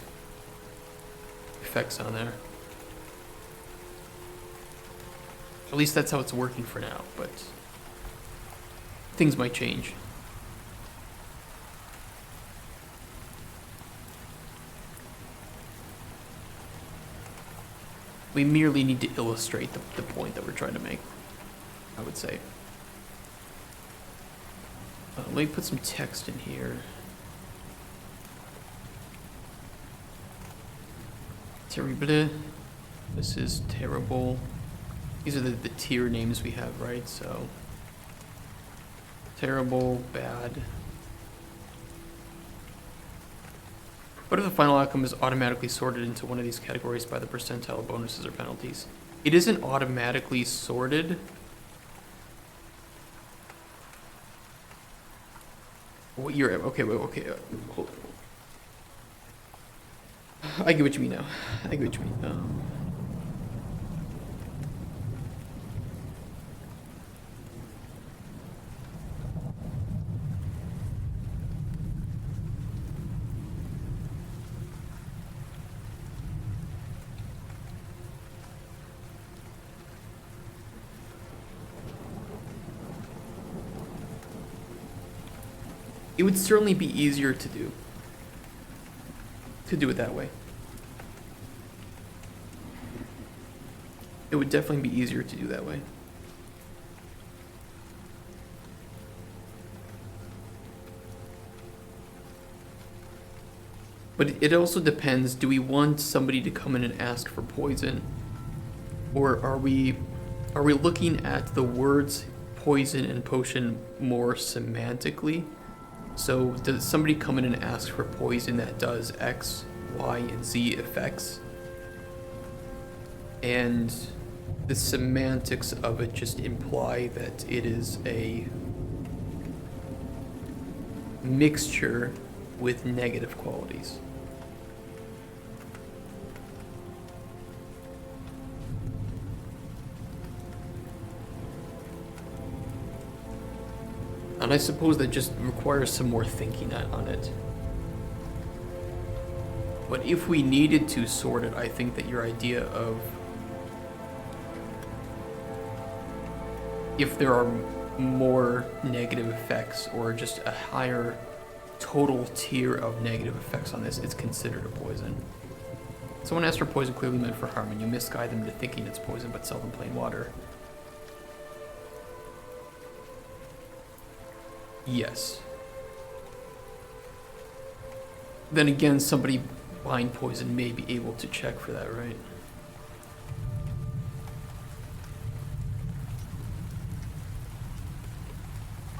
effects on there. At least that's how it's working for now, but things might change. We merely need to illustrate the point that we're trying to make, I would say. Let me put some text in here. Terrible. This is terrible. These are the tier names we have, right? So, terrible, bad. What if the final outcome is automatically sorted into one of these categories by the percentile bonuses or penalties? It isn't automatically sorted. What you're okay? Hold on. I get what you mean now. I get what you mean now. It would certainly be easier to do it that way. It would definitely be easier to do that way. But it also depends, do we want somebody to come in and ask for poison? Or are we looking at the words poison and potion more semantically. So does somebody come in and ask for poison that does X, Y, and Z effects? And the semantics of it just imply that it is a mixture with negative qualities. And I suppose that just requires some more thinking on it. But if we needed to sort it, I think that your idea of if there are more negative effects or just a higher total tier of negative effects on this, it's considered a poison. Someone asked for poison clearly meant for harm, and you misguide them into thinking it's poison but sell them plain water. Yes. Then again, somebody buying poison may be able to check for that, right?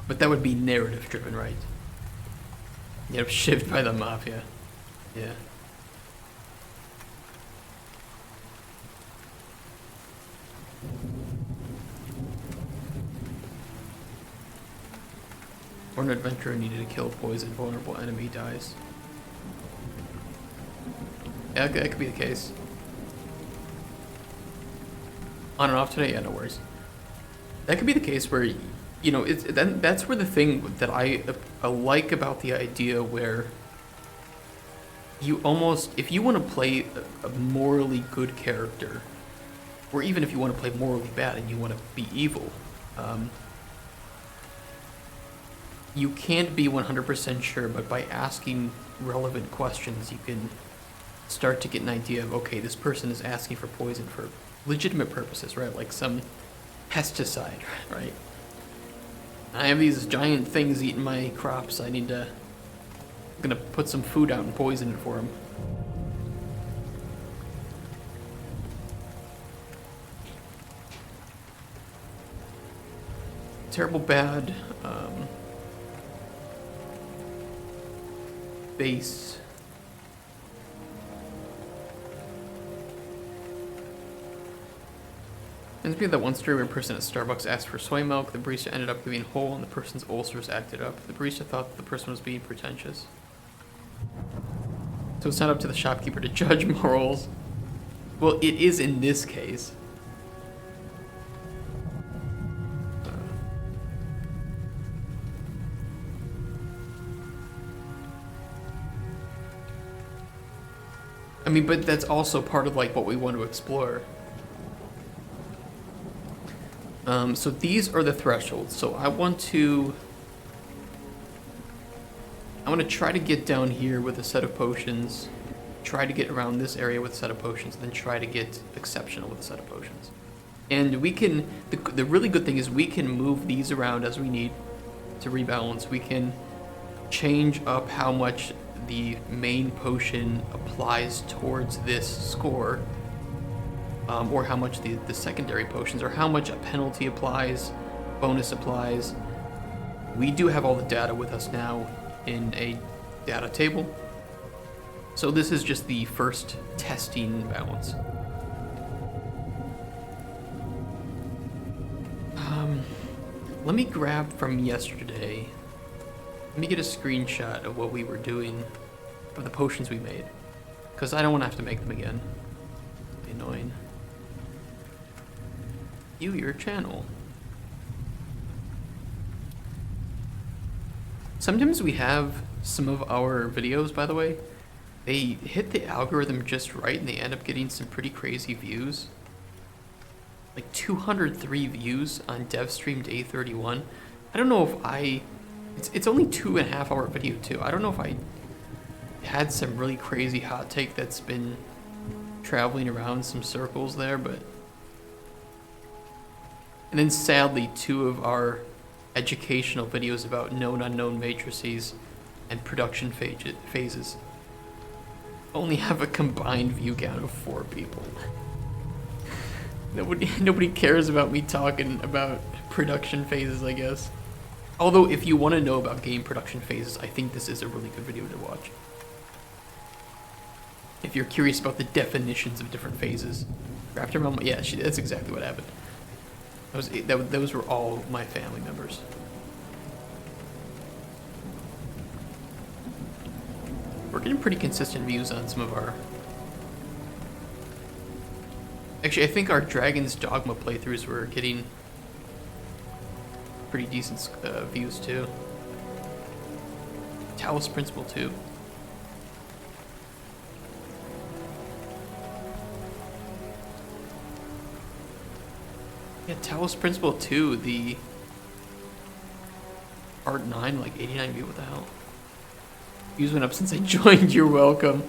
But that would be narrative driven, right? Yep, shivved by the mafia. Yeah. Or an adventurer needed to kill a poison, vulnerable enemy dies. Yeah, that could be the case. On and off today? Yeah, no worries. That could be the case where, you know, that's where the thing that I like about the idea where you almost, if you want to play a morally good character, or even if you want to play morally bad and you want to be evil, you can't be 100% sure, but by asking relevant questions, you can start to get an idea of, okay, this person is asking for poison for legitimate purposes, right? Like some pesticide, right? I have these giant things eating my crops. I'm gonna put some food out and poison it for them. Terrible bad, base. It must be that one story where a person at Starbucks asked for soy milk, the barista ended up giving whole, and the person's ulcers acted up. The barista thought that the person was being pretentious. So it's not up to the shopkeeper to judge morals. Well, it is in this case. I mean, but that's also part of like what we want to explore. So these are the thresholds. So I want to try to get down here with a set of potions, try to get around this area with a set of potions, and then try to get exceptional with a set of potions. And we can, the really good thing is we can move these around as we need to rebalance. We can change up how much the main potion applies towards this score, or how much the secondary potions, or how much a penalty applies, bonus applies. We do have all the data with us now in a data table. So this is just the first testing balance. Let me grab from yesterday. Let me get a screenshot of what we were doing, of the potions we made, because I don't want to have to make them again. Be annoying. View your channel. Sometimes we have some of our videos, by the way, they hit the algorithm just right and they end up getting some pretty crazy views. Like 203 views on DevStream Day 31. I don't know if it's only 2.5 hour video too. I don't know if I had some really crazy hot take that's been traveling around some circles there, but. And then sadly, 2 of our educational videos about known unknown matrices and production phases only have a combined view count of 4 people. Nobody cares about me talking about production phases, I guess. Although, if you want to know about game production phases, I think this is a really good video to watch. If you're curious about the definitions of different phases. Raptor Mom, yeah, that's exactly what happened. Those were all my family members. We're getting pretty consistent views on some of our... Actually, I think our Dragon's Dogma playthroughs were getting pretty decent views too. Talos Principle 2. Yeah, Talos Principle 2, the Art 9, like 89 view, what the hell? Views went up since I joined, you're welcome.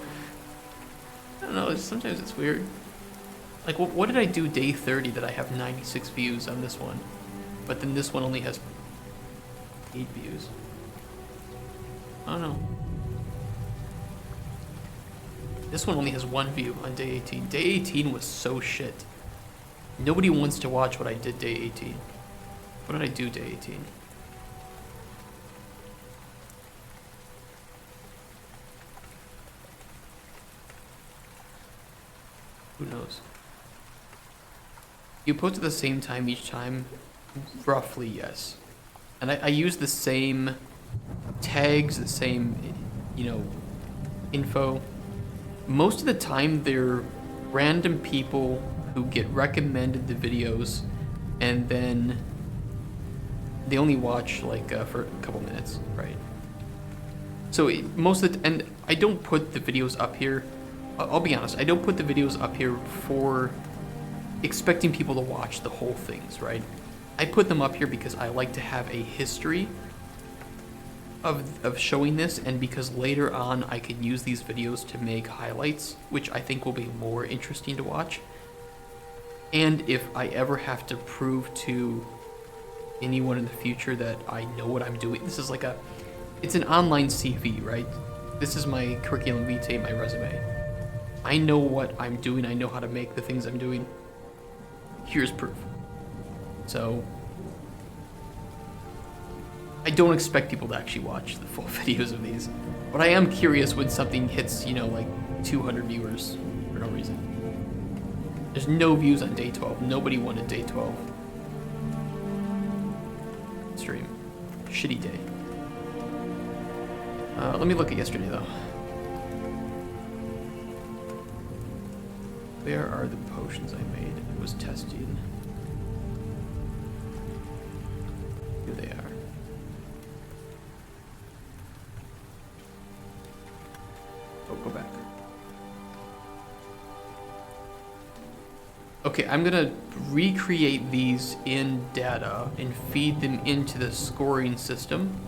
I don't know, sometimes it's weird. Like, what did I do day 30 that I have 96 views on this one? But then this one only has 8 views. I don't know. This one only has 1 view on day 18. Day 18 was so shit. Nobody wants to watch what I did day 18. What did I do day 18? Who knows? You post at the same time each time? Roughly, yes. And I use the same tags, the same, you know, info. Most of the time, they're random people who get recommended the videos, and then they only watch like for a couple minutes, right? So most of the and I don't put the videos up here. I'll be honest, I don't put the videos up here for expecting people to watch the whole things, right? I put them up here because I like to have a history of showing this, and because later on I can use these videos to make highlights, which I think will be more interesting to watch. And if I ever have to prove to anyone in the future that I know what I'm doing, this is like it's an online CV, right? This is my curriculum vitae, my resume. I know what I'm doing, I know how to make the things I'm doing. Here's proof. So, I don't expect people to actually watch the full videos of these, but I am curious when something hits, you know, like 200 viewers for no reason. There's no views on day 12. Nobody wanted day 12. Stream. Shitty day. Let me look at yesterday, though. Where are the potions I made? It was testing. Here they are. Oh, go back. Okay, I'm gonna recreate these in data and feed them into the scoring system.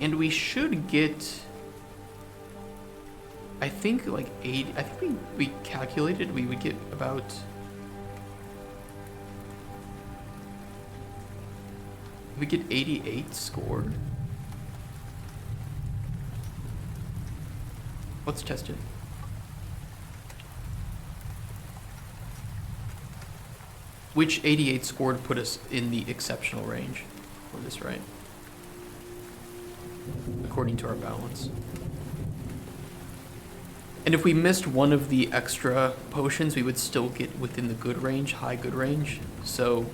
And we should get, I think like 80, I think we calculated we would get about, we get 88 scored. Let's test it. Which 88 scored put us in the exceptional range for this, right? According to our balance. And if we missed one of the extra potions, we would still get within the good range, high good range. So,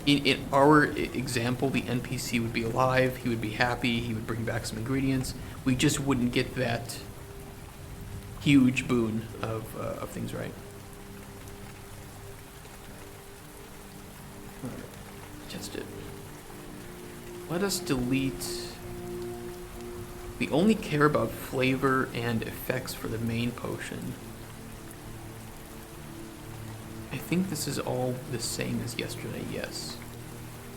in our example, the NPC would be alive, he would be happy, he would bring back some ingredients. We just wouldn't get that huge boon of things, right? Test it. Let us delete. We only care about flavor and effects for the main potion. I think this is all the same as yesterday, yes.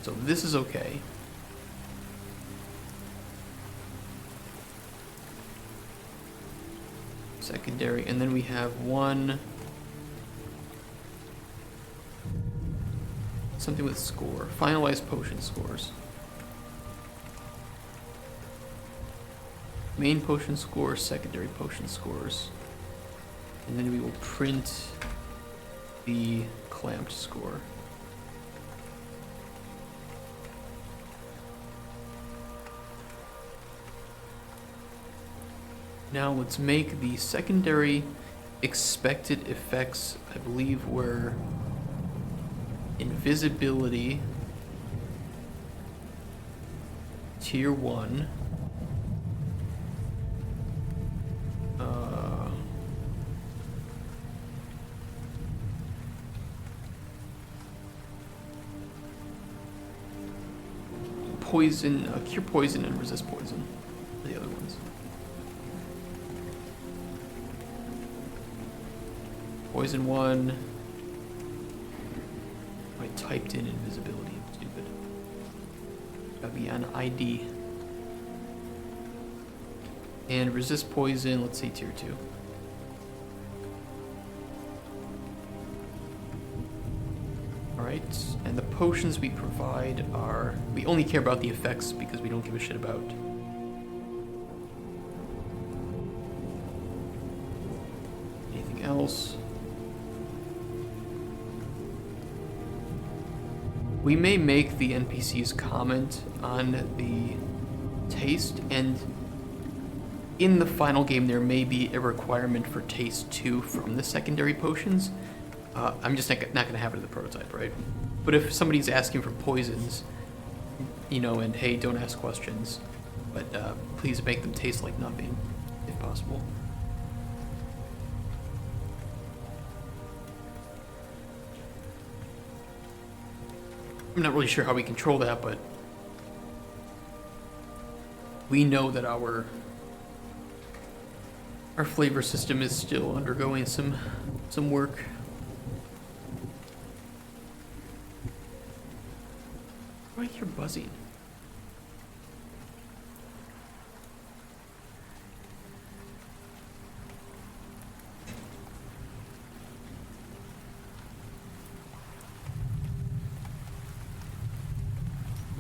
So this is okay. Secondary, and then we have one. Something with score. Finalized potion scores. Main potion scores, secondary potion scores. And then we will print the clamped score. Now let's make the secondary expected effects, I believe were invisibility, tier 1, poison, cure poison and resist poison, the other ones. Poison 1. I typed in invisibility. I'm stupid. Gotta be on ID. And resist poison, let's say tier 2. Alright, and the potions we provide are... We only care about the effects because we don't give a shit about... anything else. We may make the NPCs comment on the taste, and in the final game there may be a requirement for taste 2 from the secondary potions. I'm just not going to have it in the prototype, right? But if somebody's asking for poisons, you know, and hey, don't ask questions, but please make them taste like nothing, if possible. I'm not really sure how we control that, but we know that our flavor system is still undergoing some work. Why do I hear buzzing?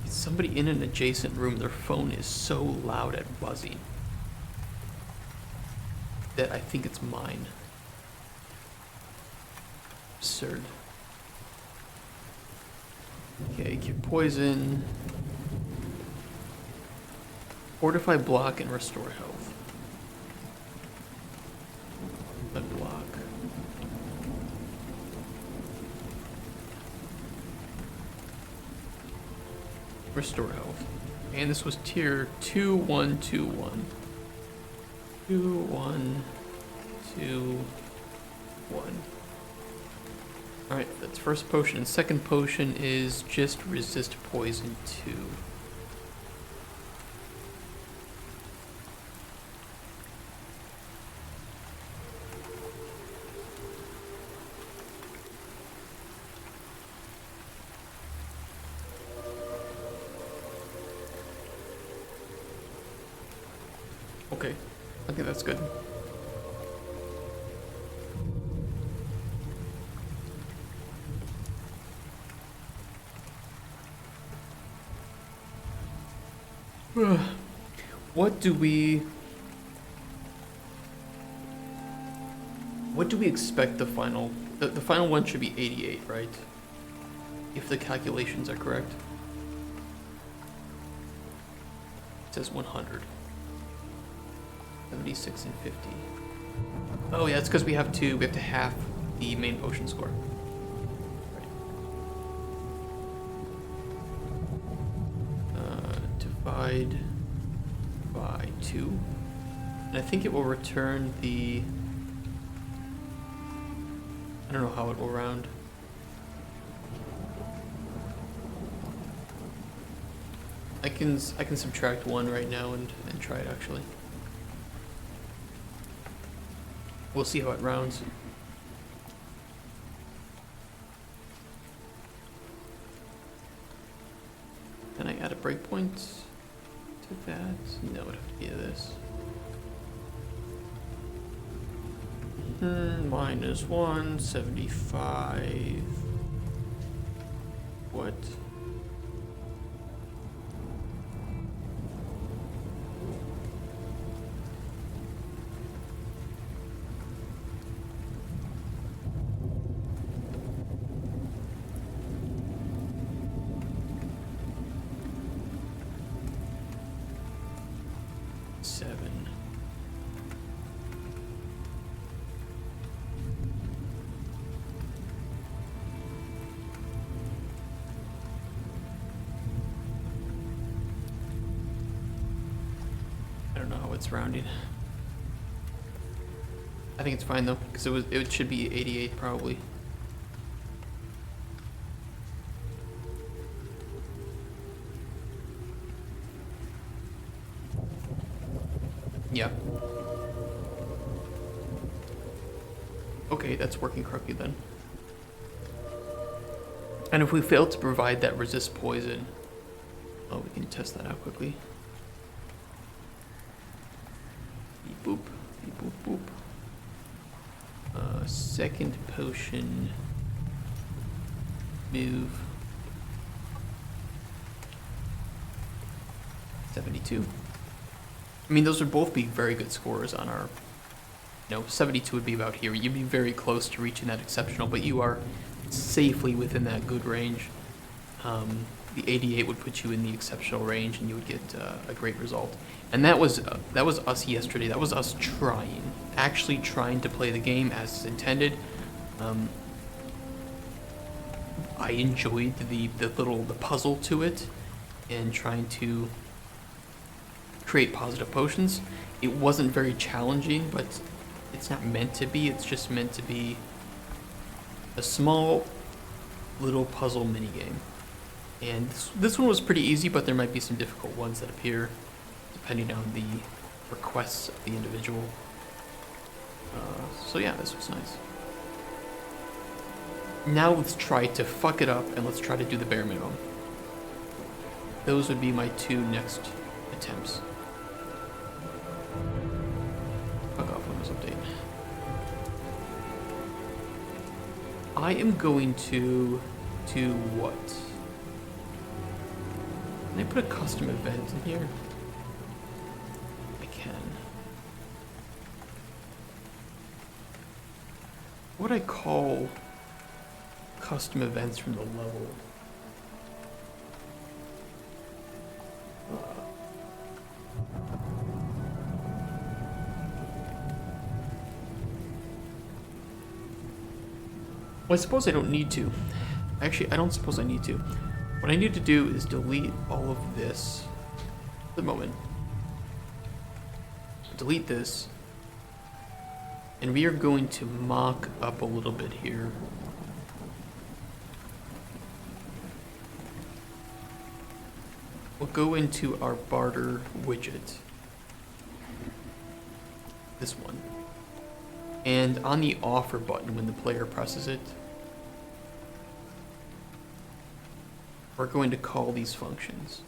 Somebody in an adjacent room, their phone is so loud at buzzing that I think it's mine. Absurd. Okay, cure poison. Fortify block and restore health. Unblock. Restore health. And this was tier 2, 1, 2, 1. 2, 1, 2, 1. Alright, that's first potion. And second potion is just resist poison 2. Okay, I think that's good. What do we expect the final one should be 88, right? If the calculations are correct. It says 100. 76 and 50. Oh yeah, it's because we have to half the main potion score. Right. Divide by 2. And I think it will return the... I don't know how it will round. I can subtract 1 right now and try it actually. We'll see how it rounds. Can I add a breakpoint to that? No, it would have to be this. Minus 175. What? 7. I don't know how it's rounding. I think it's fine though, because it should be 88 probably. Yeah. Okay, that's working correctly then. And if we fail to provide that resist poison, oh, we can test that out quickly. Beep boop, beep boop boop. Second potion. Move. 72. I mean, those would both be very good scores on our, 72 would be about here. You'd be very close to reaching that exceptional, but you are safely within that good range. The 88 would put you in the exceptional range, and you would get a great result. And that was us yesterday. That was us actually trying to play the game as intended. I enjoyed the puzzle to it, and trying to create positive potions. It wasn't very challenging, but it's not meant to be. It's just meant to be a small little puzzle minigame. And this one was pretty easy, but there might be some difficult ones that appear depending on the requests of the individual. So yeah, this was nice. Now let's try to fuck it up, and let's try to do the bare minimum. Those would be my 2 next attempts. Fuck off Windows Update. I am going to do what? Can I put a custom event in here? I can. What would I call custom events from the level? Well, I suppose I don't need to. Actually, I don't suppose I need to. What I need to do is delete all of this for the moment. Delete this. And we are going to mock up a little bit here. We'll go into our barter widget. This one. And on the offer button, when the player presses it, we're going to call these functions.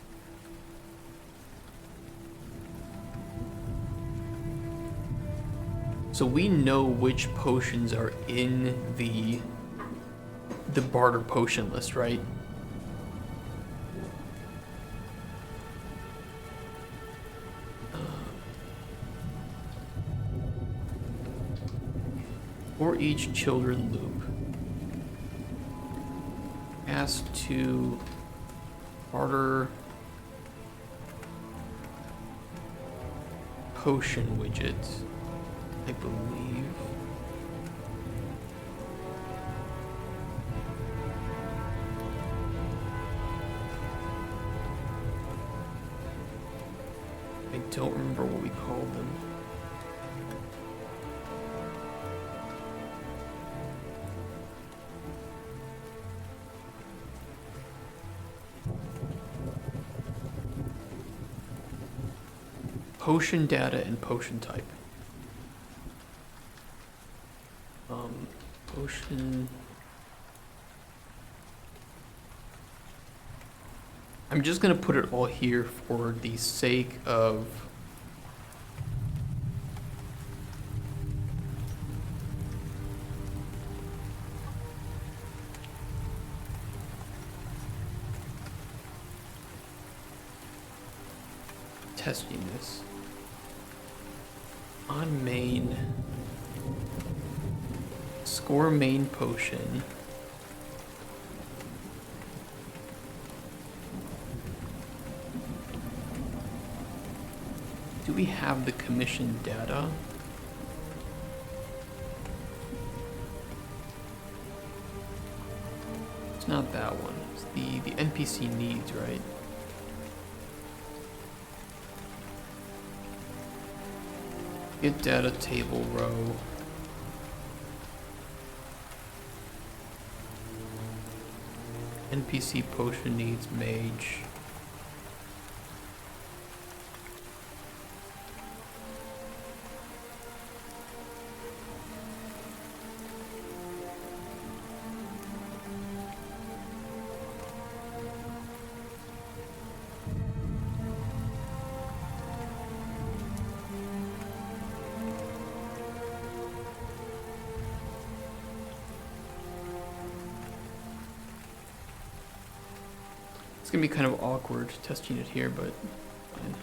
So we know which potions are in the barter potion list, right? For each children loop, ask to barter potion widget, I believe. I don't remember what we called them. Potion data and potion type. Potion. I'm just gonna put it all here for the sake of testing this. On main, score main potion. Do we have the commission data? It's not that one. It's the NPC needs, right? Get data table row. NPC potion needs mage. It's gonna be kind of awkward testing it here, but fine.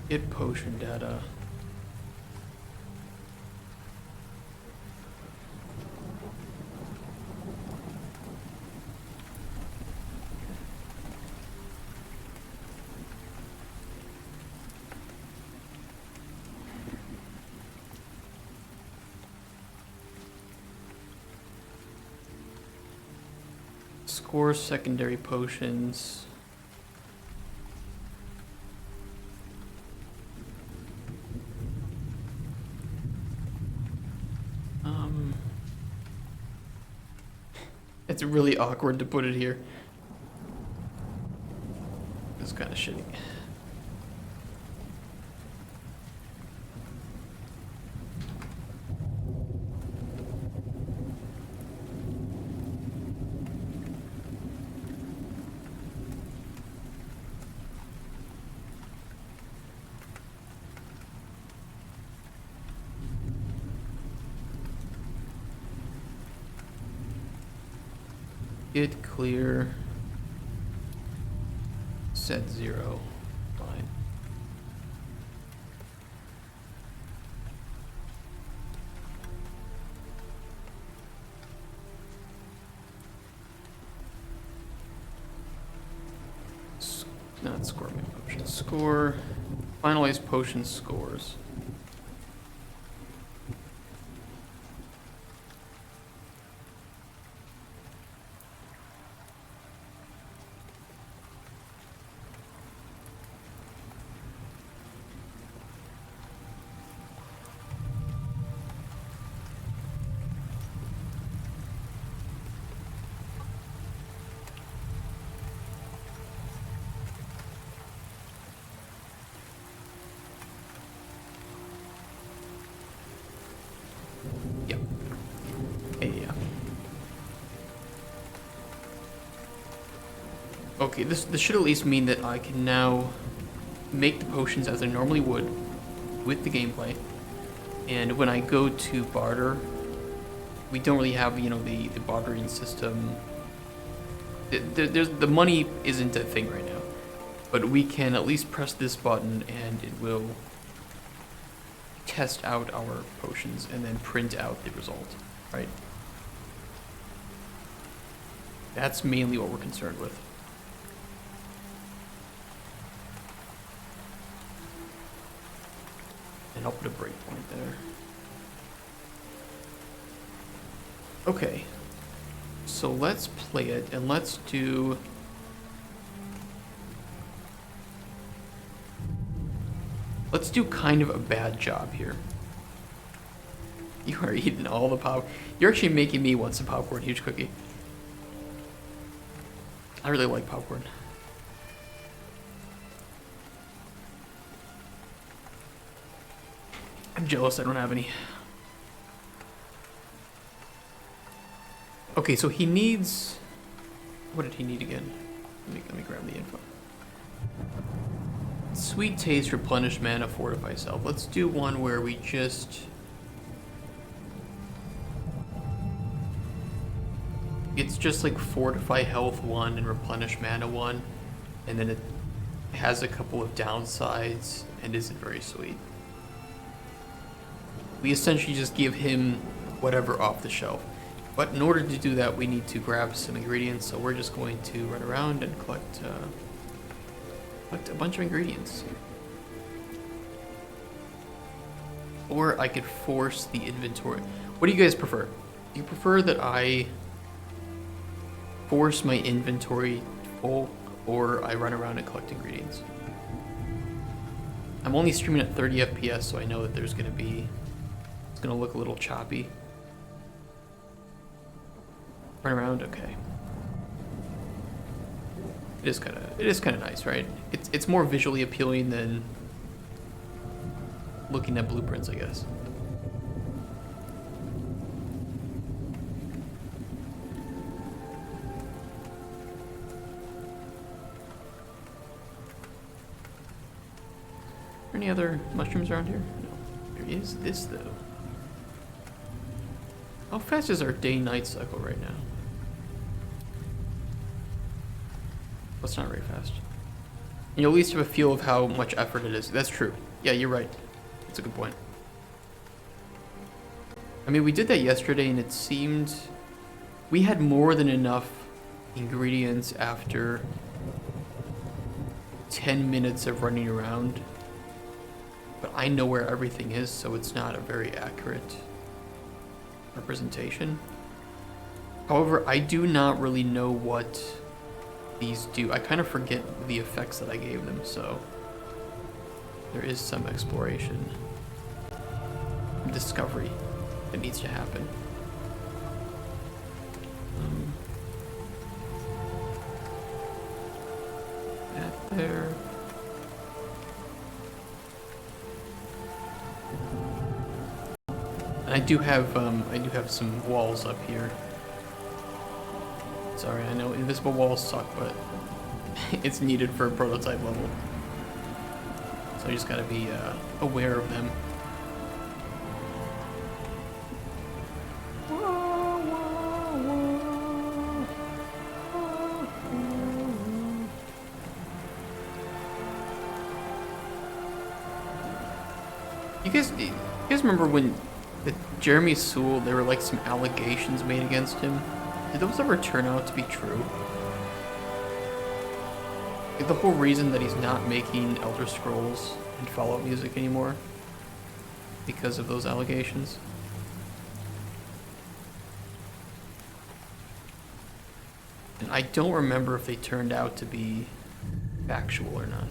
Get potion data. Score secondary potions. It's really awkward to put it here. It's kind of shitty. Get clear. Set 0. Fine. Not score my potion. Score. Finalize potion scores. Okay, this should at least mean that I can now make the potions as I normally would with the gameplay. And when I go to barter, we don't really have, you know, the bartering system. The money isn't a thing right now. But we can at least press this button and it will test out our potions and then print out the result, right? That's mainly what we're concerned with. And I'll put a breakpoint there. Okay. So let's play it and let's do... Let's do kind of a bad job here. You are eating all the pop. You're actually making me want some popcorn, huge cookie. I really like popcorn. I'm jealous I don't have any. Okay, so he needs... What did he need again? Let me grab the info. Sweet taste, replenish mana, fortify self. Let's do one where we just... it's just like fortify health 1 and replenish mana 1, and then it has a couple of downsides and isn't very sweet. We essentially just give him whatever off the shelf. But in order to do that, we need to grab some ingredients, so we're just going to run around and collect a bunch of ingredients. Or I could force the inventory. What do you guys prefer? Do you prefer that I force my inventory full, or I run around and collect ingredients? I'm only streaming at 30 FPS, so I know that there's gonna be, it's gonna look a little choppy. Run around, okay. It is kind of nice, right? It's more visually appealing than looking at blueprints, I guess. Any other mushrooms around here? No. There is this, though. How fast is our day-night cycle right now? That's not very fast. And you'll at least have a feel of how much effort it is. That's true. Yeah, you're right. That's a good point. I mean, we did that yesterday, and it seemed we had more than enough ingredients after 10 minutes of running around. But I know where everything is, so it's not a very accurate representation. However, I do not really know what these do. I kind of forget the effects that I gave them, so there is some exploration, discovery that needs to happen. That there. And I do have some walls up here. Sorry, I know invisible walls suck, but it's needed for a prototype level. So you just gotta be aware of them. You guys remember when Jeremy Sewell, there were like some allegations made against him? Did those ever turn out to be true? Like the whole reason that he's not making Elder Scrolls and Fallout music anymore, because of those allegations. And I don't remember if they turned out to be factual or not.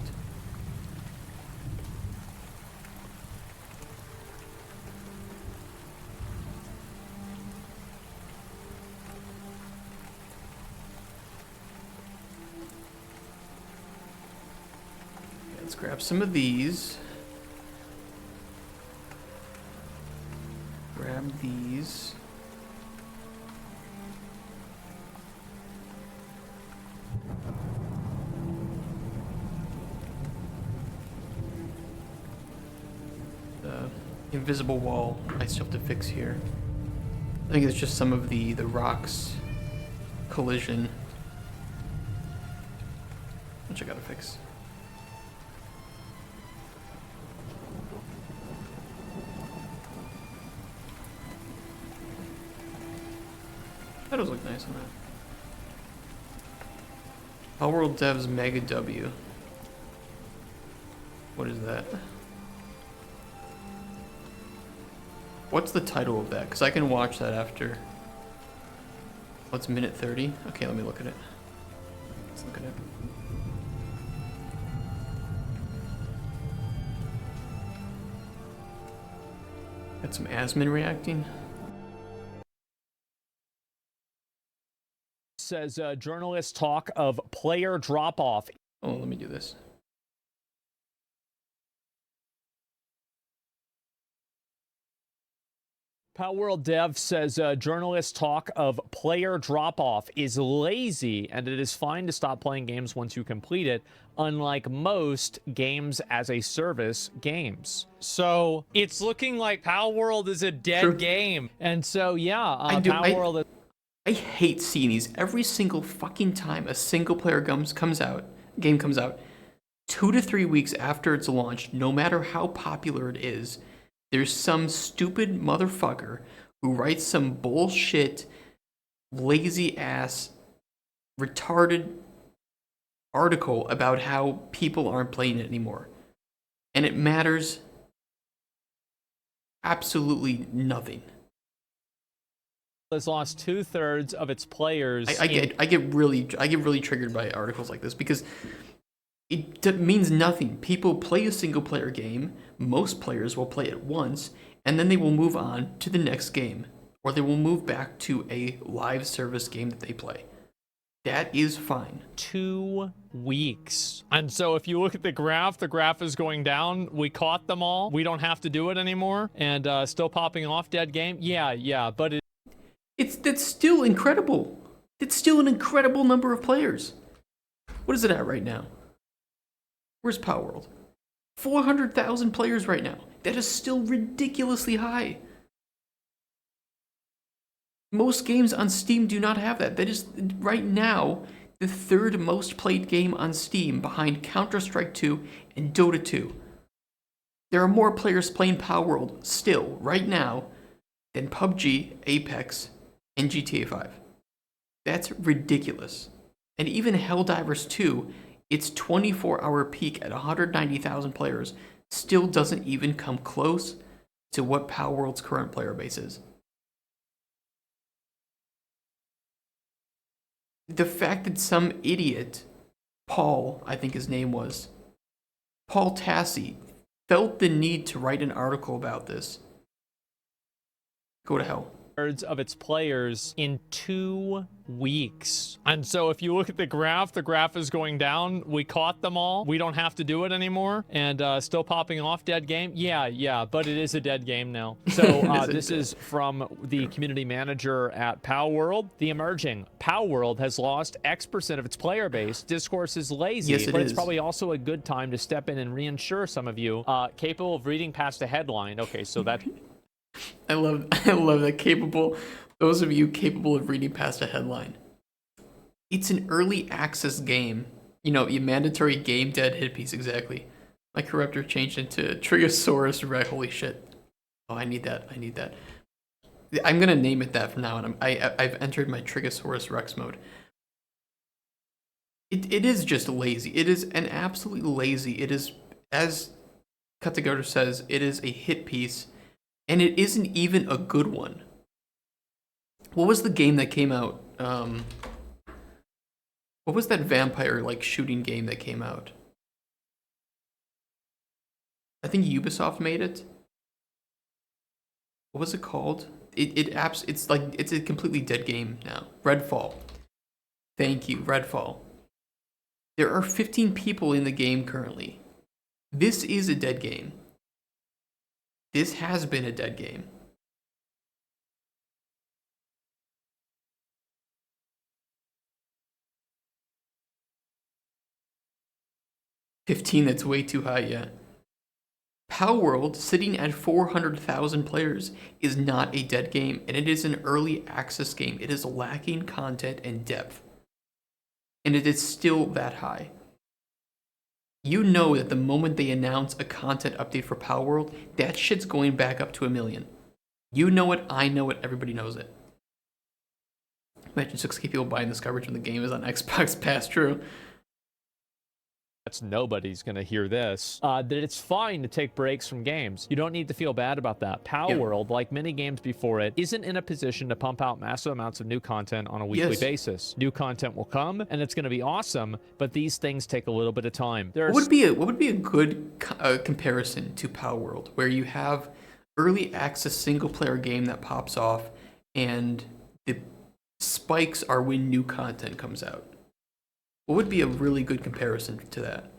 Let's grab some of these. Grab these. The invisible wall I still have to fix here. I think it's just some of the rocks collision, which I gotta fix. Shadows look nice on that. Powerworld Devs Mega W. What is that? What's the title of that? Because I can watch that after. What's minute 30? Okay, let me look at it. Let's look at it. Got some Asmin reacting. Says journalists talk of player drop-off. Oh, let me do this. Palworld Dev says journalists talk of player drop-off is lazy, and it is fine to stop playing games once you complete it, unlike most games as a service games. So it's looking like Palworld is a dead True. game, and so yeah, I Palworld is. I hate seeing these every single fucking time a single player game comes out, 2 to 3 weeks after it's launched, no matter how popular it is, there's some stupid motherfucker who writes some bullshit, lazy ass, retarded article about how people aren't playing it anymore. And it matters absolutely nothing. Has lost 2/3 of its players. I get really triggered by articles like this because it means nothing. People play a single player game. Most players will play it once, and then they will move on to the next game, or they will move back to a live service game that they play. That is fine. 2 weeks. And so if you look at the graph is going down. We caught them all. We don't have to do it anymore. And still popping off dead game. Yeah, but That's still incredible. It's still an incredible number of players. What is it at right now? Where's Power World? 400,000 players right now. That is still ridiculously high. Most games on Steam do not have that. That is, right now, the 3rd most played game on Steam behind Counter-Strike 2 and Dota 2. There are more players playing Power World still, right now, than PUBG, Apex, and GTA 5. That's ridiculous. And even Helldivers 2, its 24-hour peak at 190,000 players, still doesn't even come close to what Power World's current player base is. The fact that some idiot, Paul, I think his name was, Paul Tassi, felt the need to write an article about this. Go to hell. of its players in 2 weeks. And so if you look at the graph is going down. We caught them all. We don't have to do it anymore. And still popping off dead game. Yeah, but it is a dead game now. So this is from the community manager at Pow World. The emerging Pow World has lost X% of its player base. Discourse is lazy, yes, but it's probably also a good time to step in and reinsure some of you capable of reading past a headline. Okay, so that I love that capable. Those of you capable of reading past a headline. It's an early access game. You know, your mandatory game dead hit piece, exactly. My corruptor changed into Trigosaurus Rex. Holy shit. Oh, I need that. I'm gonna name it that from now on. I've entered my Trigosaurus Rex mode. It is just lazy. It is an absolutely lazy. It is, as Katagato says, it is a hit piece. And it isn't even a good one. What was the game that came out? What was that vampire shooting game that came out? I think Ubisoft made it. What was it called? It's a completely dead game now. Redfall. Thank you, Redfall. There are 15 people in the game currently. This is a dead game. This has been a dead game. $15, that's way too high, yeah. Power World, sitting at 400,000 players, is not a dead game, and it is an early access game. It is lacking content and depth. And it is still that high. You know that the moment they announce a content update for Power World, that shit's going back up to 1 million. You know it, I know it, everybody knows it. Imagine 6K people buying this coverage when the game is on Xbox Pass, true. that's nobody's gonna hear this. That it's fine to take breaks from games. You don't need to feel bad about that. Power World, like many games before it, isn't in a position to pump out massive amounts of new content on a weekly basis. New content will come, and it's gonna be awesome, but these things take a little bit of time. What would be a good comparison to Power World, where you have early access single player game that pops off, and the spikes are when new content comes out? What would be a really good comparison to that?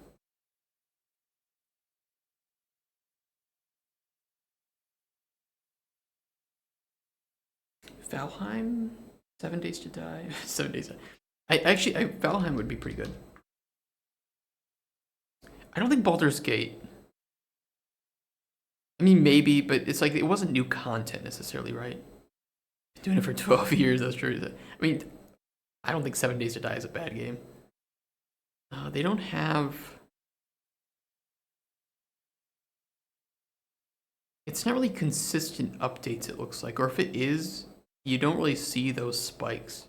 Valheim? 7 Days to Die? 7 Days to Die. Valheim would be pretty good. I don't think Baldur's Gate. I mean, maybe, but it's it wasn't new content necessarily, right? Doing it for 12 years, that's true. I mean, I don't think 7 Days to Die is a bad game. They don't have... It's not really consistent updates, it looks like. Or if it is, you don't really see those spikes.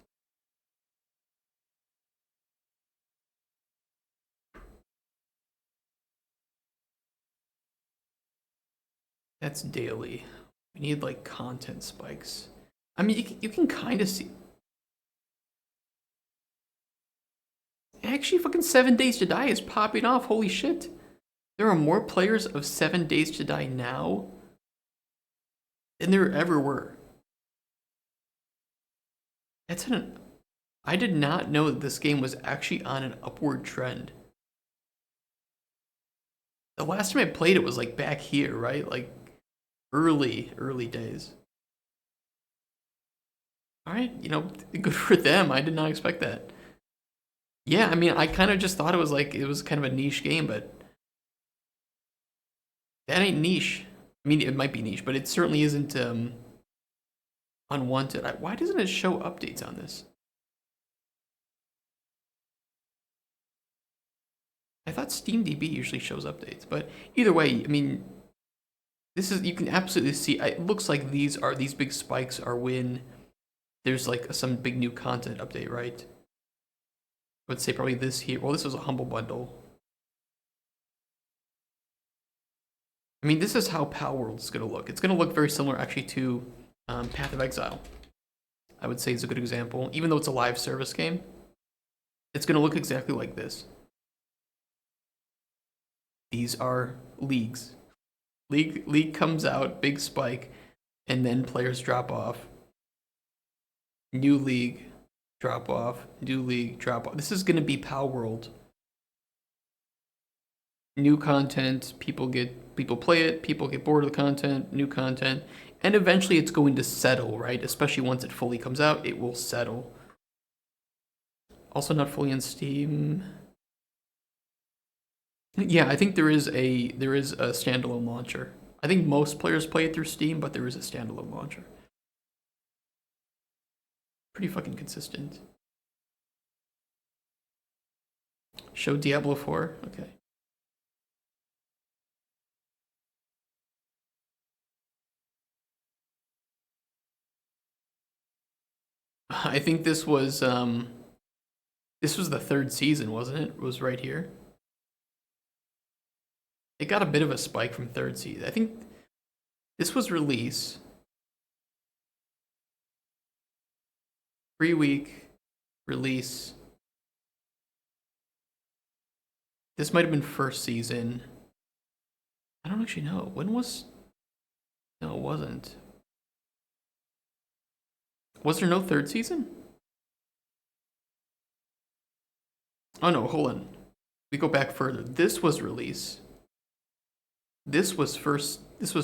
That's daily. We need like content spikes. I mean, you can kind of see. Actually, fucking 7 Days to Die is popping off. Holy shit. There are more players of 7 Days to Die now than there ever were. I did not know that this game was actually on an upward trend. The last time I played it was like back here, right? Like early days. All right, you know, good for them. I did not expect that. Yeah, I mean, I kind of just thought it was kind of a niche game, but that ain't niche. I mean, it might be niche, but it certainly isn't unwanted. Why doesn't it show updates on this? I thought SteamDB usually shows updates, but either way, I mean, this is, you can absolutely see, it looks like these big spikes are when there's like some big new content update, right? I would say probably this here. Well, this was a Humble Bundle. I mean, this is how Palworld is going to look. It's going to look very similar, actually, to Path of Exile. I would say is a good example. Even though it's a live service game, it's going to look exactly like this. These are leagues. League comes out, big spike, and then players drop off. New league, drop off. New league, drop off. This is going to be Palworld. New content, people play it, people get bored of the content, new content, and eventually it's going to settle, right? Especially once it fully comes out, it will settle. Also not fully on Steam. Yeah, I think there is a standalone launcher. I think most players play it through Steam, but there is a standalone launcher. Pretty fucking consistent. Show Diablo 4. Okay. I think this was the third season, wasn't it? It was right here. It got a bit of a spike from third season. I think this was release. Free week, release. This might have been first season. I don't actually know. When was... No, it wasn't. Was there no third season? Oh no, hold on. We go back further. This was release. This was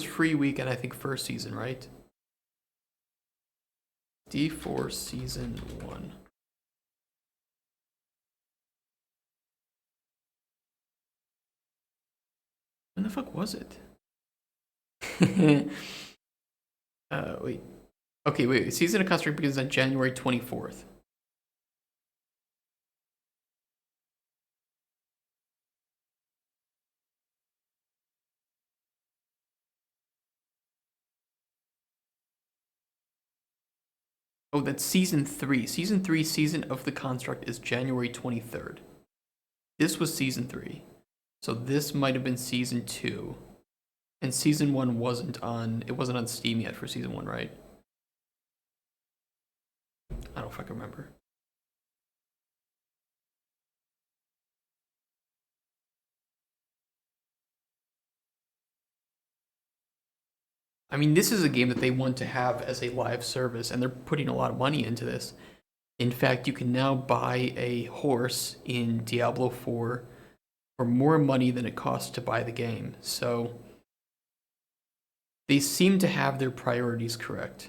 free week and I think first season, right? D4 season 1. When the fuck was it? Wait. Okay, wait. Season of Construct begins on January 24th. Oh, that's season 3. Season 3, Season of the Construct is January 23rd. This was season 3. So this might have been season 2. And season 1 wasn't on Steam yet for season 1, right? I don't fucking remember. I mean, this is a game that they want to have as a live service, and they're putting a lot of money into this. In fact, you can now buy a horse in Diablo 4 for more money than it costs to buy the game. So they seem to have their priorities correct.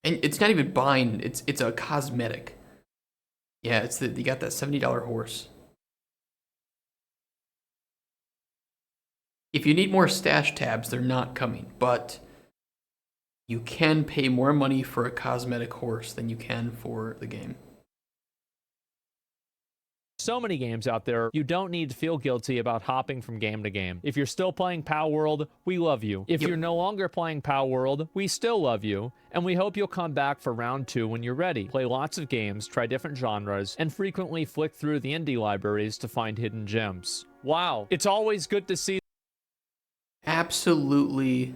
And it's not even buying, it's a cosmetic. Yeah, you got that $70 horse. If you need more stash tabs, they're not coming, but you can pay more money for a cosmetic horse than you can for the game. So many games out there, you don't need to feel guilty about hopping from game to game. If you're still playing Pal World, we love you. If you're no longer playing Pal World, we still love you, and we hope you'll come back for round 2 when you're ready. Play lots of games, try different genres, and frequently flick through the indie libraries to find hidden gems. Wow, it's always good to see. Absolutely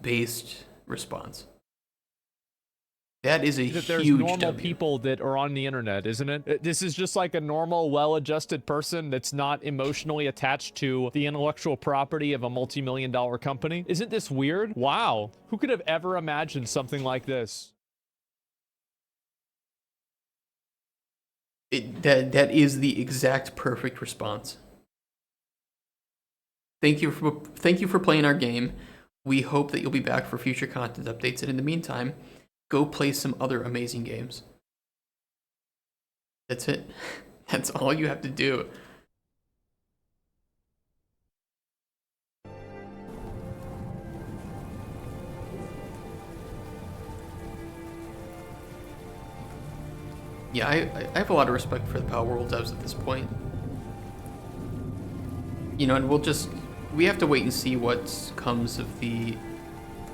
based response. That is a that there's huge normal W. people that are on the internet, isn't it? This is just like a normal, well-adjusted person that's not emotionally attached to the intellectual property of a multi-million-dollar company. Isn't this weird? Wow. Who could have ever imagined something like this? That is the exact perfect response. Thank you for playing our game. We hope that you'll be back for future content updates, and in the meantime, go play some other amazing games. That's it. That's all you have to do. Yeah, I have a lot of respect for the Pal World devs at this point. You know, and we have to wait and see what comes of the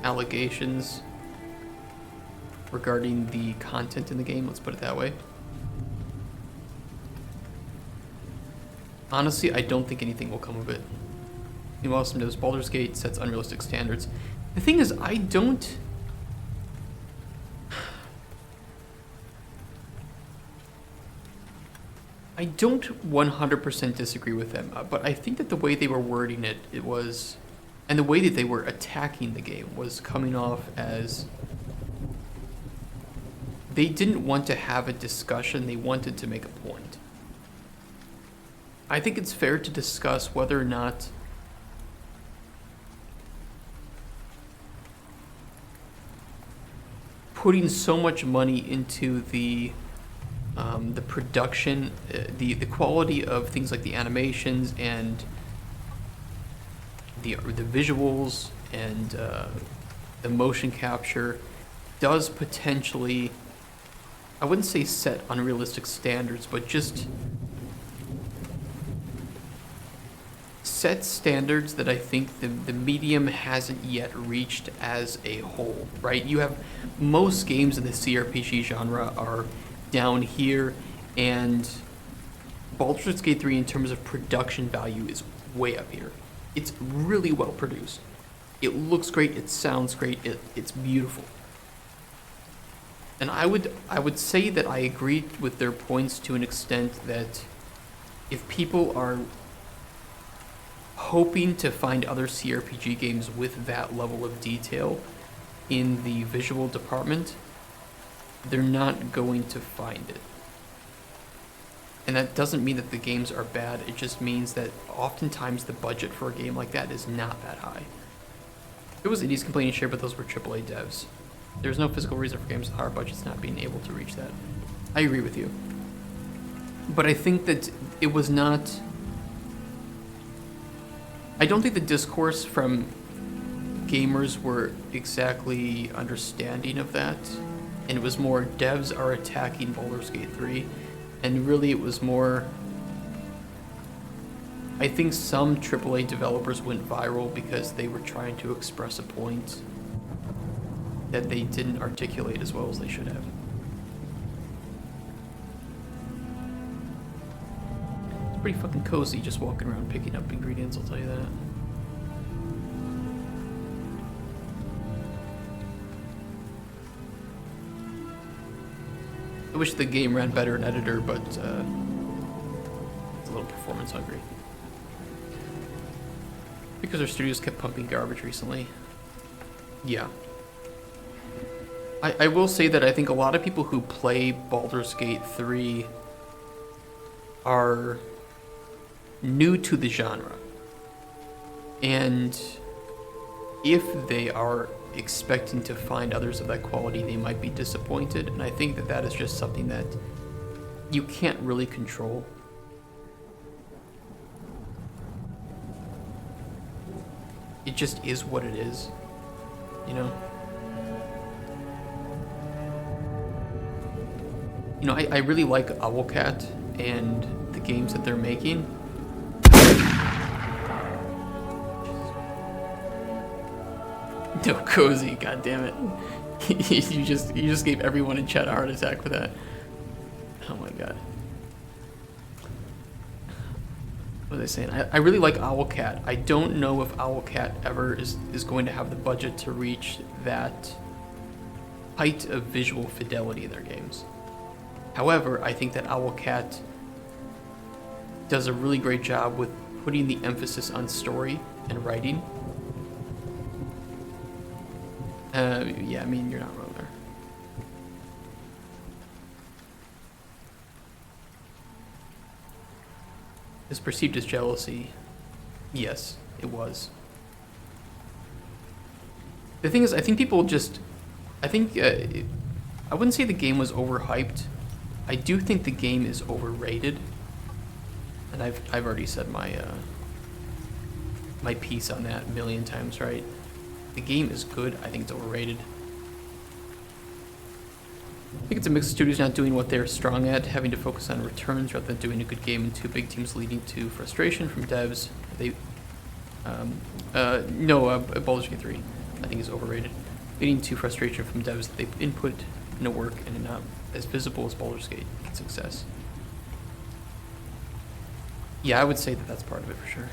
allegations regarding the content in the game, let's put it that way. Honestly, I don't think anything will come of it. Meanwhile, some knows Baldur's Gate sets unrealistic standards. The thing is, I don't 100% disagree with them, but I think that the way they were wording it, and the way that they were attacking the game was coming off as they didn't want to have a discussion, they wanted to make a point. I think it's fair to discuss whether or not putting so much money into the production, the quality of things like the animations and the visuals and the motion capture does potentially, I wouldn't say set unrealistic standards, but just set standards that I think the medium hasn't yet reached as a whole, right? You have most games in the CRPG genre are down here, and Baldur's Gate 3 in terms of production value is way up here. It's really well produced. It looks great, it sounds great, it's beautiful. And I would say that I agree with their points to an extent that if people are hoping to find other CRPG games with that level of detail in the visual department, they're not going to find it. And that doesn't mean that the games are bad, it just means that oftentimes the budget for a game like that is not that high. It was indies complaining share, but those were AAA devs. There's no physical reason for games with higher budgets not being able to reach that. I agree with you. But I think that it was not... I don't think the discourse from gamers were exactly understanding of that. And it was more devs are attacking Baldur's Gate 3. And really it was more... I think some AAA developers went viral because they were trying to express a point that they didn't articulate as well as they should have. It's pretty fucking cozy just walking around picking up ingredients, I'll tell you that. I wish the game ran better in editor, but it's a little performance hungry. Because our studios kept pumping garbage recently. Yeah. I will say that I think a lot of people who play Baldur's Gate 3 are new to the genre. And if they are expecting to find others of that quality, they might be disappointed. And I think that that is just something that you can't really control. It just is what it is. you know? You know, I really like Owlcat and the games that they're making. No, Cozy, god damn it. you just gave everyone in chat a heart attack for that. Oh my god. What was I saying? I really like Owlcat. I don't know if Owlcat ever is going to have the budget to reach that height of visual fidelity in their games. However, I think that Owlcat does a really great job with putting the emphasis on story and writing. Yeah, I mean, you're not wrong there. It's perceived as jealousy. Yes, it was. The thing is, I think people just... I think... I wouldn't say the game was overhyped. I do think the game is overrated. And I've already said my my piece on that a million times, right? The game is good. I think it's overrated. I think it's a mix of studios not doing what they're strong at, having to focus on returns rather than doing a good game, and two big teams leading to frustration from devs. Baldur's Gate 3, I think, is overrated. Leading to frustration from devs that they've input into work and are not as visible as Baldur's Gate success. Yeah, I would say that that's part of it for sure.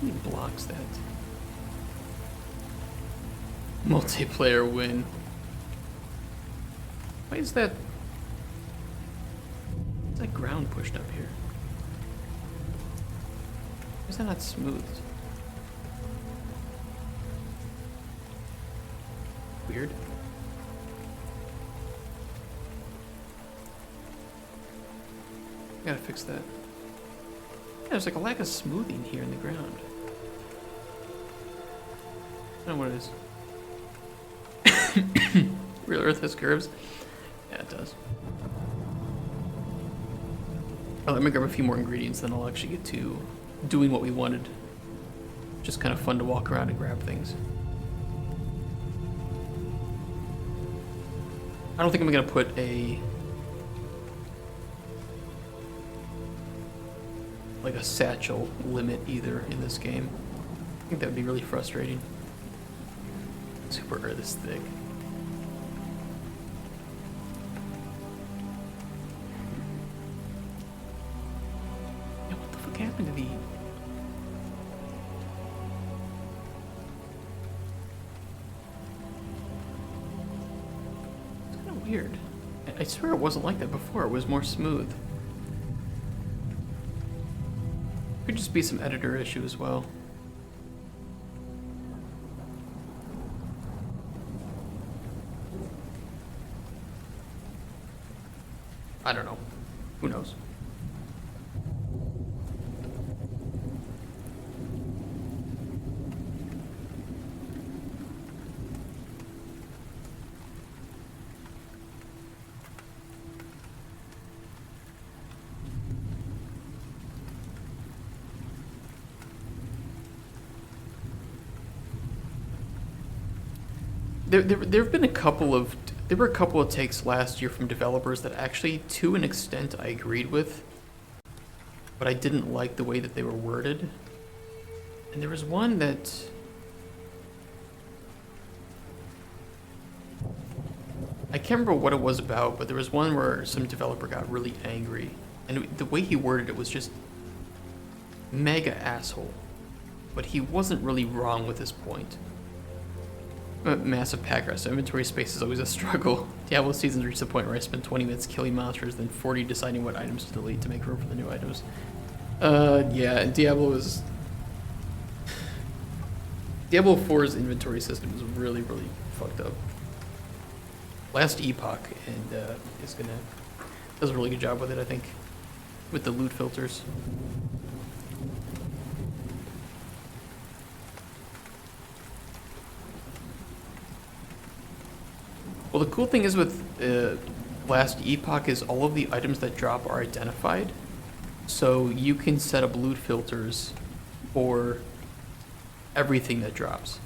He blocks that. Multiplayer win. Why is that? Is that ground pushed up here? Why is that not smooth? Weird. Gotta fix that. Yeah, there's like a lack of smoothing here in the ground. I don't know what it is. Real Earth has curves? Yeah, it does. Oh, let me grab a few more ingredients, then I'll actually get to doing what we wanted. Just kind of fun to walk around and grab things. I don't think I'm gonna put a satchel limit either in this game. I think that would be really frustrating. Super Earth is thick. Yeah, what the fuck happened to the... It's kind of weird. I swear it wasn't like that before. It was more smooth. Could just be some editor issue as well. I don't know. Who knows? There have been a couple of... There were a couple of takes last year from developers that actually, to an extent, I agreed with. But I didn't like the way that they were worded. And there was one that... I can't remember what it was about, but there was one where some developer got really angry. And the way he worded it was just... mega asshole. But he wasn't really wrong with his point. Massive pack rest. Inventory space is always a struggle. Diablo seasons reached the point where I spend 20 minutes killing monsters, then 40 deciding what items to delete to make room for the new items. Yeah, Diablo 4's inventory system is really, really fucked up. Last Epoch, and does a really good job with it, I think. with the loot filters. Well, the cool thing is with Last Epoch is all of the items that drop are identified. So you can set up loot filters for everything that drops.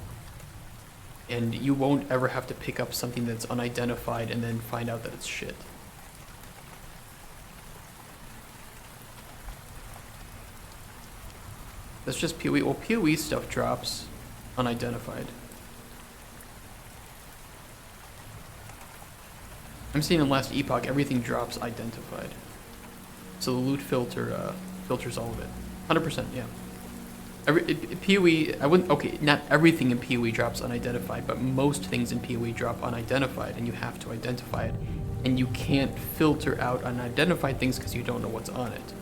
And you won't ever have to pick up something that's unidentified and then find out that it's shit. That's just PoE. Well, PoE stuff drops unidentified. I'm seeing in Last Epoch, everything drops identified. So the loot filter filters all of it. 100%, yeah. PoE, okay, not everything in PoE drops unidentified, but most things in PoE drop unidentified, and you have to identify it. And you can't filter out unidentified things because you don't know what's on it.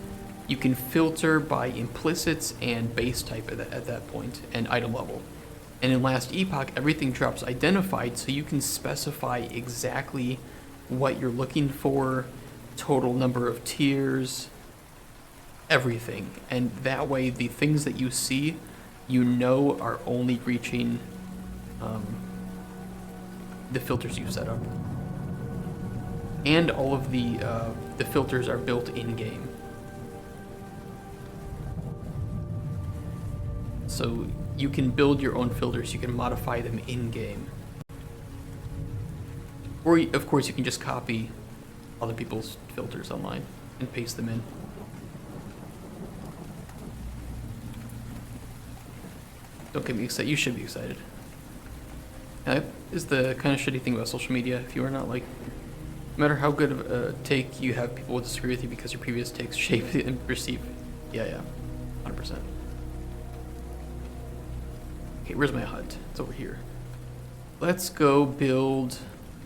You can filter by implicits and base type at that point, and item level. And in Last Epoch, everything drops identified, so you can specify exactly what you're looking for, total number of tiers, everything. And that way, the things that you see, you know are only reaching the filters you set up. And all of the filters are built in-game. So you can build your own filters, you can modify them in-game. Or, of course, you can just copy other people's filters online and paste them in. Don't get me excited. You should be excited. That is the kind of shitty thing about social media. If you are not, like, no matter how good of a take you have, people will disagree with you because your previous takes shape and perceive. Yeah, 100%. Okay, where's my hut? It's over here. Let's go build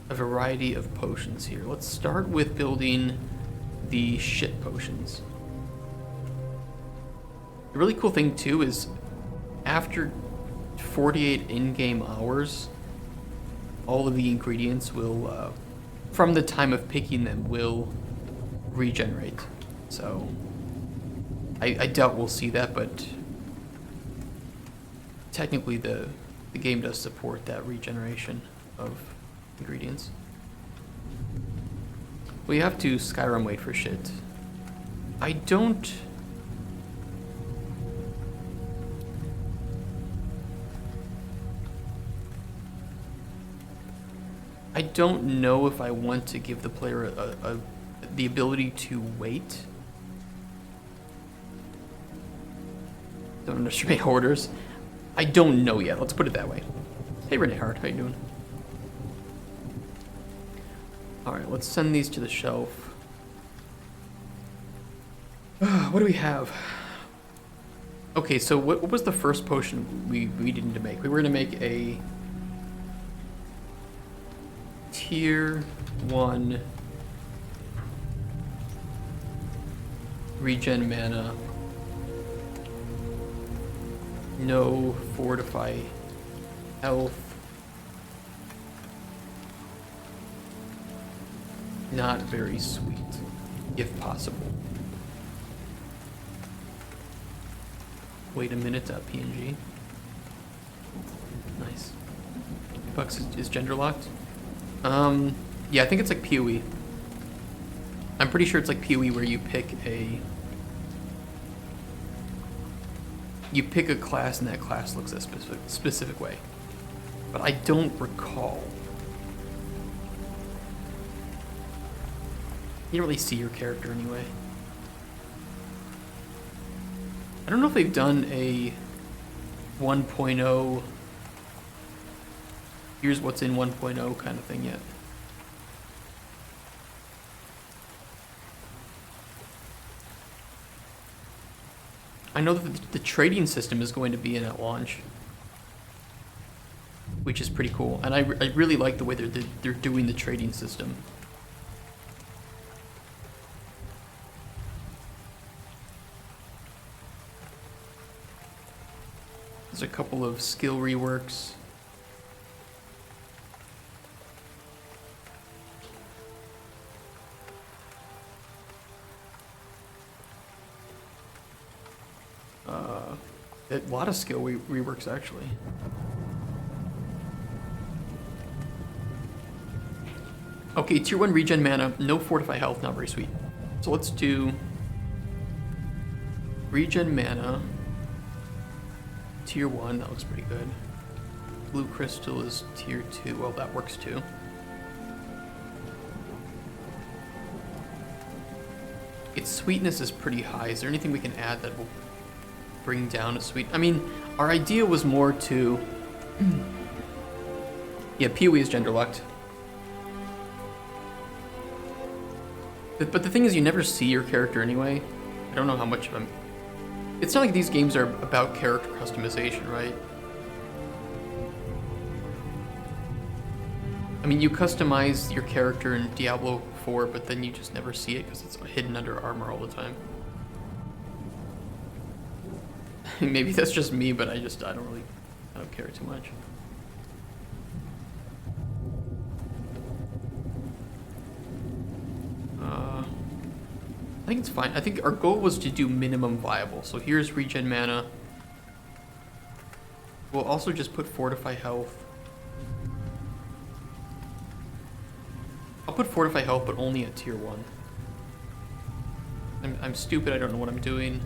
a variety of potions here. Let's start with building the shit potions. The really cool thing too is after 48 in-game hours, all of the ingredients will, from the time of picking them, will regenerate. So I doubt we'll see that, but technically the game does support that regeneration of ingredients. We have to Skyrim wait for shit. I don't know if I want to give the player the ability to wait. Don't underestimate hoarders. I don't know yet. Let's put it that way. Hey, Renee Hart, how you doing? All right, let's send these to the shelf. What do we have? Okay, so what was the first potion we needed to make? We were gonna make a tier 1 regen mana, no fortify health, not very sweet, if possible. Wait a minute, PNG. Nice. Bucks is gender locked? Yeah, I think it's like PoE. I'm pretty sure it's like PoE where you pick a class and that class looks a specific way. But I don't recall. You don't really see your character anyway. I don't know if they've done a 1.0 here's what's in 1.0 kind of thing yet. I know that the trading system is going to be in at launch, which is pretty cool. And I really like the way they're doing the trading system. There's a couple of skill reworks. A lot of skill reworks, actually. Okay, tier 1 regen mana, no fortify health, not very sweet. So let's do regen mana, tier 1, that looks pretty good. Blue crystal is tier 2, well that works too. Its sweetness is pretty high. Is there anything we can add that will bring down a sweet? I mean, our idea was more to... yeah, Pee-wee is gender locked. But the thing is, you never see your character anyway. I don't know how much of them... It's not like these games are about character customization, right? I mean, you customize your character in Diablo 4, but then you just never see it because it's hidden under armor all the time. Maybe that's just me, but I don't care too much. I think it's fine. I think our goal was to do minimum viable. So here's regen mana. We'll also just put fortify health. I'll put fortify health, but only at tier 1. I'm stupid, I don't know what I'm doing.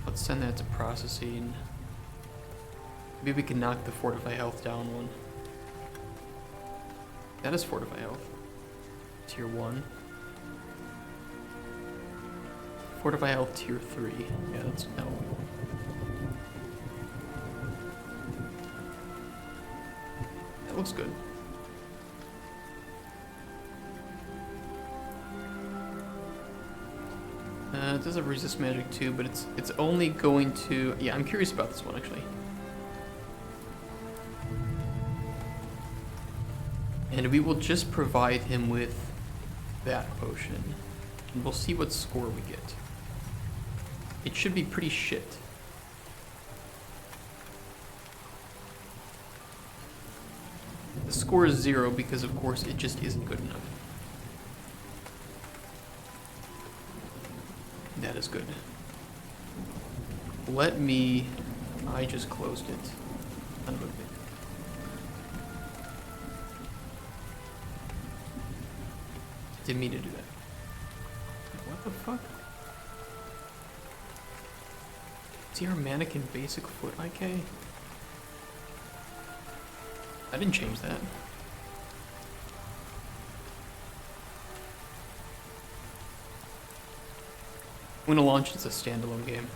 Let's send that to processing. Maybe we can knock the fortify health down one. That is fortify health. Tier 1. Fortify health tier 3. Yeah, that's no. That looks good. It does have resist magic too, but it's only going to... Yeah, I'm curious about this one actually. And we will just provide him with that potion. And we'll see what score we get. It should be pretty shit. The score is 0 because of course it just isn't good enough. That is good. Let me... I just closed it. Unbooked it. Didn't mean to do that. What the fuck? See our mannequin basic foot IK? I didn't change that. I'm gonna launch it as a standalone game.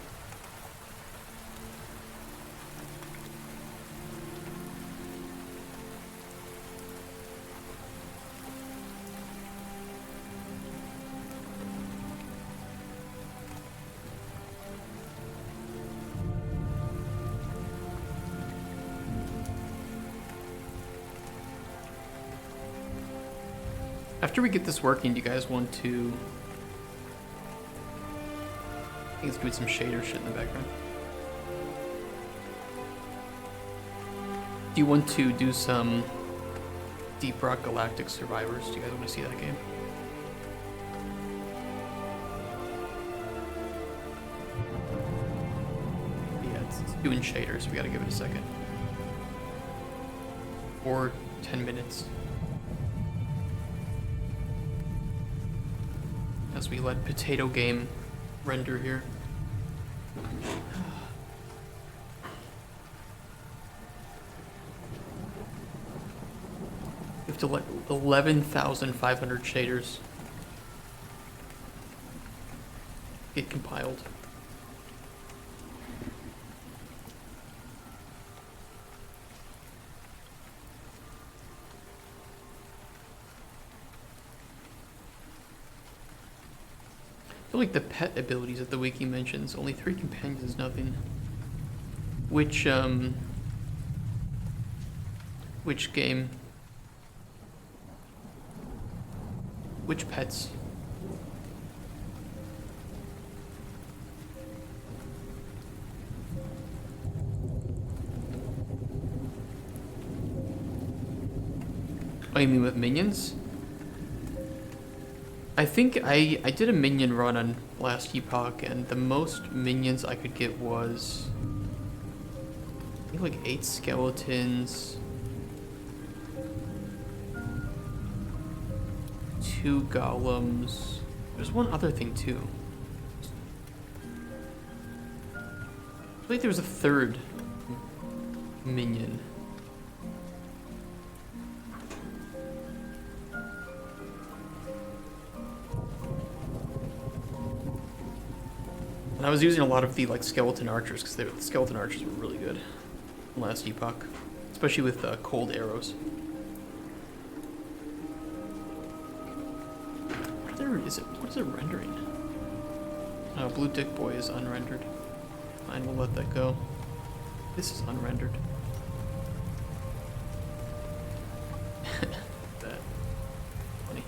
After we get this working, do you guys want to... I think it's doing some shader shit in the background. Do you want to do some Deep Rock Galactic Survivors? Do you guys want to see that game? Yeah, it's doing shaders, so we gotta give it a second. Or 10 minutes. As we let Potato Game render here. We have to let 11,500 shaders get compiled. I feel like the pet abilities that the wiki mentions, only 3 companions is nothing. Which game? Which pets? Oh, you mean with minions? I think I did a minion run on last epoch, and the most minions I could get was I think like 8 skeletons, 2 golems. There's one other thing too. I think there was a 3rd minion. And I was using a lot of the like skeleton archers because the skeleton archers were really good last epoch, especially with cold arrows. What is it rendering? Oh, Blue Dick Boy is unrendered. Fine, we'll let that go. This is unrendered. That funny.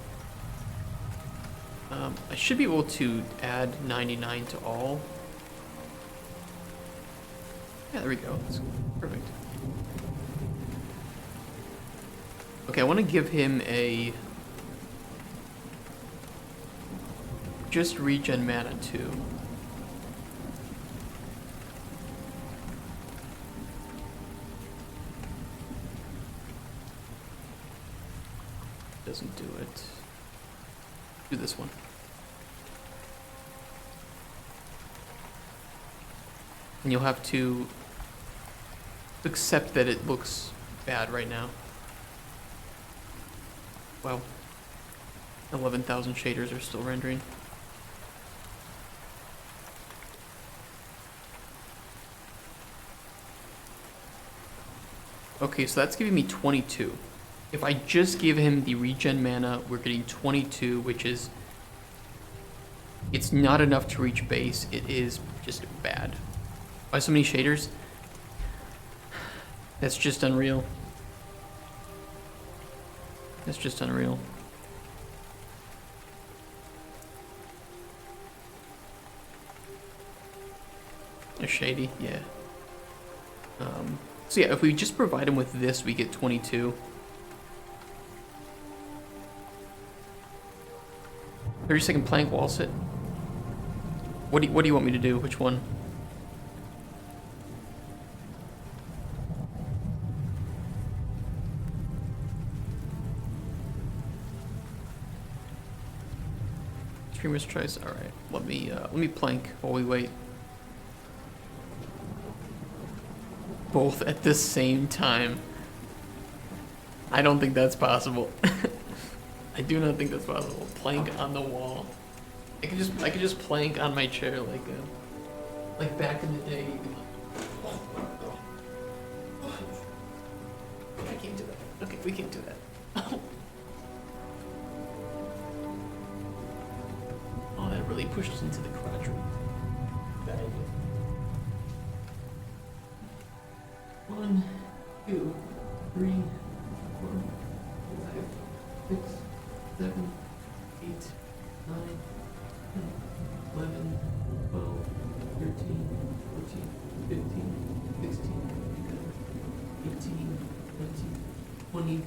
I should be able to add 99 to all. Yeah, there we go. That's perfect. Okay, I want to give him a just regen mana too. Doesn't do it. Do this one. And you'll have to accept that it looks bad right now. Wow. 11,000 shaders are still rendering. Okay, so that's giving me 22. If I just give him the regen mana, we're getting 22, which is... It's not enough to reach base. It is just bad. Why so many shaders? That's just unreal. That's just unreal. They're shady, yeah. So yeah, if we just provide him with this, we get 22. 30-second plank wall sit. What do you want me to do? Which one? Streamer's choice. All right. Let me plank while we wait. Both at the same time. I don't think that's possible. I do not think that's possible. Plank on the wall. I could just plank on my chair like back in the day. You could I can't do that. Okay, we can't do that. Oh, that really pushed us into the quadrant. Bad idea. 1, 2, 3, 4, 5, 6, 7, 8, 9, 10, 11, 12, 13, 14, 15, 16, 18, 19, 20,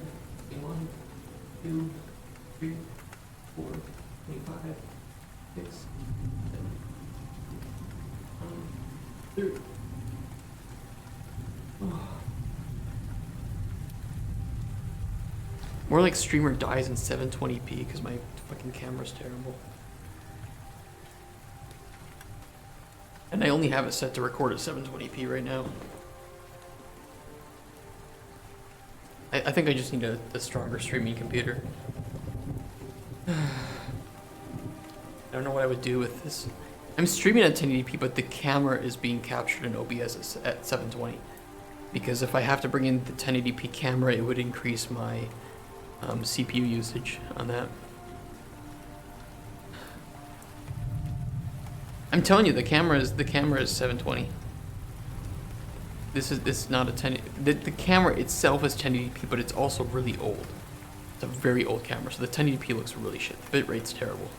21, 2, 3, 4, 25, 6, 7, 30. More like streamer dies in 720p because my fucking camera's terrible. And I only have it set to record at 720p right now. I think I just need a stronger streaming computer. I don't know what I would do with this. I'm streaming at 1080p, but the camera is being captured in OBS at 720. Because if I have to bring in the 1080p camera, it would increase my CPU usage on that. I'm telling you, the camera is 720. This is not a 10. The camera itself is 1080p, but it's also really old. It's a very old camera, so the 1080p looks really shit. The bit rate's terrible.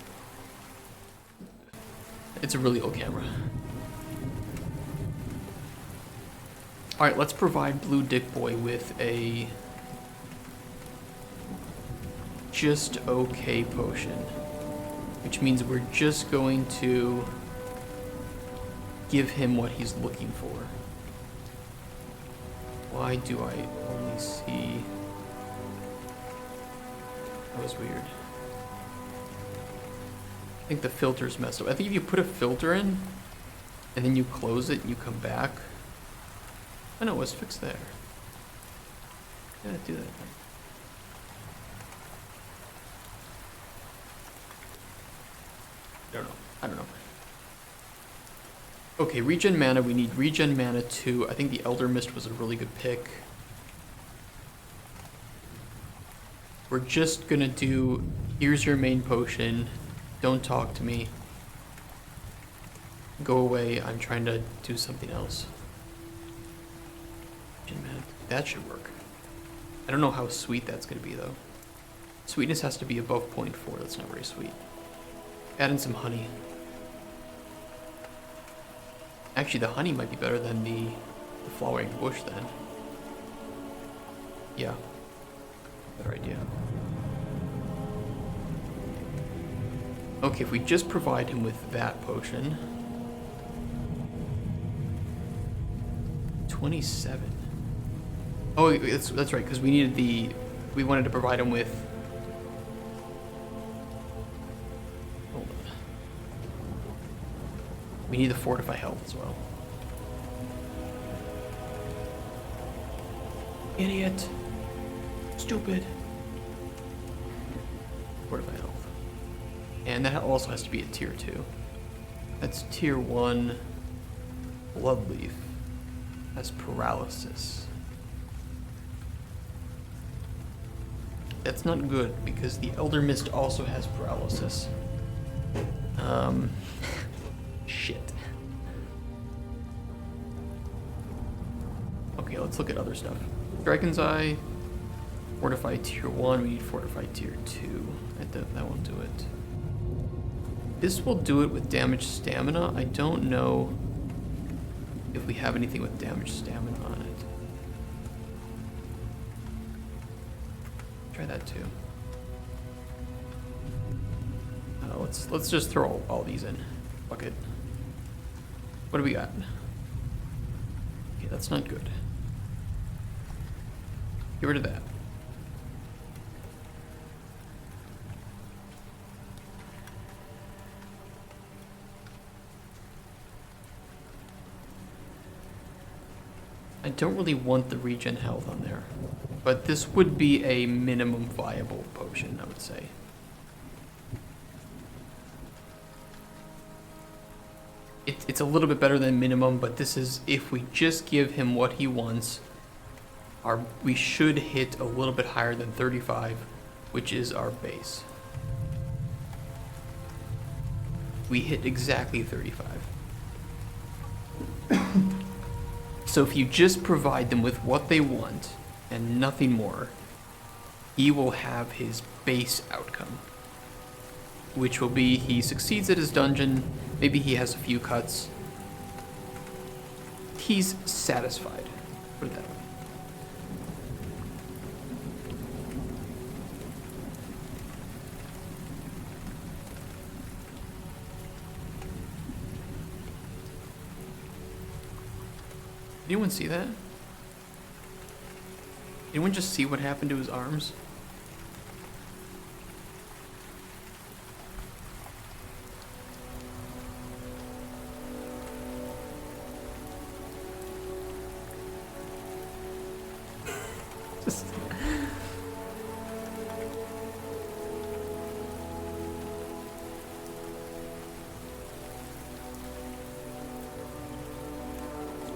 It's a really old camera. All right, let's provide Blue Dick Boy with a just okay potion. which means we're just going to give him what he's looking for. Why do I only see... That was weird. I think the filter's messed up. I think if you put a filter in, and then you close it and you come back... Oh no, it was fixed there. Yeah, do that. I don't know. Okay, regen mana. We need regen mana too. I think the Elder Mist was a really good pick. We're just gonna do, here's your main potion. Don't talk to me. Go away. I'm trying to do something else. Regen mana. That should work. I don't know how sweet that's gonna be though. Sweetness has to be above 0.4. That's not very sweet. Add in some honey. Actually, the honey might be better than the flowering bush then. Yeah. Better idea. Okay, if we just provide him with that potion. 27. Oh, that's right, because we needed the... We wanted to provide him with... Hold on. We need the Fortify Health as well. Idiot. Stupid. Fortify Health. And that also has to be a tier 2. That's tier 1. Bloodleaf has paralysis. That's not good because the Elder Mist also has paralysis. Shit. Okay, let's look at other stuff. Dragon's Eye, Fortify tier 1, we need Fortify tier 2. That won't do it. This will do it with damage stamina. I don't know if we have anything with damage stamina on it. Try that too. Let's just throw all these in. Fuck it. What do we got? Okay, that's not good. Get rid of that. I don't really want the regen health on there, but this would be a minimum viable potion, I would say. It's a little bit better than minimum, but this is, if we just give him what he wants, we should hit a little bit higher than 35, which is our base. We hit exactly 35. So if you just provide them with what they want and nothing more, he will have his base outcome, which will be he succeeds at his dungeon, maybe he has a few cuts. He's satisfied, put it that way. Anyone see that? Anyone just see what happened to his arms? Just...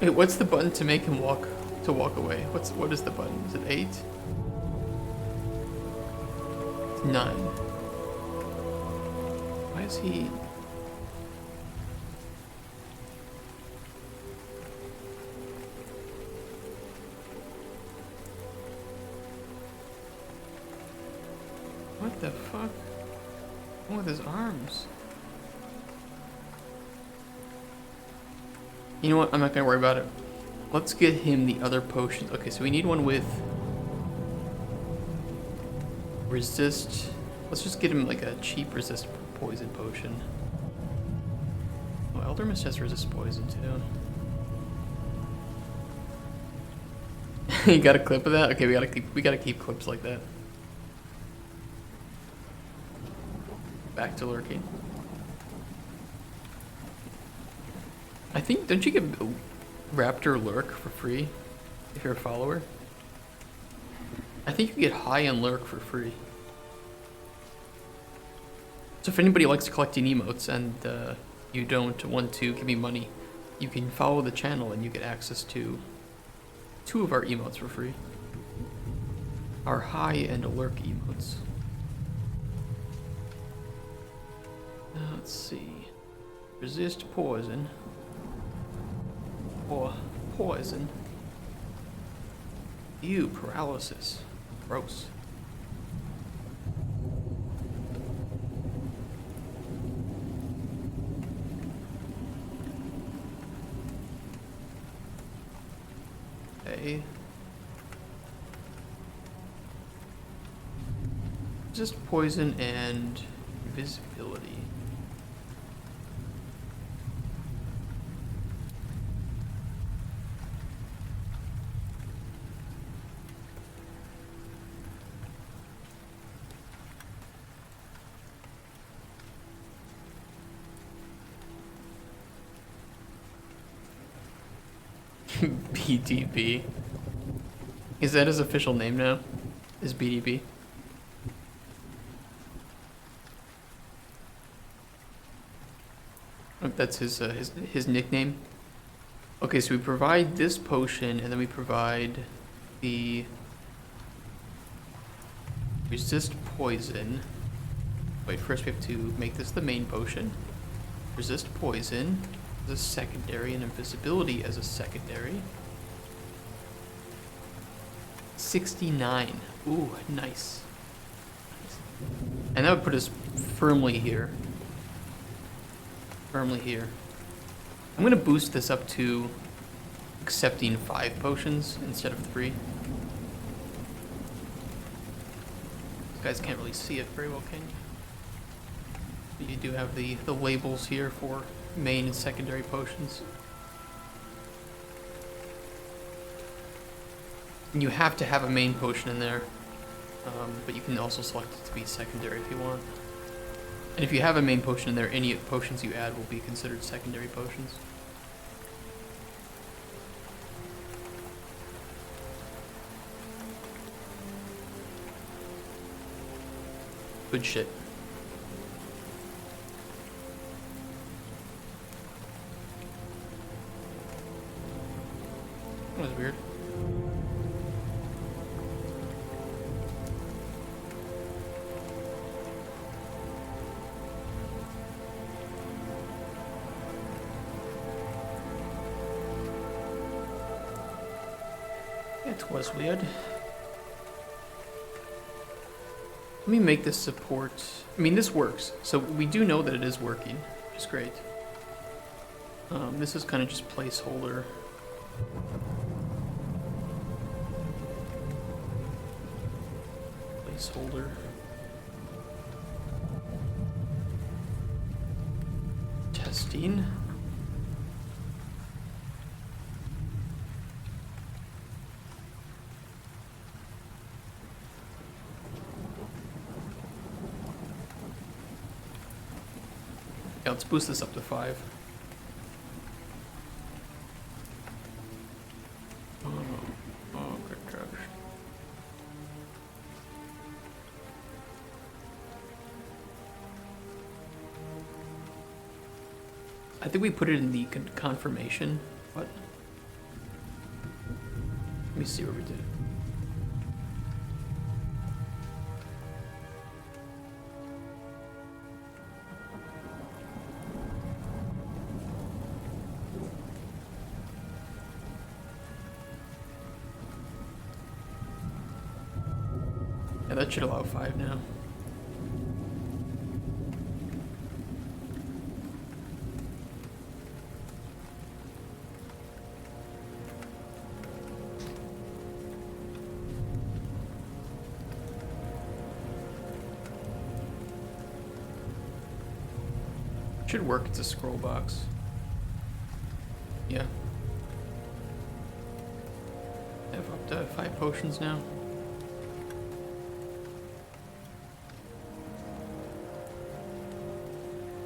Wait, what's the button to make him walk away? What is the button? Is it 8? 9. Why is he... What the fuck? What's wrong with his arms? You know what? I'm not gonna worry about it. Let's get him the other potions. Okay, so we need one with resist. Let's just get him like a cheap resist poison potion. Oh, Elder Mist has resist poison too. You got a clip of that? Okay, we gotta keep clips like that. Back to lurking. I think, don't you get Raptor Lurk for free if you're a follower? I think you get high and lurk for free. So if anybody likes collecting emotes and you don't want to give me money, you can follow the channel and you get access to 2 of our emotes for free. Our high and lurk emotes. Let's see. Resist poison. Or poison. Ew, paralysis. Gross. Okay. Just poison and invisibility. BDB. Is that his official name now? Is BDB? Oh, that's his nickname. Okay, so we provide this potion, and then we provide the resist poison. Wait, first we have to make this the main potion. Resist poison as a secondary, and invisibility as a secondary. 69. Ooh, nice. And that would put us firmly here. Firmly here. I'm gonna boost this up to accepting 5 potions instead of 3. You guys can't really see it very well, can you? But you do have the labels here for main and secondary potions. And you have to have a main potion in there, but you can also select it to be secondary if you want. And if you have a main potion in there, any potions you add will be considered secondary potions. Good shit. That was weird. It was weird. Let me make this support. I mean, this works. So we do know that it is working, which is great. This is kind of just placeholder. Placeholder. Testing. Yeah, let's boost this up to 5. Oh, good gosh. I think we put it in the confirmation. What? Let me see what we did. Yeah, that should allow 5 now. Should work. It's a scroll box. Yeah. I have up to 5 potions now.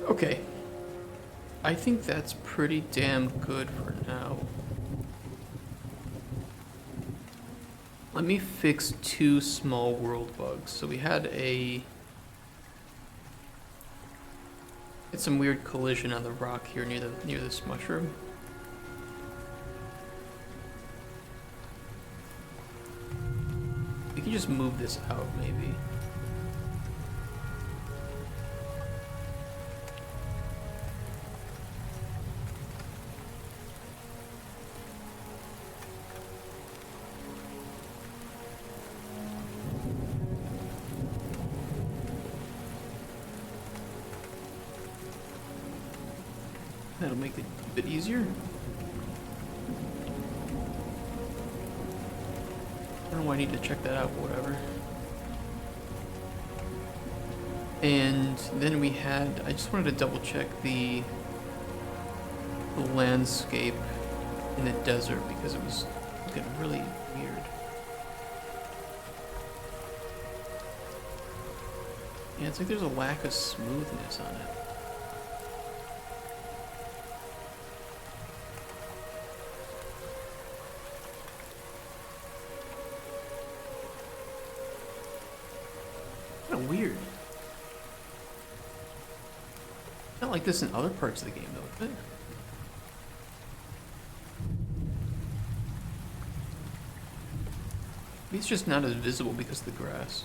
Okay. I think that's pretty damn good for now. Let me fix 2 small world bugs. So we had some weird collision on the rock here near this mushroom. We can just move this out maybe. That'll make it a bit easier. I don't know why I need to check that out, but whatever. And then we had, I just wanted to double check the landscape in the desert because it was looking really weird. Yeah, it's like there's a lack of smoothness on it. Kind of weird. Not like this in other parts of the game, though, is it? Maybe it's just not as visible because of the grass.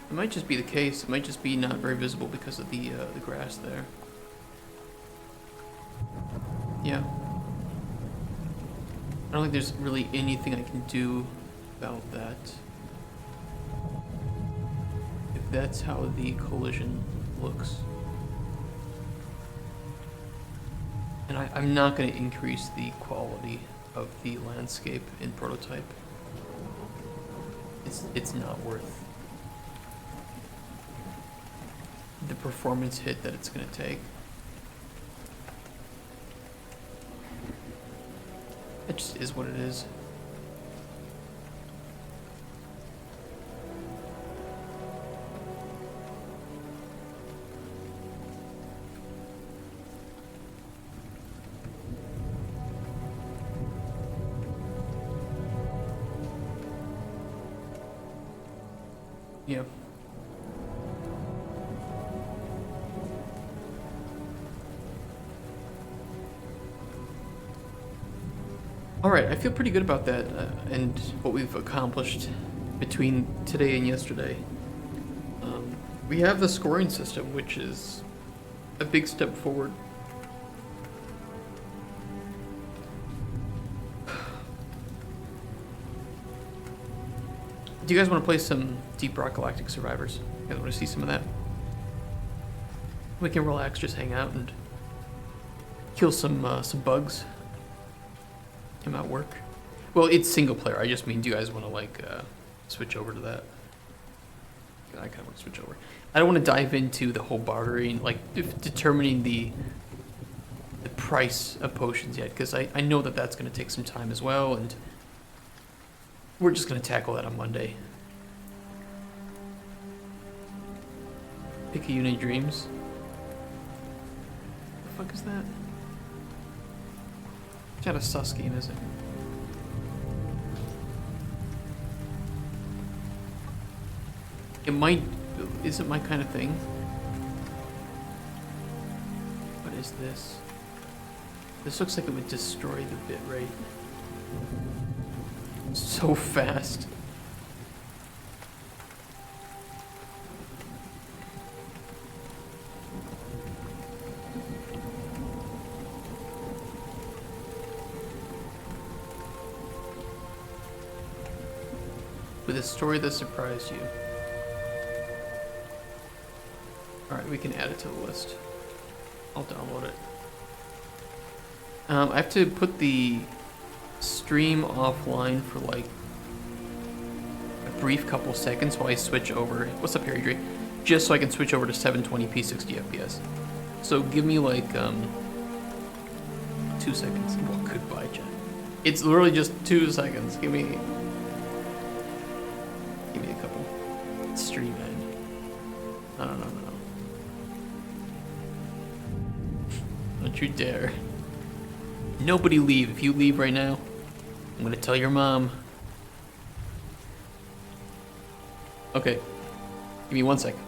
It might just be the case. It might just be not very visible because of the grass there. Yeah. I don't think there's really anything I can do about that. If that's how the collision looks. And I'm not going to increase the quality of the landscape in Prototype. It's not worth the performance hit that it's going to take. It just is what it is. Yeah. Alright, I feel pretty good about that and what we've accomplished between today and yesterday. We have the scoring system, which is a big step forward. Do you guys want to play some Deep Rock Galactic Survivors? You guys want to see some of that? We can relax, just hang out and kill some bugs. Him at work. Well, it's single player. I just mean, do you guys want to like switch over to that? I kind of want to switch over. I don't want to dive into the whole bartering, like determining the price of potions yet, because I know that that's going to take some time as well, and we're just going to tackle that on Monday. Picayune Dreams. The fuck is that? It's not a sus game, is it? It might... isn't my kind of thing. What is this? This looks like it would destroy the bitrate. So fast. With a story that surprised you. Alright, we can add it to the list. I'll download it. I have to put the stream offline for like a brief couple seconds while I switch over. What's up, Harry Dre? Just so I can switch over to 720p 60 FPS. So give me like 2 seconds. Well, goodbye, chat. It's literally just 2 seconds. Give me a couple. Stream end. No. Don't you dare. Nobody leave. If you leave right now, I'm gonna tell your mom. Okay. Give me 1 second.